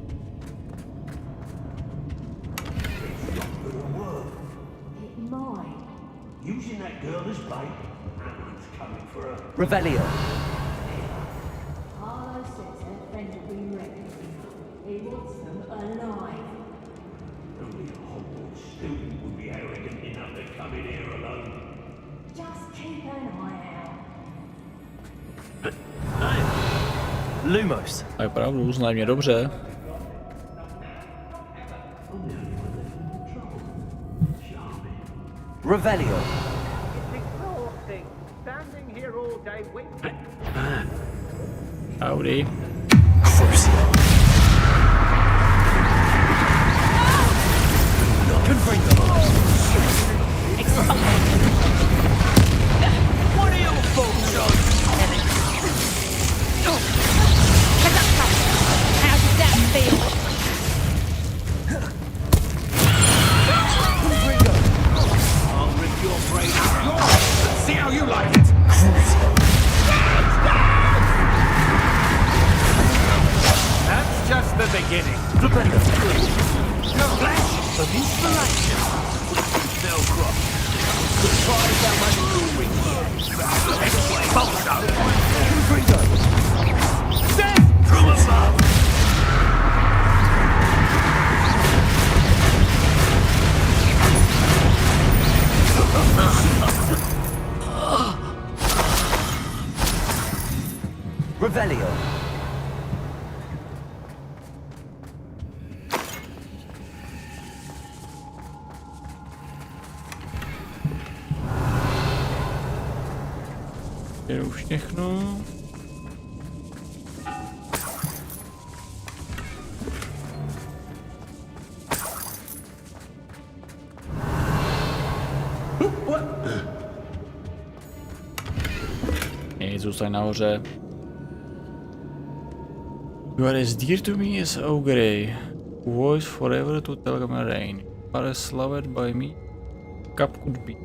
Using that girl as bait. It's coming for her. Revelio. Harlow says her friend will be ready. He wants them alive. Only a Hogwarts student would be arrogant enough to come in here alone. Just keep an eye out. Lumos. A je pravdu, znaj mě dobře. Revelio. Howdy. What are your folks on? How does that feel? I'll rip your brain out. See how you like it. That's just the beginning. Flash of inspiration. Velcro. Surprise how much you'll reach. Anyway, Death from above. Revelio. Jedu všechno. Nic, zůstaň nahoře. You are as dear to me as Augury, who voice forever to Telgamarain. You are as loved by me, cup could be.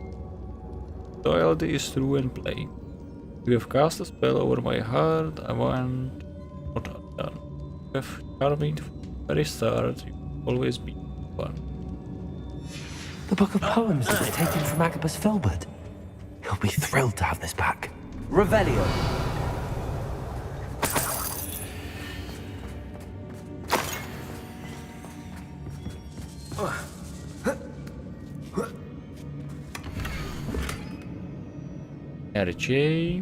Loyalty is true and plain. You have cast a spell over my heart, I want what I've done. You have charmed from the very start, you will always be one. The book of poems that was taken from Agabus Filbert. He'll be thrilled to have this back. Revelio. RJ.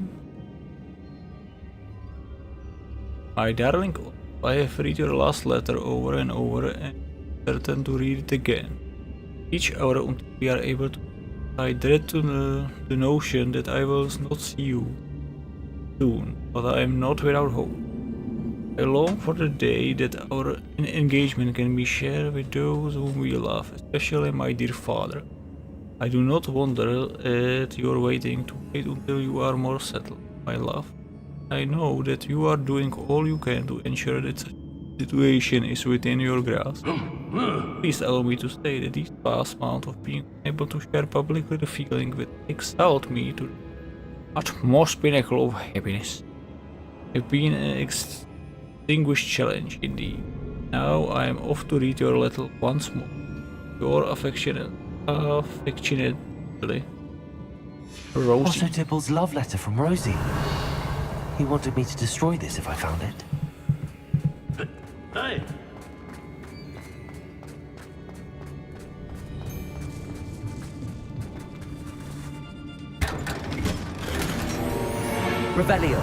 My darling, I have read your last letter over and over and certain to read it again. Each hour until we are able to. I dread the notion that I will not see you soon, but I am not without hope. I long for the day that our engagement can be shared with those whom we love, especially my dear father. I do not wonder at your waiting to wait until you are more settled, my love. I know that you are doing all you can to ensure that the situation is within your grasp. Please allow me to say that this past month of being able to share publicly the feeling that exalt me to the utmost pinnacle of happiness have been an extinguished challenge indeed. Now I am off to read your letter once more. Your affectionately, Rosie. Also Tibble's love letter from Rosie. He wanted me to destroy this if I found it. Hey. Revelio.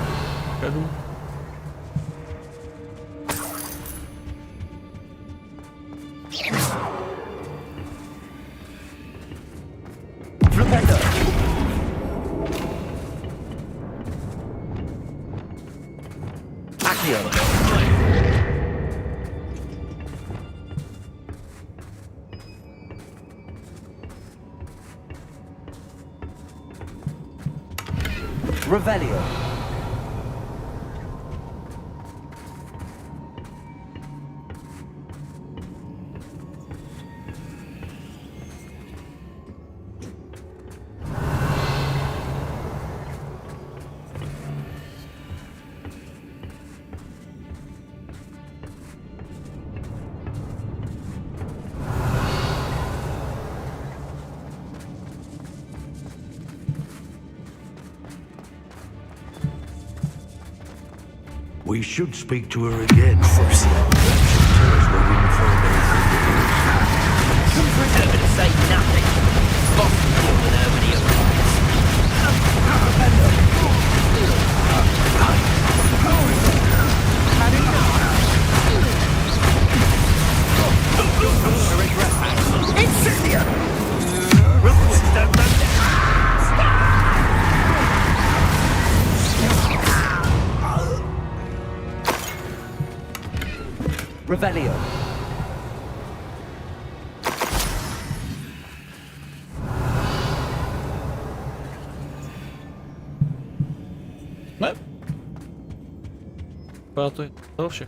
Flipendo. Accio. Revelio. We should speak to her again. She'll tell us where we can find anything. Come for her and say nothing. Boss will deal with her when he arrives. Incendia! Rookwood, don't run down. Revelio. Ne? Vypadá to je to vše.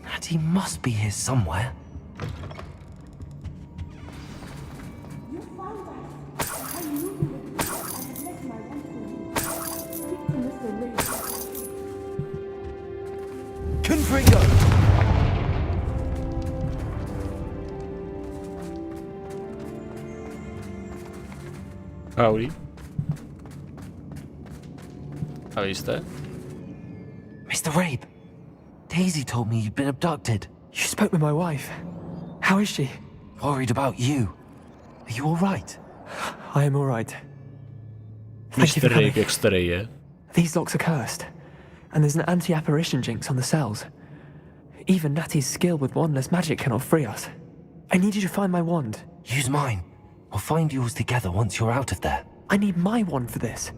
Natty must be here somewhere. Confringo. Howdy. How is that? Mr. Rabe, Daisy told me you'd been abducted. You spoke with my wife. How is she? Worried about you. Are you all right? I am all right. Thank you for Mr. coming. Rabe extra yeah. These locks are cursed, and there's an anti-apparition jinx on the cells. Even Natty's skill with wandless magic cannot free us. I need you to find my wand. Use mine. We'll find yours together once you're out of there. I need my wand for this.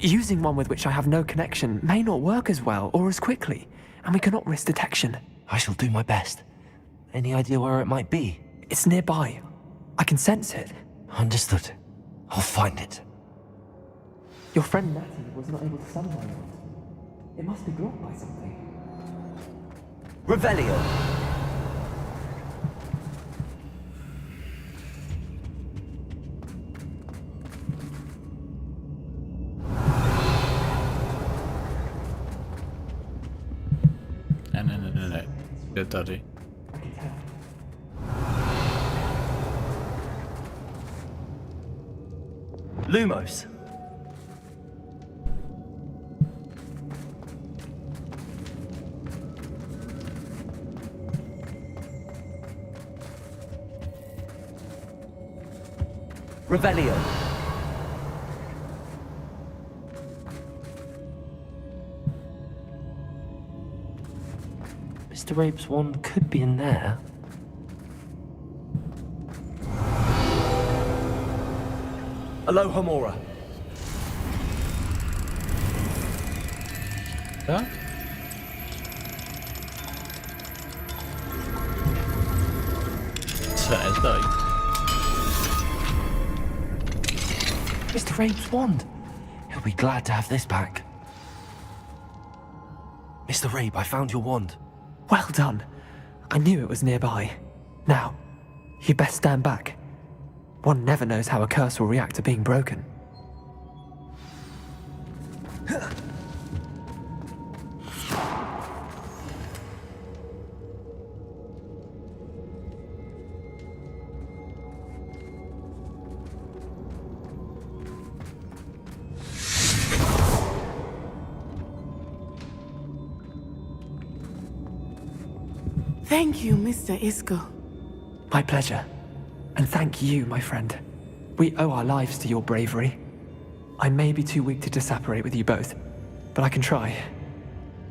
Using one with which I have no connection may not work as well or as quickly, and we cannot risk detection. I shall do my best. Any idea where it might be? It's nearby. I can sense it. Understood. I'll find it. Your friend Natty was not able to summon my wand. It must be blocked by something. Revelio. Ne. Je tady. Lumos. Revelio. Mr. Rabe's wand could be in there. Aloha Mora. Ja? Co jest dalej? Mr. Rabe's wand. He'll be glad to have this back. Mr. Rabe, I found your wand. Well done. I knew it was nearby. Now, you best stand back. One never knows how a curse will react to being broken. Thank you, Mr. Isco. My pleasure. And thank you, my friend. We owe our lives to your bravery. I may be too weak to disapparate with you both, but I can try.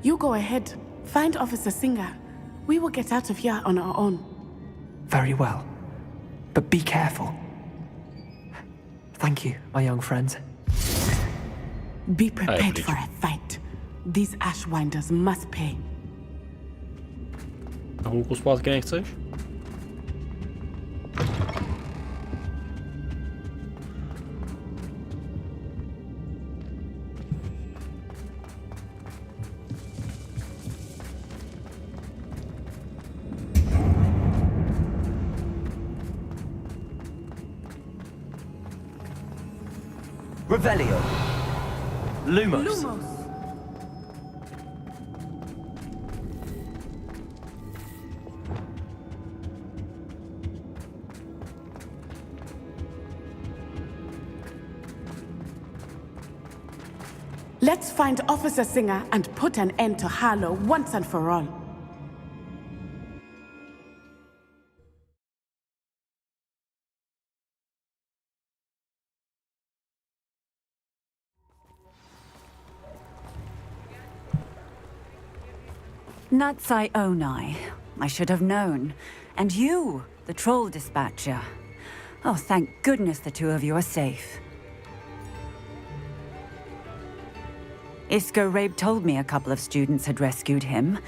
You go ahead. Find Officer Singer. We will get out of here on our own. Very well. But be careful. Thank you, my young friends. Be prepared for a fight. These Ashwinders must pay. A hůlku zpátky nechceš? Revelio. Lumos. Let's find Officer Singer and put an end to Harlow once and for all. Natsai Onai. I should have known. And you, the troll dispatcher. Oh, thank goodness the two of you are safe. Isco Rabe told me a couple of students had rescued him.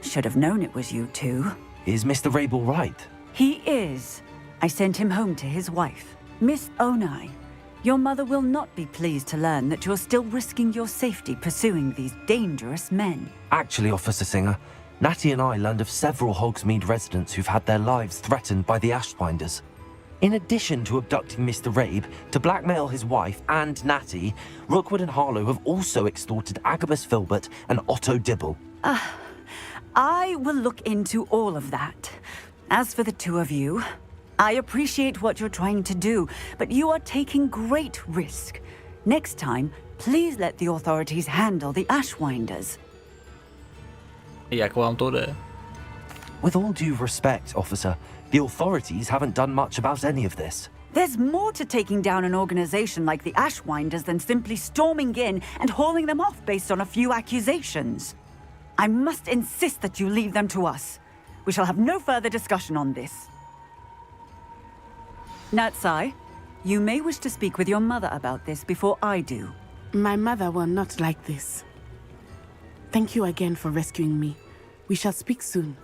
Should have known it was you two. Is Mr. Rabe all right? He is. I sent him home to his wife. Miss Onai, your mother will not be pleased to learn that you're still risking your safety pursuing these dangerous men. Actually, Officer Singer, Natty and I learned of several Hogsmeade residents who've had their lives threatened by the Ashwinders. In addition to abducting Mr. Rabe to blackmail his wife and Natty, Rookwood and Harlow have also extorted Agabus Filbert and Otto Dibble. I will look into all of that. As for the two of you, I appreciate what you're trying to do, but you are taking great risk. Next time, please let the authorities handle the Ashwinders. Jak vám to jde? With all due respect, officer, the authorities haven't done much about any of this. There's more to taking down an organization like the Ashwinders than simply storming in and hauling them off based on a few accusations. I must insist that you leave them to us. We shall have no further discussion on this. Natsai, you may wish to speak with your mother about this before I do. My mother will not like this. Thank you again for rescuing me. We shall speak soon.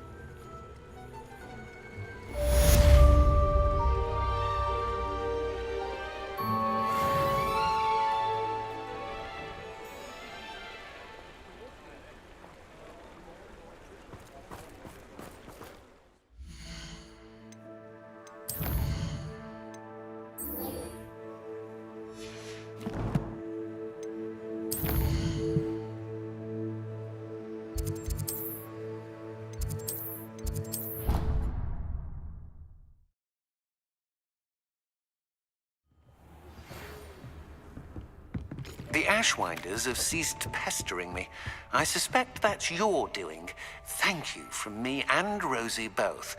The Ashwinders have ceased pestering me. I suspect that's your doing. Thank you from me and Rosie both.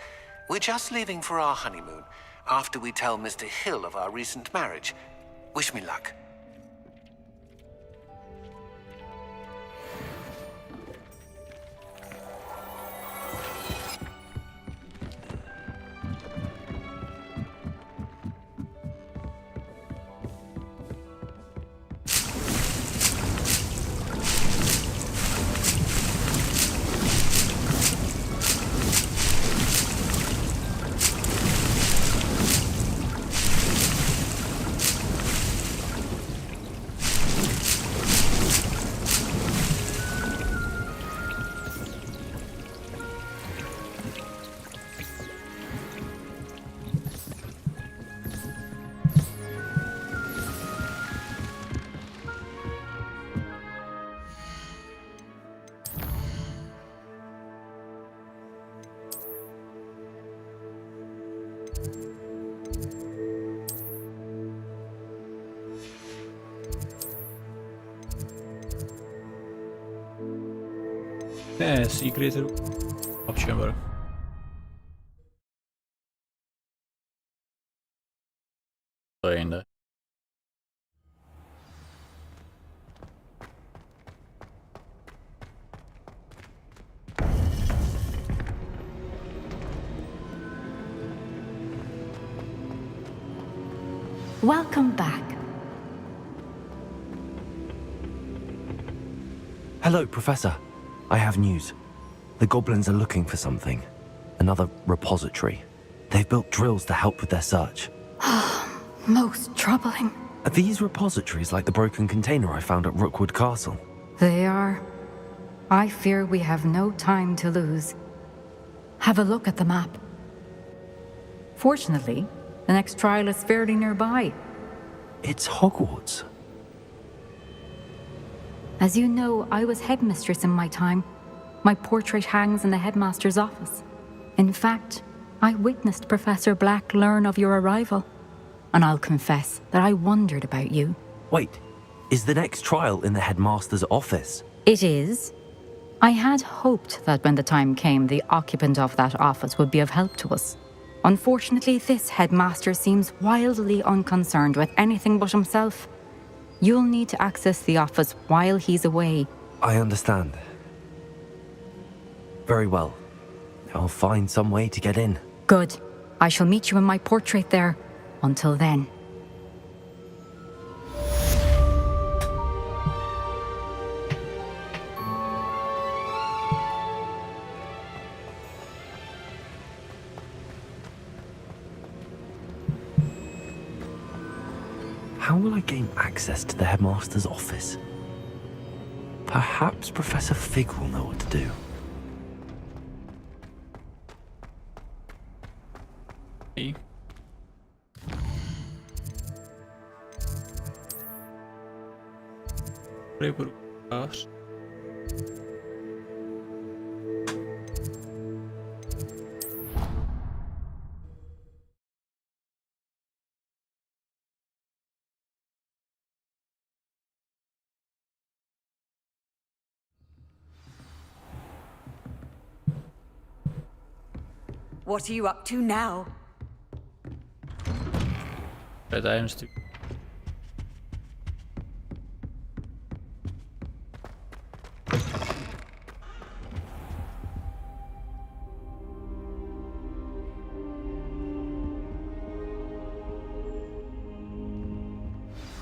We're just leaving for our honeymoon, after we tell Mr. Hill of our recent marriage. Wish me luck. Secret chamber. Welcome back. Hello, Professor. I have news. The goblins are looking for something. Another repository. They've built drills to help with their search. Most troubling. Are these repositories like the broken container I found at Rookwood Castle? They are. I fear we have no time to lose. Have a look at the map. Fortunately, the next trial is fairly nearby. It's Hogwarts. As you know, I was headmistress in my time. My portrait hangs in the headmaster's office. In fact, I witnessed Professor Black learn of your arrival. And I'll confess that I wondered about you. Wait, is the next trial in the headmaster's office? It is. I had hoped that when the time came, the occupant of that office would be of help to us. Unfortunately, this headmaster seems wildly unconcerned with anything but himself. You'll need to access the office while he's away. I understand. Very well. I'll find some way to get in. Good. I shall meet you in my portrait there. Until then. How will I gain access to the headmaster's office? Perhaps Professor Fig will know what to do. Hey. Gosh. What are you up to now? But I am still.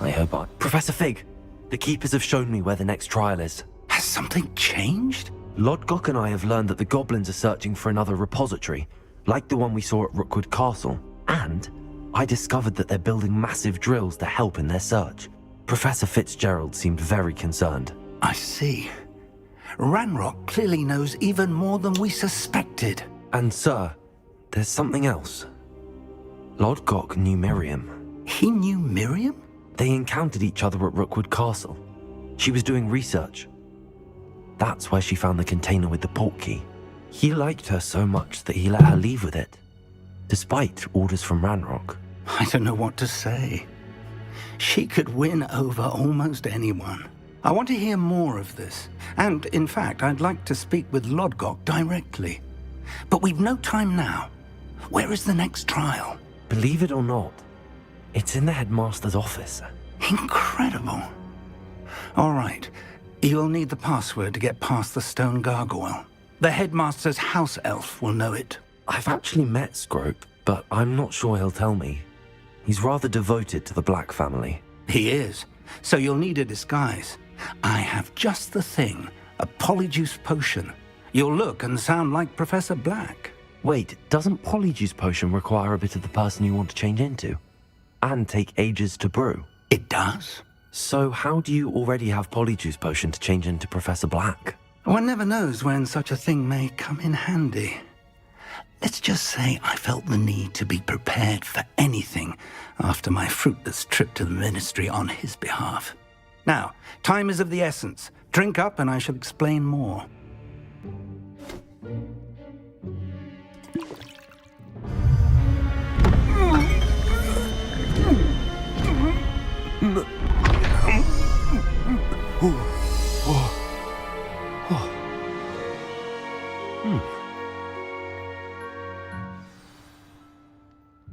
I hope I... Professor Fig, the Keepers have shown me where the next trial is. Has something changed? Lodgok and I have learned that the goblins are searching for another repository, like the one we saw at Rookwood Castle. And I discovered that they're building massive drills to help in their search. Professor Fitzgerald seemed very concerned. I see. Ranrock clearly knows even more than we suspected. And sir, there's something else. Lodgok knew Miriam. He knew Miriam? They encountered each other at Rookwood Castle. She was doing research. That's where she found the container with the portkey. He liked her so much that he let her leave with it, despite orders from Ranrock. I don't know what to say. She could win over almost anyone. I want to hear more of this. And, in fact, I'd like to speak with Lodgok directly. But we've no time now. Where is the next trial? Believe it or not, it's in the headmaster's office. Incredible. All right. You'll need the password to get past the stone gargoyle. The headmaster's house elf will know it. I've actually met Scrope, but I'm not sure he'll tell me. He's rather devoted to the Black family. He is. So you'll need a disguise. I have just the thing. A polyjuice potion. You'll look and sound like Professor Black. Wait, doesn't polyjuice potion require a bit of the person you want to change into? And take ages to brew? It does. So how do you already have polyjuice potion to change into Professor Black? One never knows when such a thing may come in handy. Let's just say I felt the need to be prepared for anything after my fruitless trip to the ministry on his behalf. Now, time is of the essence. Drink up and I shall explain more.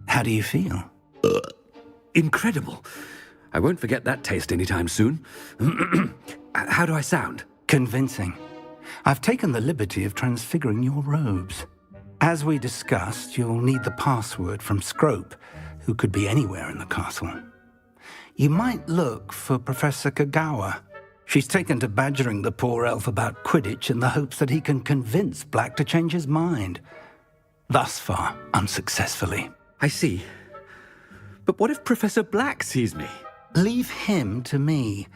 How do you feel? Incredible. I won't forget that taste anytime soon. How do I sound? Convincing. I've taken the liberty of transfiguring your robes. As we discussed, you'll need the password from Scrope, who could be anywhere in the castle. You might look for Professor Kagawa. She's taken to badgering the poor elf about Quidditch in the hopes that he can convince Black to change his mind. Thus far, unsuccessfully. I see. But what if Professor Black sees me? Leave him to me.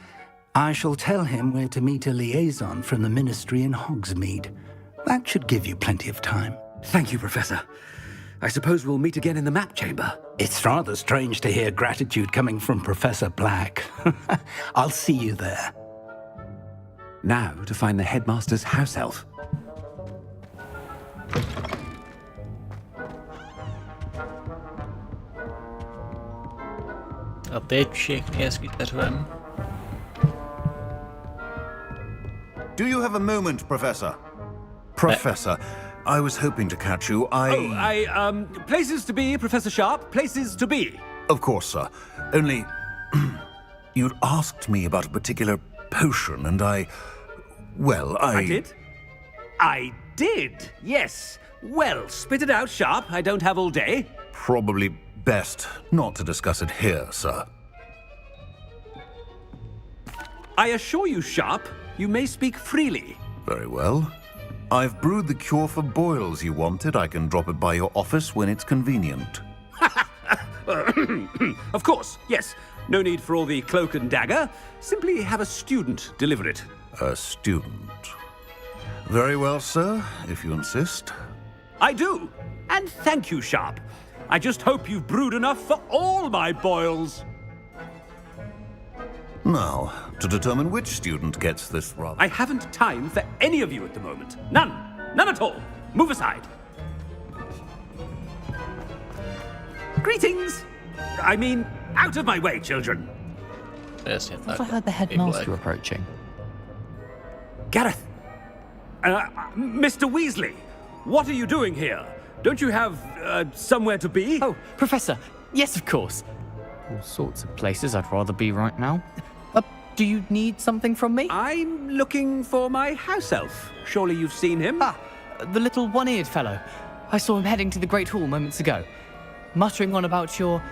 I shall tell him where to meet a liaison from the Ministry in Hogsmeade. That should give you plenty of time. Thank you, Professor. I suppose we'll meet again in the map chamber. It's rather strange to hear gratitude coming from Professor Black. I'll see you there. Now to find the headmaster's house elf. A teď všichni hezky řvem. Do you have a moment, Professor? Professor, I was hoping to catch you. Places to be, Professor Sharp, places to be. Of course, sir. Only, you'd asked me about a particular potion, and I did? I did, yes. Well, spit it out, Sharp. I don't have all day. Probably best not to discuss it here, sir. I assure you, Sharp, you may speak freely. Very well. I've brewed the cure for boils you wanted. I can drop it by your office when it's convenient. Of course, yes. No need for all the cloak and dagger. Simply have a student deliver it. A student. Very well, sir, if you insist. I do. And thank you, Sharp. I just hope you've brewed enough for all my boils. Now, to determine which student gets this rather... I haven't time for any of you at the moment. None. None at all. Move aside. Greetings. I mean, out of my way, children. Yes, I heard the headmaster approaching. Gareth. Mr. Weasley, what are you doing here? Don't you have somewhere to be? Oh, Professor. Yes, of course. All sorts of places I'd rather be right now. Do you need something from me? I'm looking for my house elf. Surely you've seen him? Ah, the little one-eared fellow. I saw him heading to the Great Hall moments ago, muttering on about your,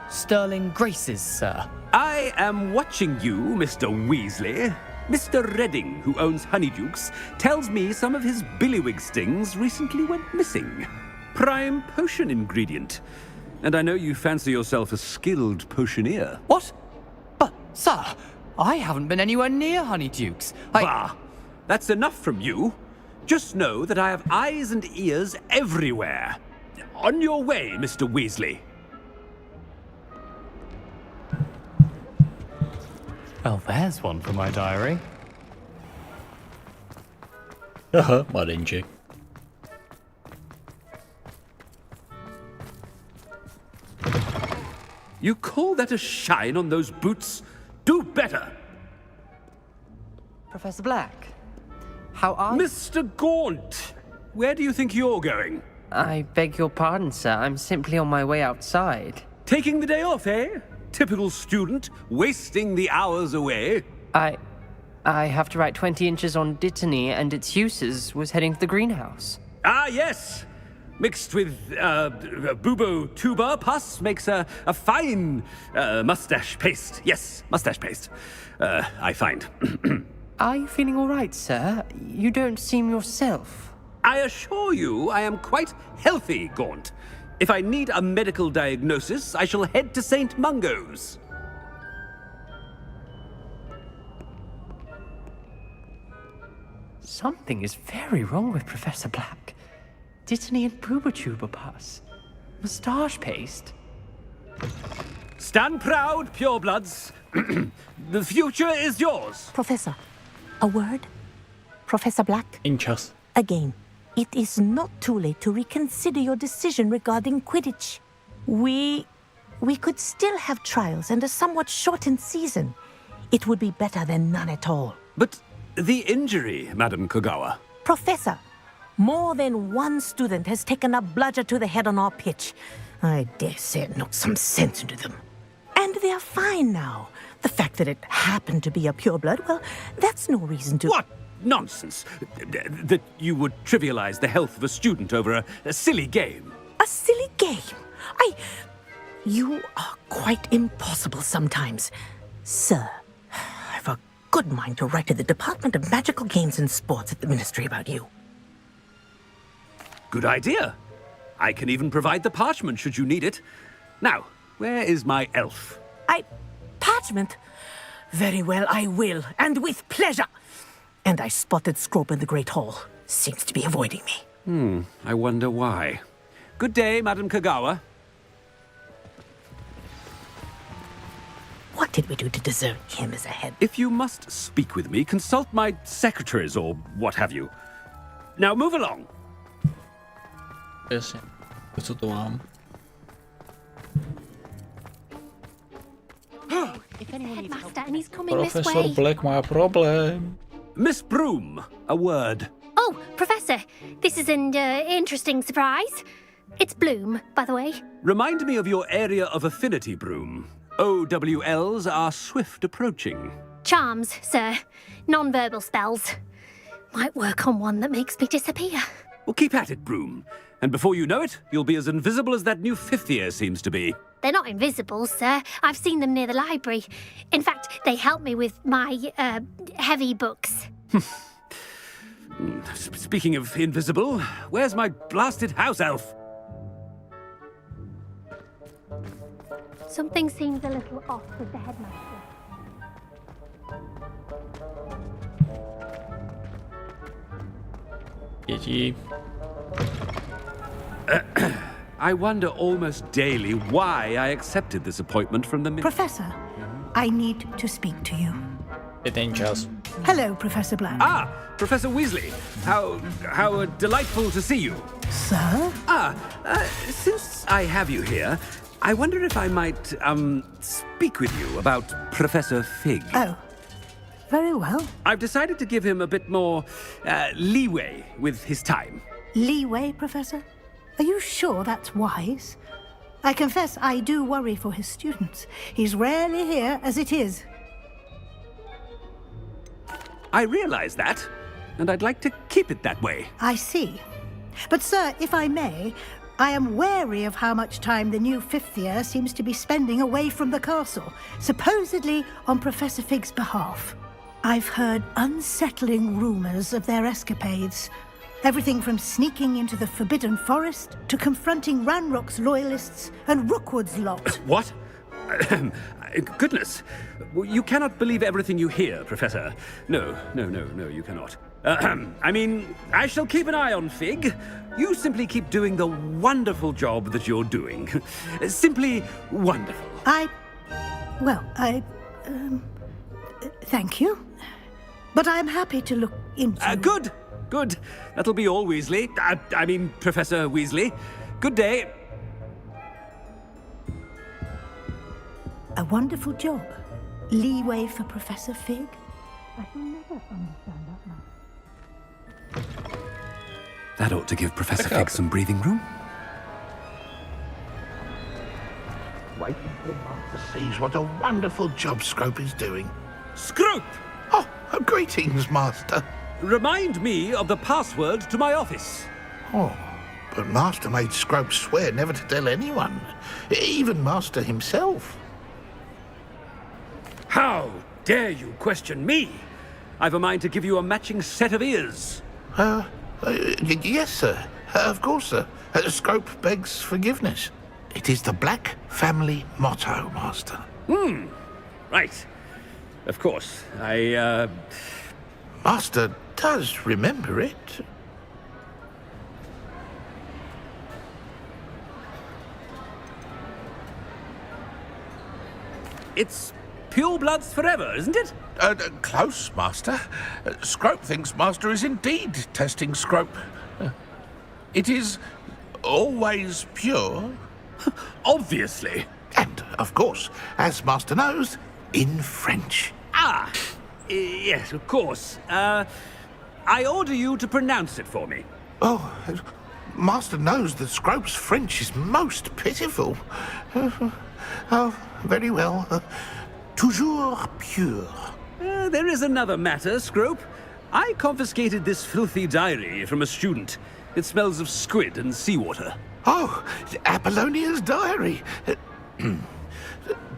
sterling graces, sir. I am watching you, Mr. Weasley. Mr. Redding, who owns Honeydukes, tells me some of his billywig stings recently went missing. Prime potion ingredient. And I know you fancy yourself a skilled potioneer. What? But, sir, I haven't been anywhere near Honeydukes. Bah! That's enough from you. Just know that I have eyes and ears everywhere. On your way, Mr. Weasley. Well, there's one for my diary. Malincik. You call that a shine on those boots? Do better! Professor Black, how are you? Mr. Gaunt! Where do you think you're going? I beg your pardon, sir. I'm simply on my way outside. Taking the day off, eh? Typical student, wasting the hours away. I have to write 20 inches on Dittany and its uses. Was heading to the greenhouse. Ah, yes! Mixed with bubo tuber pus makes a fine mustache paste. Yes, mustache paste. I find. Are you feeling all right, sir? You don't seem yourself. I assure you I am quite healthy, Gaunt. If I need a medical diagnosis, I shall head to St. Mungo's. Something is very wrong with Professor Black. Dittany and Boobertuber pus. Moustache paste. Stand proud, purebloods. The future is yours. Professor, a word? Professor Black? Inchas. Again, it is not too late to reconsider your decision regarding Quidditch. We could still have trials and a somewhat shortened season. It would be better than none at all. But the injury, Madam Kagawa. Professor, more than one student has taken a bludger to the head on our pitch. I dare say it knocked some sense into them. And they're fine now. The fact that it happened to be a pureblood, well, that's no reason to... What nonsense! That you would trivialize the health of a student over a silly game. A silly game? You are quite impossible sometimes. Sir, I've a good mind to write to the Department of Magical Games and Sports at the Ministry about you. Good idea. I can even provide the parchment should you need it. Now, where is my elf? Parchment? Very well, I will, and with pleasure. And I spotted Scrope in the Great Hall. Seems to be avoiding me. I wonder why. Good day, Madam Kagawa. What did we do to deserve him as a head? If you must speak with me, consult my secretaries or what have you. Now move along. Jasně. Co to mám? Headmaster, and he's coming this Professor way. Black má problém. Miss Broom, a word. Oh, Professor, this is an interesting surprise. It's Bloom, by the way. Remind me of your area of affinity, Broom. OWLs are swift approaching. Charms, sir. Non-verbal spells. Might work on one that makes me disappear. Well, keep at it, Broom. And before you know it, you'll be as invisible as that new fifth year seems to be. They're not invisible, sir. I've seen them near the library. In fact, they help me with my, heavy books. Speaking of invisible, where's my blasted house elf? Something seems a little off with the headmaster. Děti. I wonder almost daily why I accepted this appointment from the... Professor, I need to speak to you. Je ten čas. Hello, Professor Black. Ah, Professor Weasley. How delightful to see you. Sir? Since I have you here, I wonder if I might, speak with you about Professor Fig. Oh, very well. I've decided to give him a bit more, leeway with his time. Leeway, Professor? Are you sure that's wise? I confess I do worry for his students. He's rarely here as it is. I realize that, and I'd like to keep it that way. I see. But, sir, if I may, I am wary of how much time the new fifth year seems to be spending away from the castle, supposedly on Professor Fig's behalf. I've heard unsettling rumors of their escapades. Everything from sneaking into the Forbidden Forest to confronting Ranrock's loyalists and Rookwood's lot. What? Goodness. You cannot believe everything you hear, Professor. No, you cannot. I mean, I shall keep an eye on Fig. You simply keep doing the wonderful job that you're doing. Simply wonderful. Thank you. But I'm happy to look into... Good. That'll be all, Weasley. I mean, Professor Weasley. Good day. A wonderful job. Leeway for Professor Fig. I shall never understand that man. That ought to give Professor Fig some breathing room. Wait till Master sees what a wonderful job Scrope is doing. Scrope! Oh, greetings, Master. Remind me of the password to my office. Oh, but Master made Scrope swear never to tell anyone, even Master himself. How dare you question me? I've a mind to give you a matching set of ears. Yes, sir. Of course, sir. Scrope begs forgiveness. It is the Black family motto, Master. Right. Of course. Master does remember it. It's pure bloods forever, isn't it? Close, Master. Scrope thinks Master is indeed testing Scrope. It is always pure. Obviously. And, of course, as Master knows, in French. Yes, of course. I order you to pronounce it for me. Oh, Master knows that Scrope's French is most pitiful. Oh, very well. Toujours pure. There is another matter, Scrope. I confiscated this filthy diary from a student. It smells of squid and seawater. Oh, Apollonia's diary.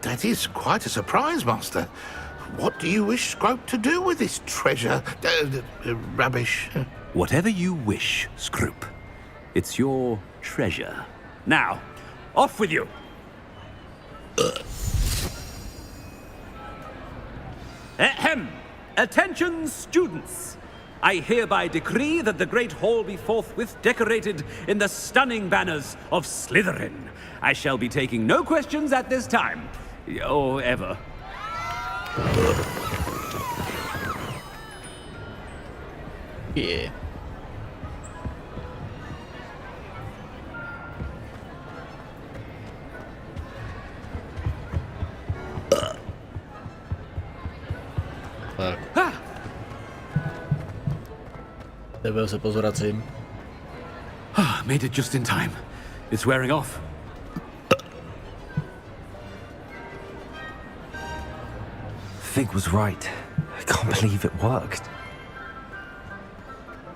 That is quite a surprise, Master. What do you wish Scrope to do with this treasure? Rubbish. Whatever you wish, Scrope. It's your treasure. Now, off with you! Ahem! Attention, students! I hereby decree that the Great Hall be forthwith decorated in the stunning banners of Slytherin. I shall be taking no questions at this time. Or ever. Yeah. Tak. Tebe se pozvracím. Made it just in time. It's wearing off. Fig was right. I can't believe it worked.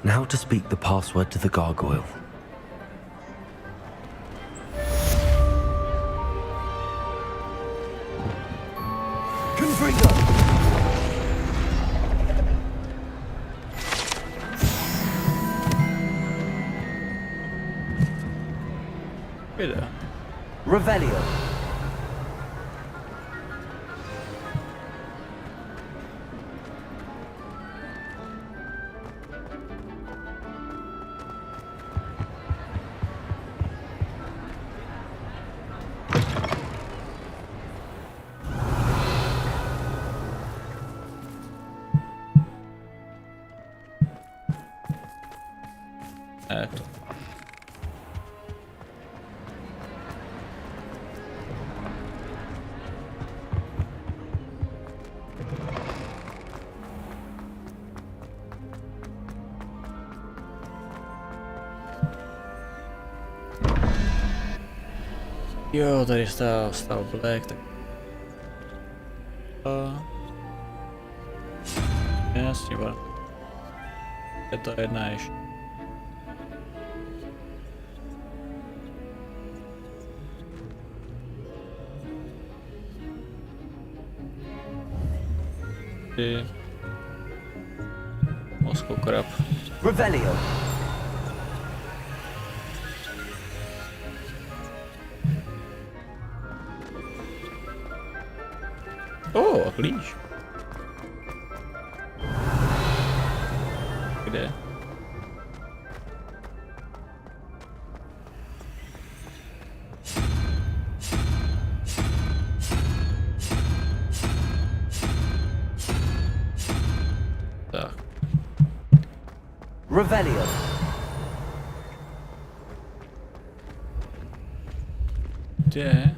Now to speak the password to the gargoyle. Confringo! Wieder. Revelio. Jo, tady stál Black, tak... Jasně, je to jedna ještě. Ty... Moskokrap. Revelio. O, klíč. Kde? Tak. Revelio. Kde?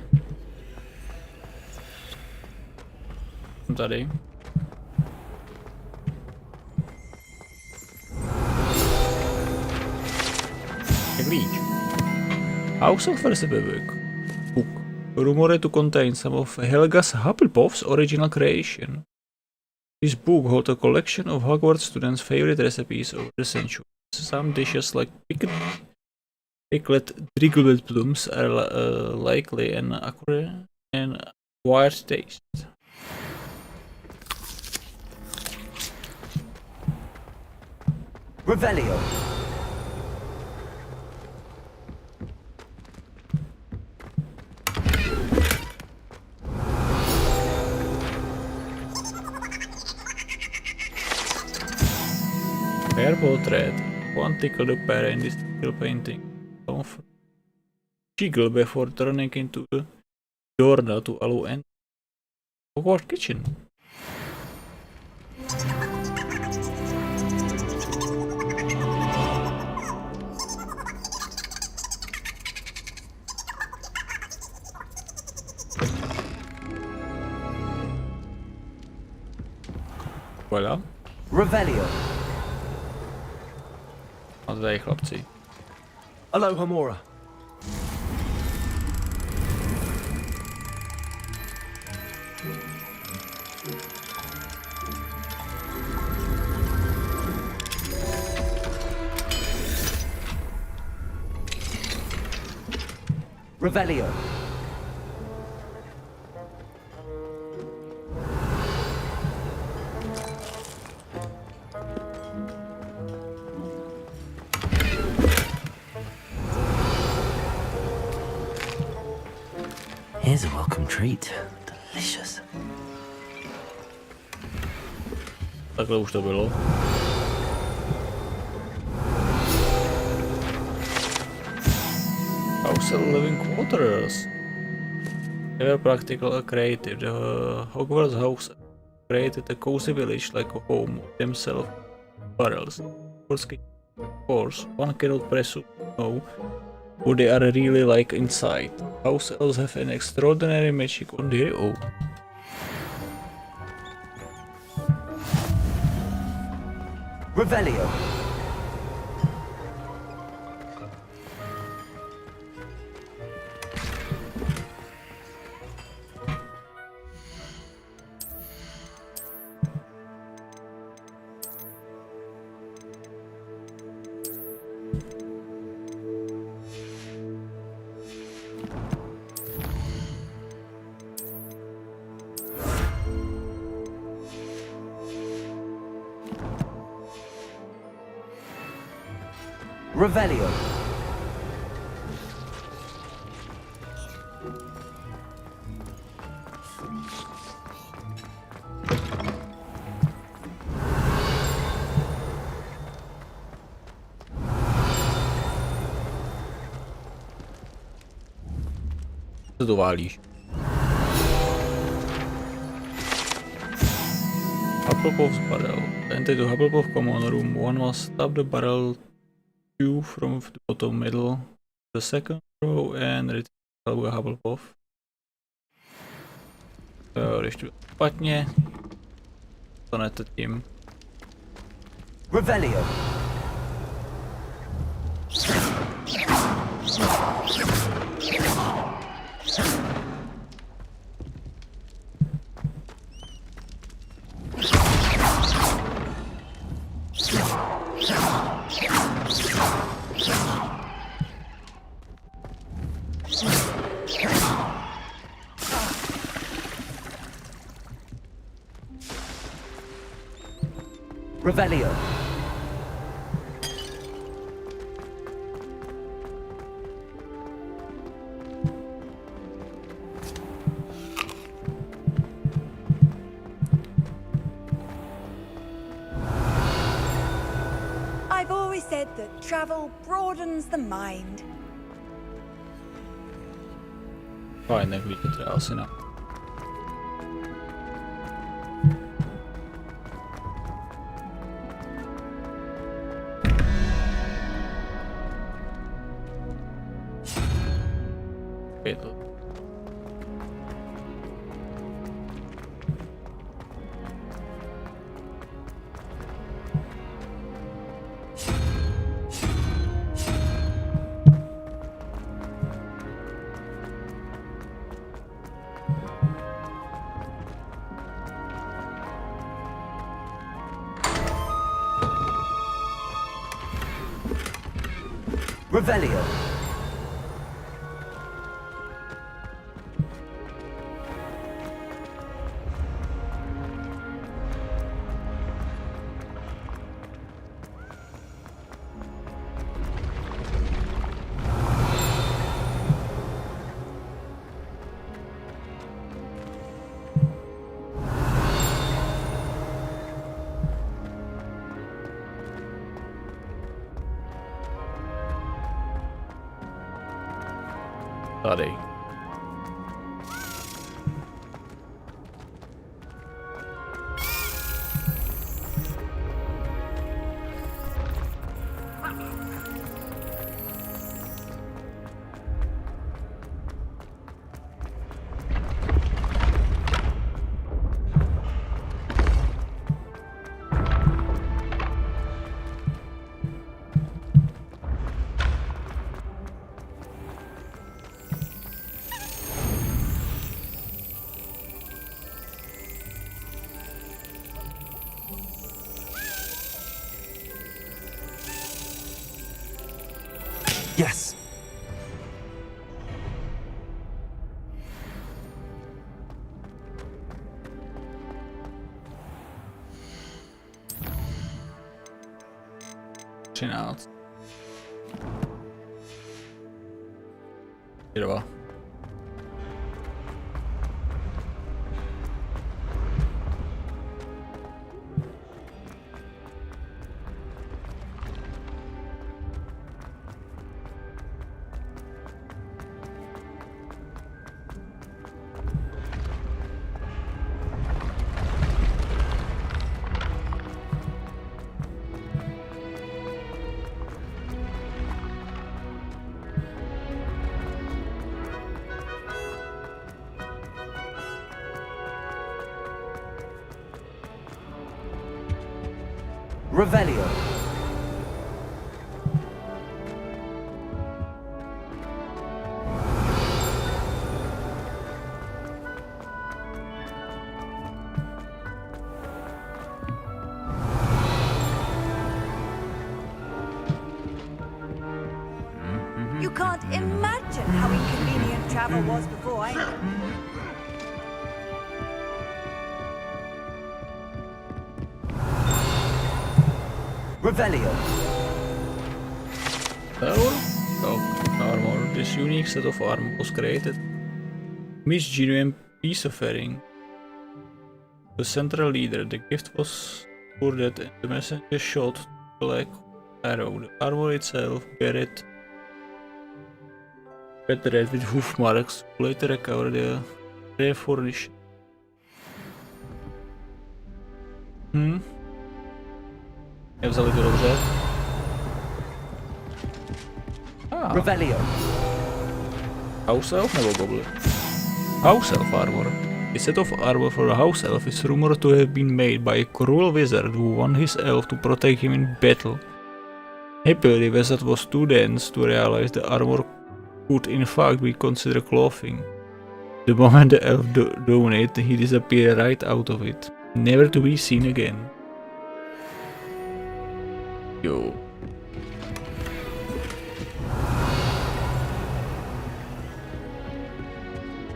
Tady. Klíč. House of Perseverance book. Rumored to contain some of Helga's Hufflepuff's original creation. This book holds a collection of Hogwarts students' favorite recipes over the centuries. Some dishes like pickled Drigglebed plums are likely an acquired taste. Revelio. Hair portrait. One tickle the pair in this still painting. Jiggle before turning into a doorknob to allow entry. Hogwarts kitchen. Voilà. Revelio. A tady chlapci. Aloha Mora. Revelio. Here's a welcome treat. Delicious. Takhle už to bylo. House living quarters. They were practical and creative. The Hogwarts house created a cozy village like a home themselves. Barrels. Of course, one cannot presume know what they are really like inside. House elves have an extraordinary magic on their own. Revelio. Revelio. Co to válíš? Hufflepuff's barrel. Enter to Hufflepuff common room. One must stop the barrel two from the bottom middle the second row and retrieve Hufflepuff. Když to špatně, stanete tím. Revelio. Revelio. I've always said that travel broadens the mind. Fajn, jak vidíte, asi ne. Revelio. Tady. Yes! Třináct. 2. Revelio. You can't imagine how inconvenient travel was before I... Revelio. Armor. This unique set of armor was created. Miss genuine piece of wearing. The central leader. The gift was poured and the messenger shot the black arrow. The armor itself buried with hoof marks. Later recover the refurnish. Nevzali to dobře. Revelio. House elf nebo goblin? House elf armor. A set of armor for a house elf is rumored to have been made by a cruel wizard who won his elf to protect him in battle. Happily, the wizard was too dense to realize the armor could in fact be considered clothing. The moment the elf donated, he disappeared right out of it, never to be seen again. Jo.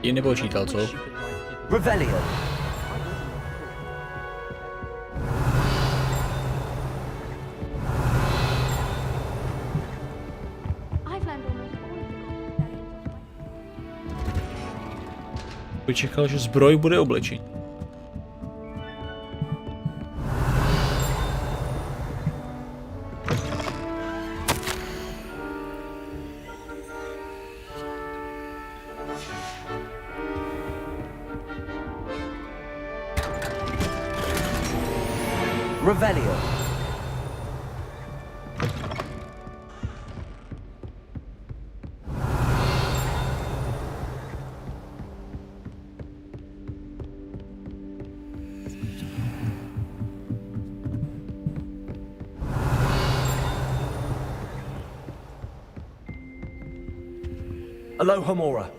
Je nepočítal, co? Revelio. Čekal, že zbroj bude oblečení. Revelio. Alohomora.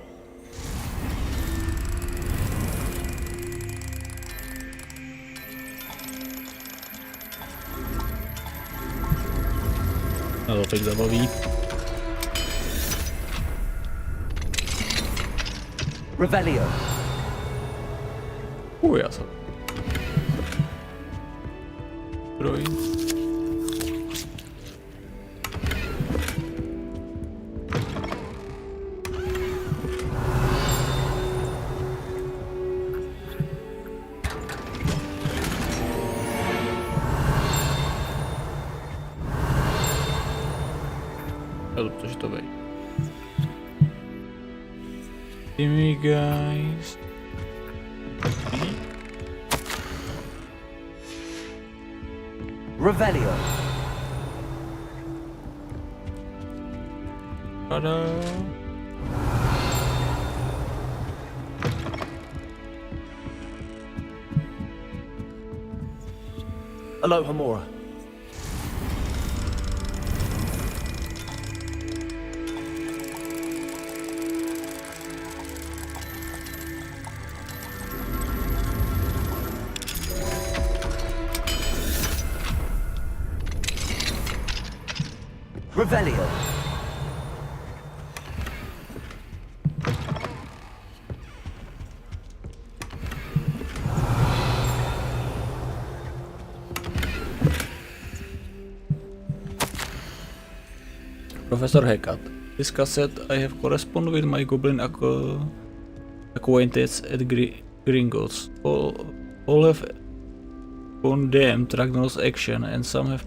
A to teď zabaví. Revelio. Já jsem. Zbroj. Protože to vej. Gimme guys. Revelio. Tada. Alohomora. Revelio. Professor Hecat. This cassette I have corresponded with my goblin acquaintance at Gringotts. All have condemned Ragnar's action, and some have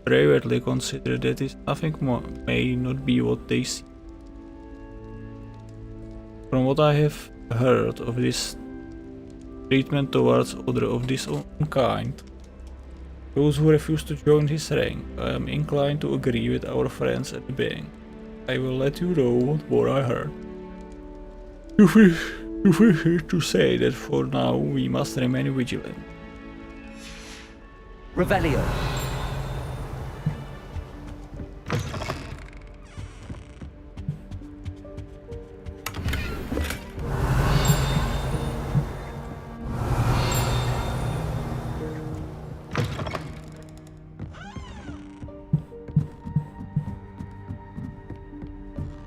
privately considered that nothing may not be what they see. From what I have heard of this treatment towards others of this kind, those who refuse to join his rank, I am inclined to agree with our friends at the bank. I will let you know what more I heard. Suffice to say that for now we must remain vigilant. Revelio.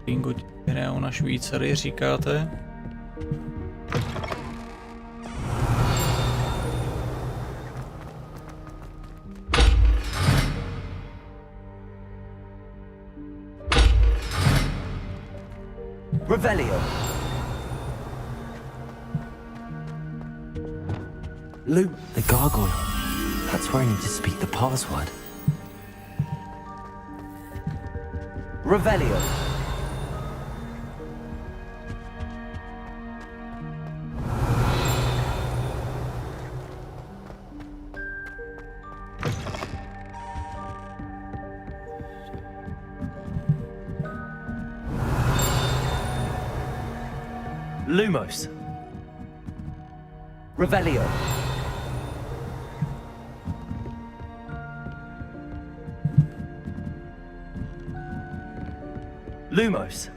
Bingo, hrajou na Švýcary, říkáte? Revelio. Lou, the gargoyle. That's where I need to speak the password. Revelio. Lumos. Revelio. Lumos.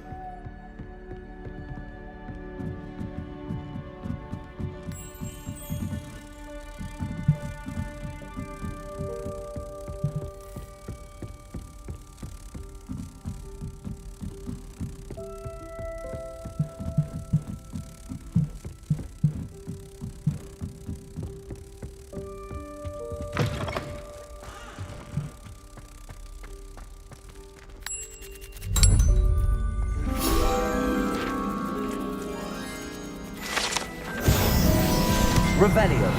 Revelio.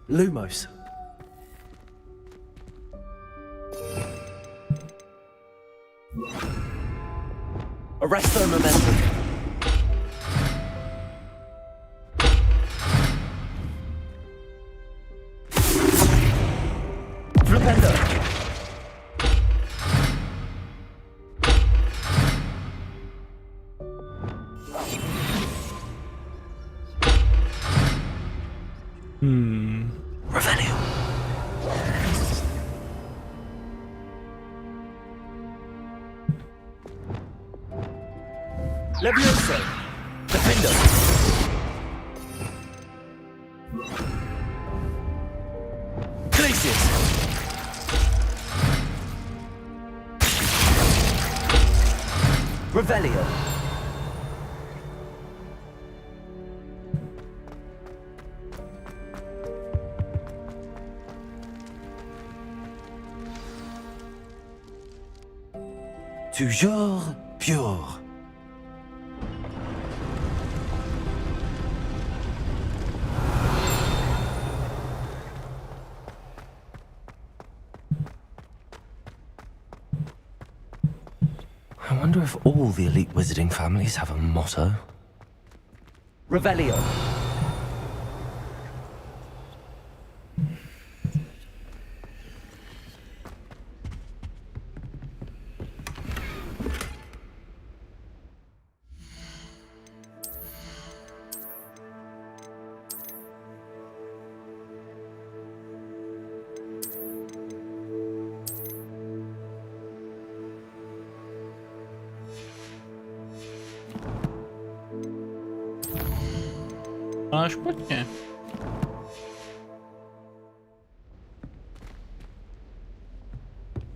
Lumos. Arresto momentum. Flipendo. Revelio. Levioso. Defendo. Glacius. Revelio. Toujours pure. I wonder if all the elite wizarding families have a motto. Revelio. Špatně.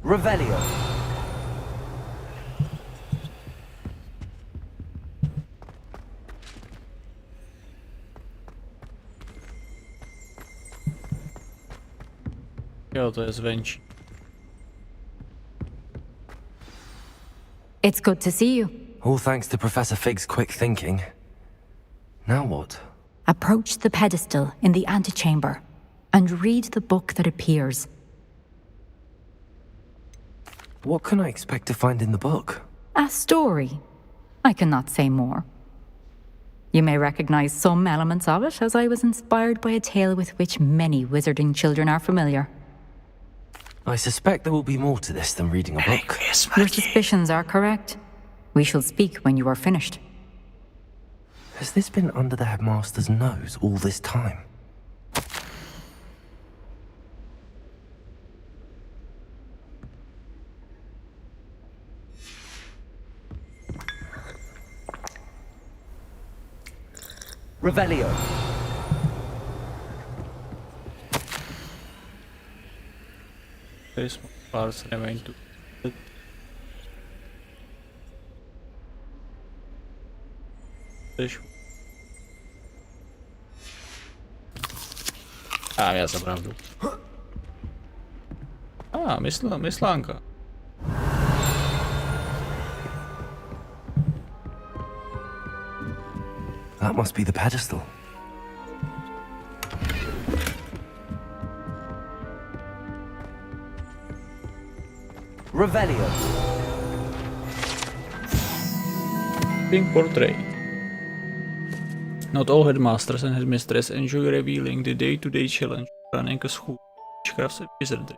Revelio. Jo, to je zvenčí. It's good to see you. All thanks to Professor Fig's quick thinking. Now what? Approach the pedestal in the antechamber and read the book that appears. What can I expect to find in the book? A story. I cannot say more. You may recognize some elements of it, as I was inspired by a tale with which many wizarding children are familiar. I suspect there will be more to this than reading a book. Your suspicions are correct. We shall speak when you are finished. Has this been under the headmaster's nose all this time? Revelio. Very small parts remain to ja za pravdu. Myslánka. That must be the pedestal. Revelio. Pink portrait. Not all headmasters and headmistresses enjoy revealing the day-to-day challenge running a school, witchcraft and wizardry.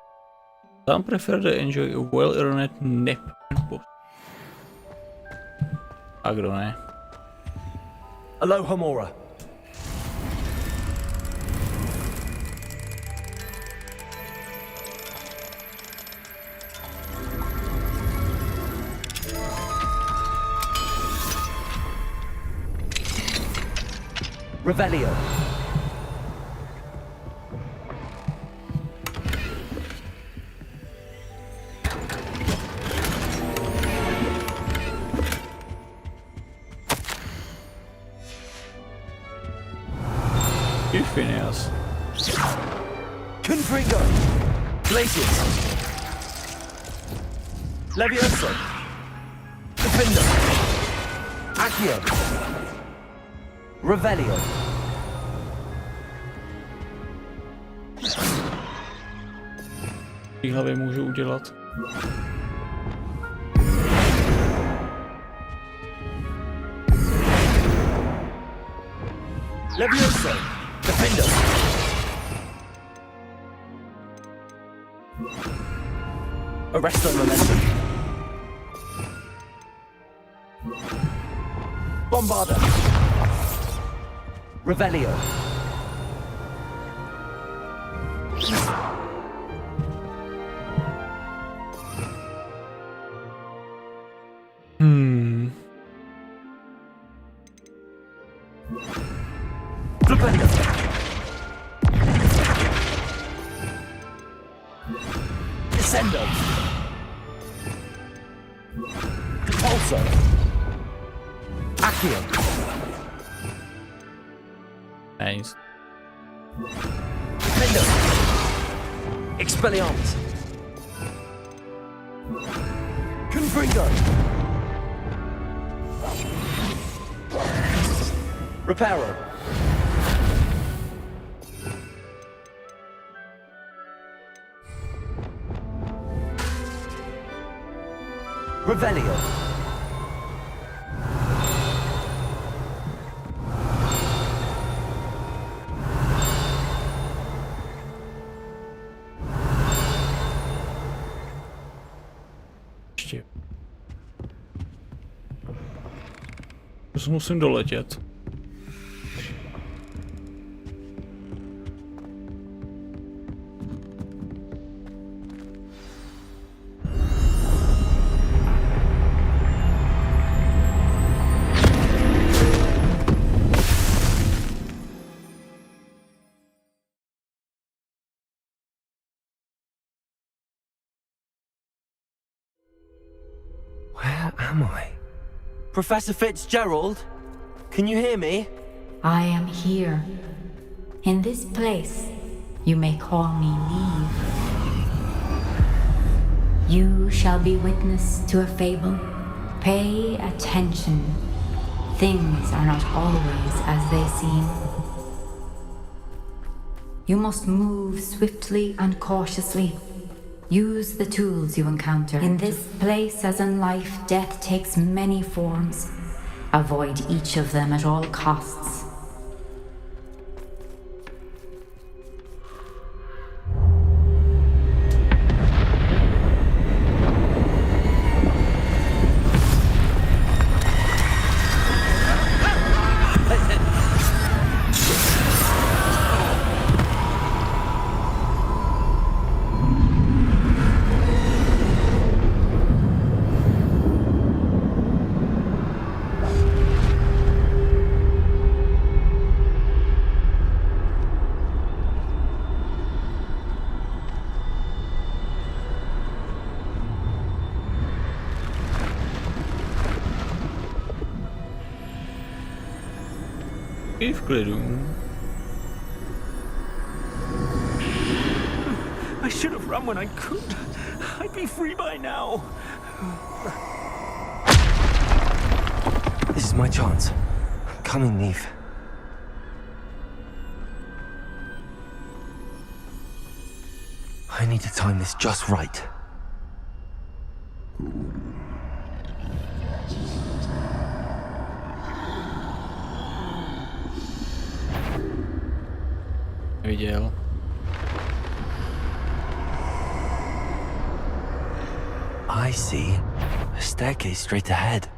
Some prefer to enjoy a well-earned nap and post. A kdo ne? Aloha Mora. Revelio. Phineas. Confringo. Glacius. Levioso. Defender. Accio. Revelio. V hlavě můžu udělat. Levioso. Defender. Arresto momentum. Bombarda. Revelio. Flipendo. Descendo. Pulso. Accio. Nice. Defendo. Expelliarmus. Confringo. Reparo. Revelio. Ještě. Musím doletět. Where am I? Professor Fitzgerald? Can you hear me? I am here. In this place, you may call me Neve. You shall be witness to a fable. Pay attention. Things are not always as they seem. You must move swiftly and cautiously. Use the tools you encounter. In this place, as in life, death takes many forms. Avoid each of them at all costs. I v klidu. I should have run when I could. I'd be free by now. This is my chance. Come in, Neve. I need to time this just right. Neviděl. I see a staircase straight ahead.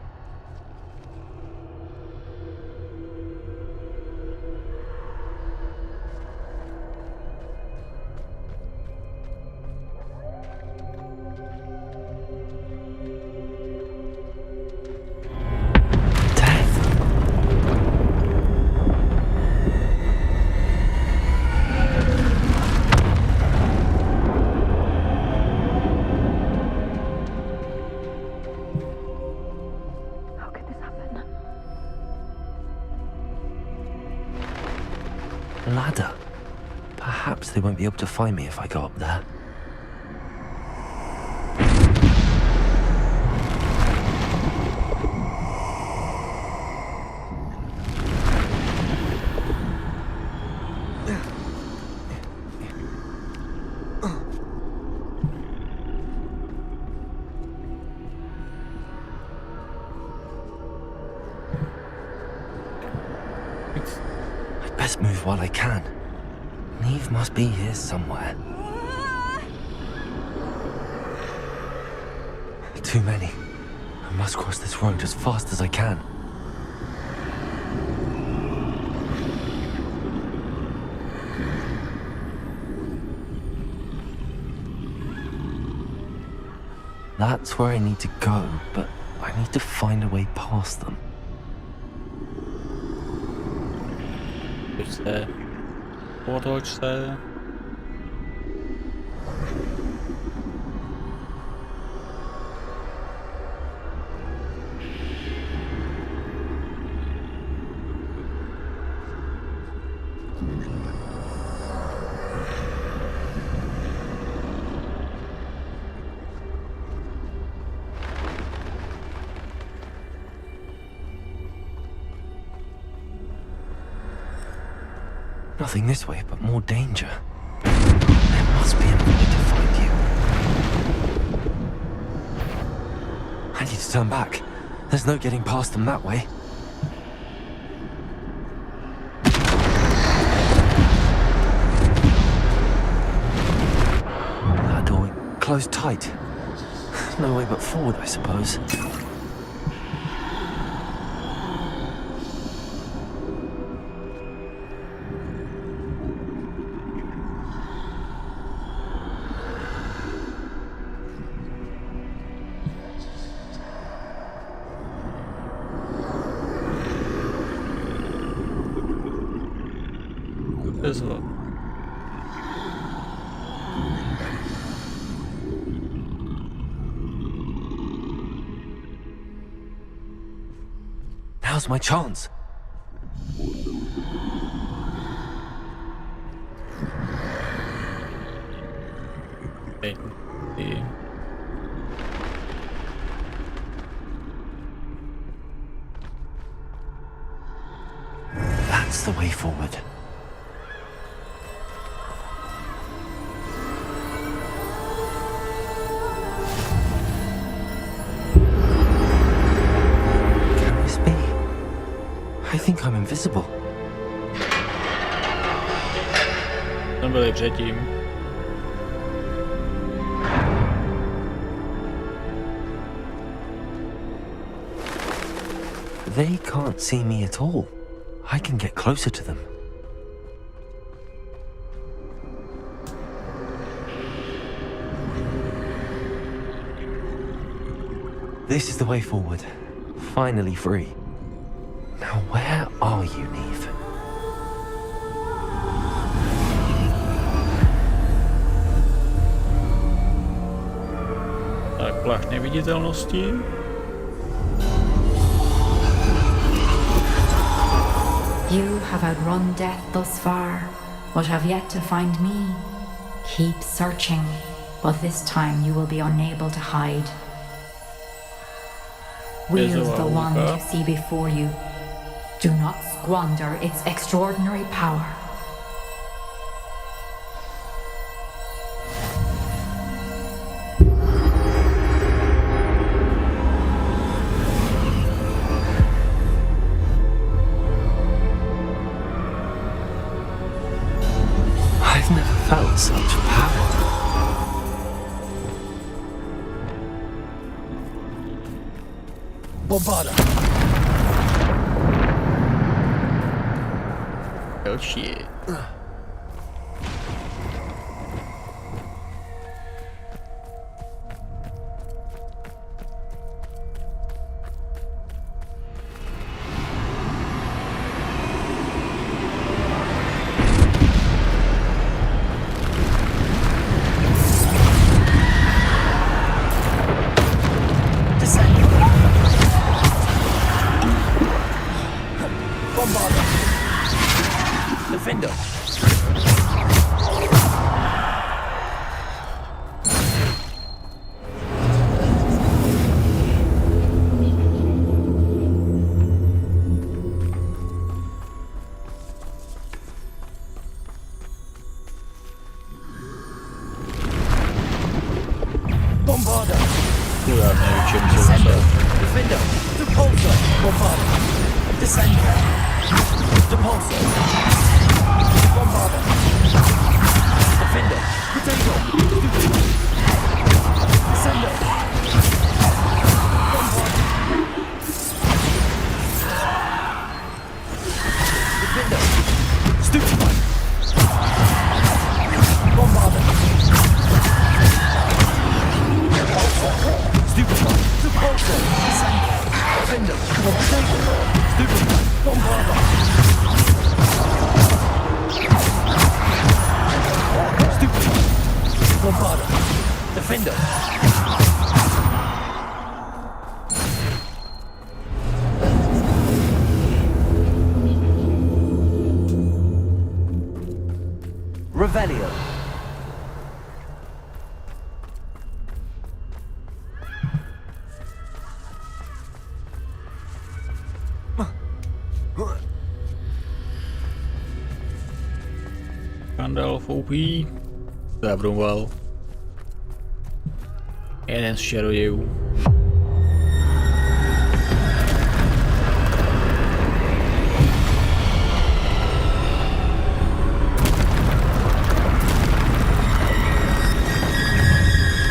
Ladder. Perhaps they won't be able to find me if I go up there. I'd best move while I can. Neve must be here somewhere. Too many. I must cross this road as fast as I can. That's where I need to go, but I need to find a way past them. Pojď se. Otoč se. Nothing this way, but more danger. There must be another way to find you. I need to turn back. There's no getting past them that way. That door closed tight. There's no way but forward, I suppose. As well. Now's my chance. Okay. Yeah. That's the way forward. I think I'm invisible. Tam byli předtím. They can't see me at all. I can get closer to them. This is the way forward. Finally free. Now where are you, Neve? Tak, plach neviditelnosti. You have outrun death thus far, but have yet to find me. Keep searching, but this time you will be unable to hide. Wield the wand you see before you. Do not squander its extraordinary power. I've never felt such power. Bombarda. Oh shit. Defender. Bombarda. Descender. Defender. Depulsor. Bombarda. Descender. Depulsor. Bombarda. Defender. Potato. Descender. Bombarda. Defender. Stupefy. Bombarda. Stupefy. Depulsor. Descender. Defender. Potato. Stupefy. Bombarda. Bombarda. Defender. Revelio. Gandalf OP. Dat doen we wel. En een Shadow you.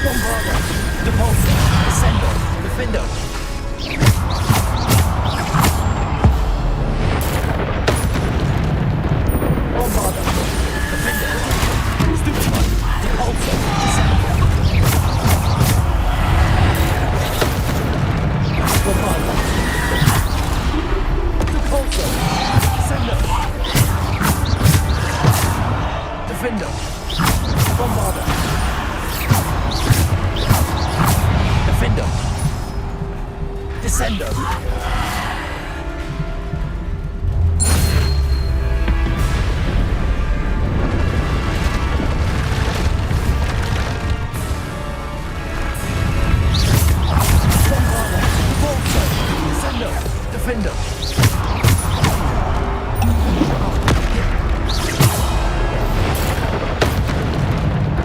Bombarda. Depulsor. Descender. Defender. Bombarda. Defender. Stupefy. Depulsor. Descender. Bombarda. Depulsor. Descender. Defender. Bombarda. Defender. Descender. Bombarda. Depulsor. Descender. Defender.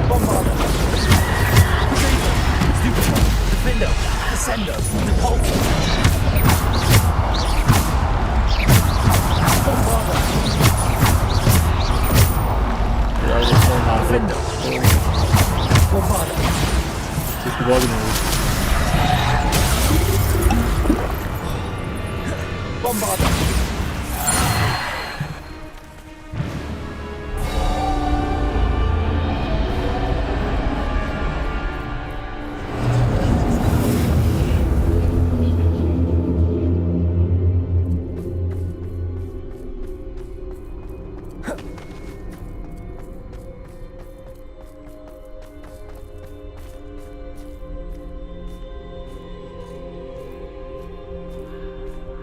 Bombarda. Stupefy. Defender. Descender. Depulsor. Bombarda. Defender. Bombarda. Dit is wel genoeg. Bombarda.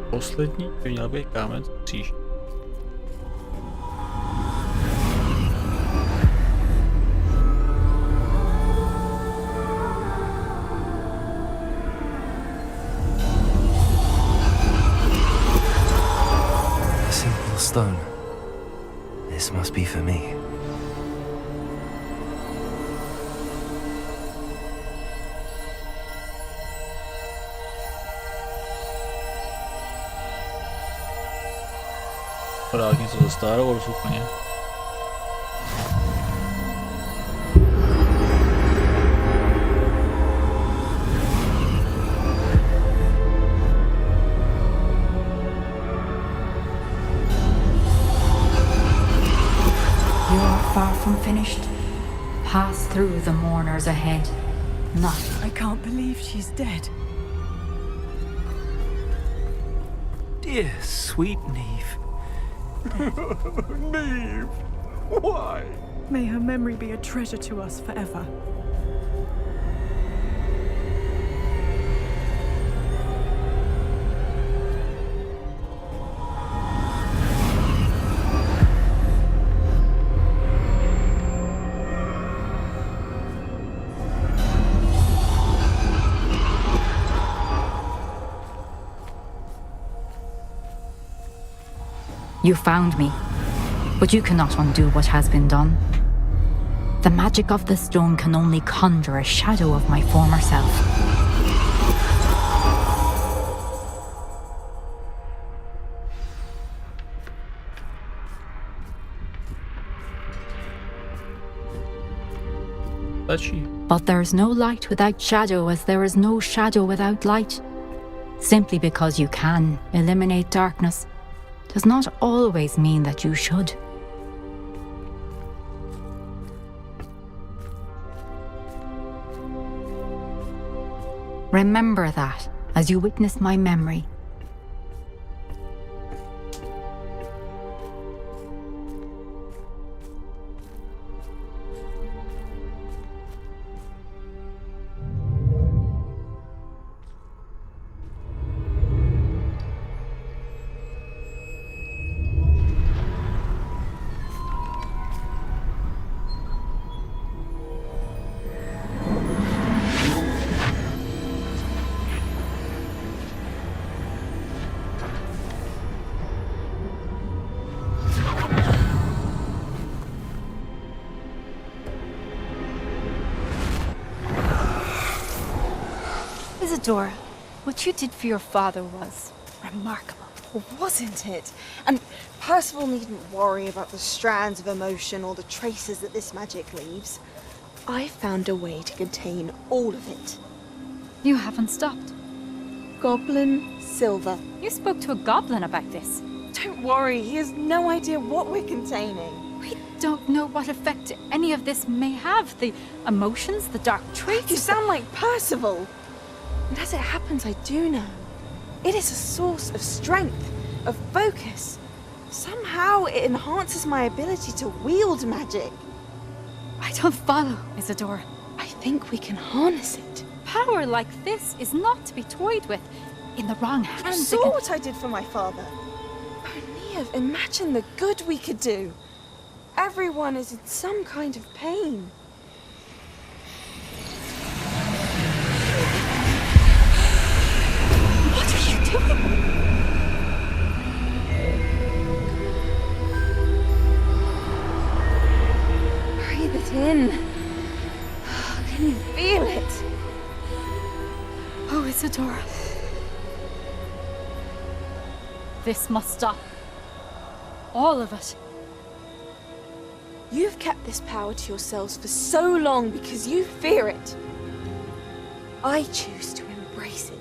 Poslední by měl být kámen z kříž. stone. This must be for me. Vrátím se ze Star Wars úplně. You are far from finished. Pass through the mourners ahead. Not. I can't believe she's dead. Dear sweet Neve. Neve! Why? May her memory be a treasure to us forever. You found me, but you cannot undo what has been done. The magic of the stone can only conjure a shadow of my former self. But there is no light without shadow, as there is no shadow without light. Simply because you can eliminate darkness does not always mean that you should. Remember that as you witness my memory. Isadora, what you did for your father was remarkable. Wasn't it? And Percival needn't worry about the strands of emotion or the traces that this magic leaves. I found a way to contain all of it. You haven't stopped. Goblin Silver. You spoke to a goblin about this. Don't worry, he has no idea what we're containing. We don't know what effect any of this may have. The emotions, the dark traits. You sound like Percival. And as it happens, I do know. It is a source of strength, of focus. Somehow it enhances my ability to wield magic. I don't follow, Isadora. I think we can harness it. Power like this is not to be toyed with. In the wrong hands. You saw what I did for my father. Oh, Neve, imagine the good we could do. Everyone is in some kind of pain. What are you doing? Breathe it in. Can you feel it? Oh, Isadora. This must stop. All of it. You've kept this power to yourselves for so long because you fear it. I choose to embrace it.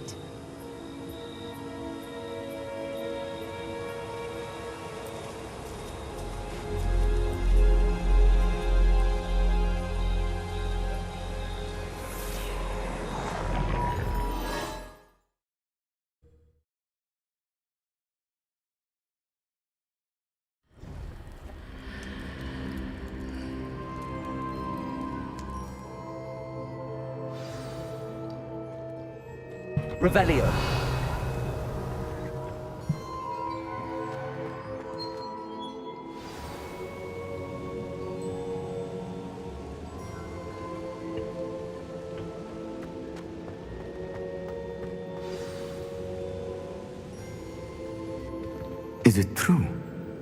Revelio. Is it true?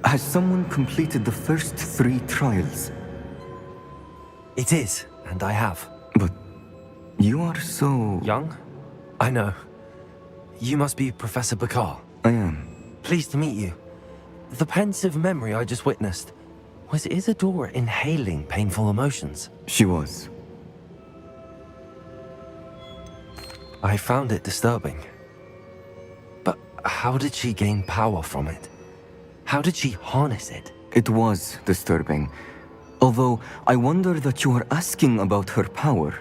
Has someone completed the first 3 trials? It is, and I have. But you are so... Young? I know. You must be Professor Bakar. I am. Pleased to meet you. The pensive memory I just witnessed, was Isadora inhaling painful emotions? She was. I found it disturbing. But how did she gain power from it? How did she harness it? It was disturbing. Although I wonder that you are asking about her power.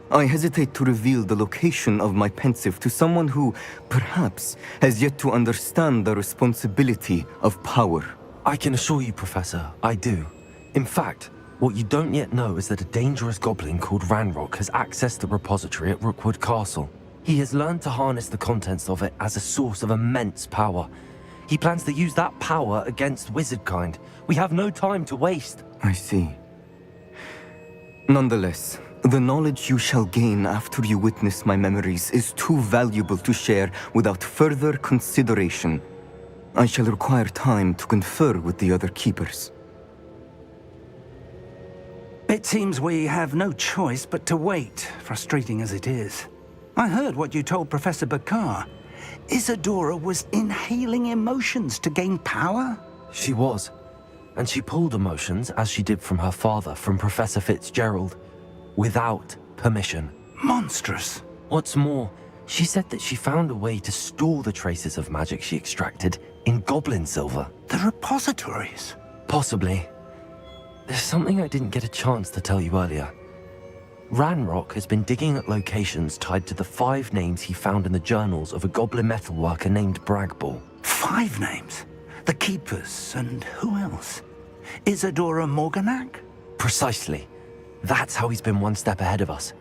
I hesitate to reveal the location of my pensive to someone who, perhaps, has yet to understand the responsibility of power. I can assure you, Professor, I do. In fact, what you don't yet know is that a dangerous goblin called Ranrock has accessed the repository at Rookwood Castle. He has learned to harness the contents of it as a source of immense power. He plans to use that power against wizardkind. We have no time to waste. I see. Nonetheless, the knowledge you shall gain after you witness my memories is too valuable to share without further consideration. I shall require time to confer with the other keepers. It seems we have no choice but to wait, frustrating as it is. I heard what you told Professor Bakar. Isadora was inhaling emotions to gain power? She was. And she pulled emotions, as she did from her father, from Professor Fitzgerald, without permission. Monstrous. What's more, she said that she found a way to store the traces of magic she extracted in goblin silver. The repositories? Possibly. There's something I didn't get a chance to tell you earlier. Ranrock has been digging at locations tied to the 5 names he found in the journals of a goblin metalworker named Bragball. 5 names? The Keepers, and who else? Isadora Morganac? Precisely. That's how he's been one step ahead of us.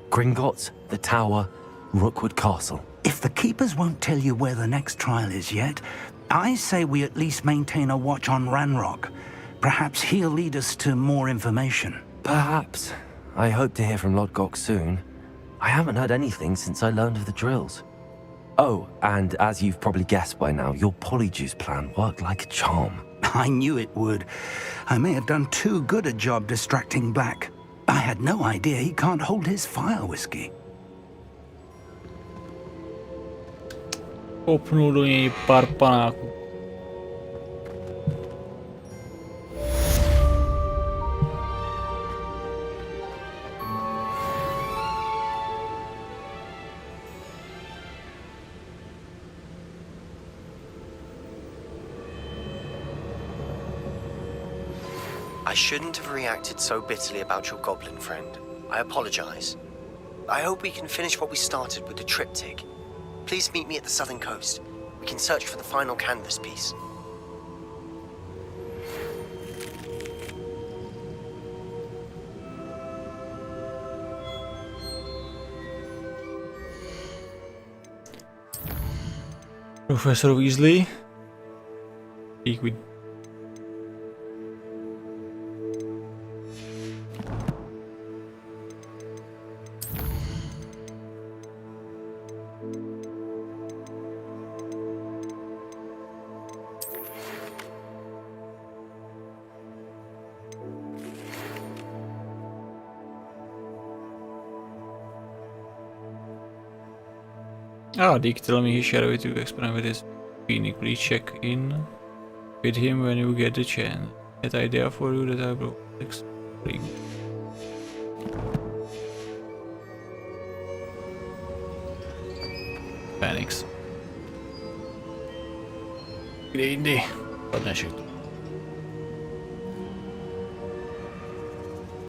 Gringotts, the Tower, Rookwood Castle. If the Keepers won't tell you where the next trial is yet, I say we at least maintain a watch on Ranrock. Perhaps he'll lead us to more information. Perhaps. I hope to hear from Lodgok soon. I haven't heard anything since I learned of the drills. Oh, and as you've probably guessed by now, your Polyjuice plan worked like a charm. I knew it would. I may have done too good a job distracting Black. I had no idea he can't hold his fire whiskey. Kopnul do něj pár panáků. I shouldn't have reacted so bitterly about your goblin friend. I apologize. I hope we can finish what we started with the triptych. Please meet me at the southern coast. We can search for the final canvas piece. Professor Weasley. Speak with Dick tell me he shared with you experiment with his Phoenix. Please check in with him when you get the chance. That idea for you that I will explain. Panics. Kde jindy? Dnešek.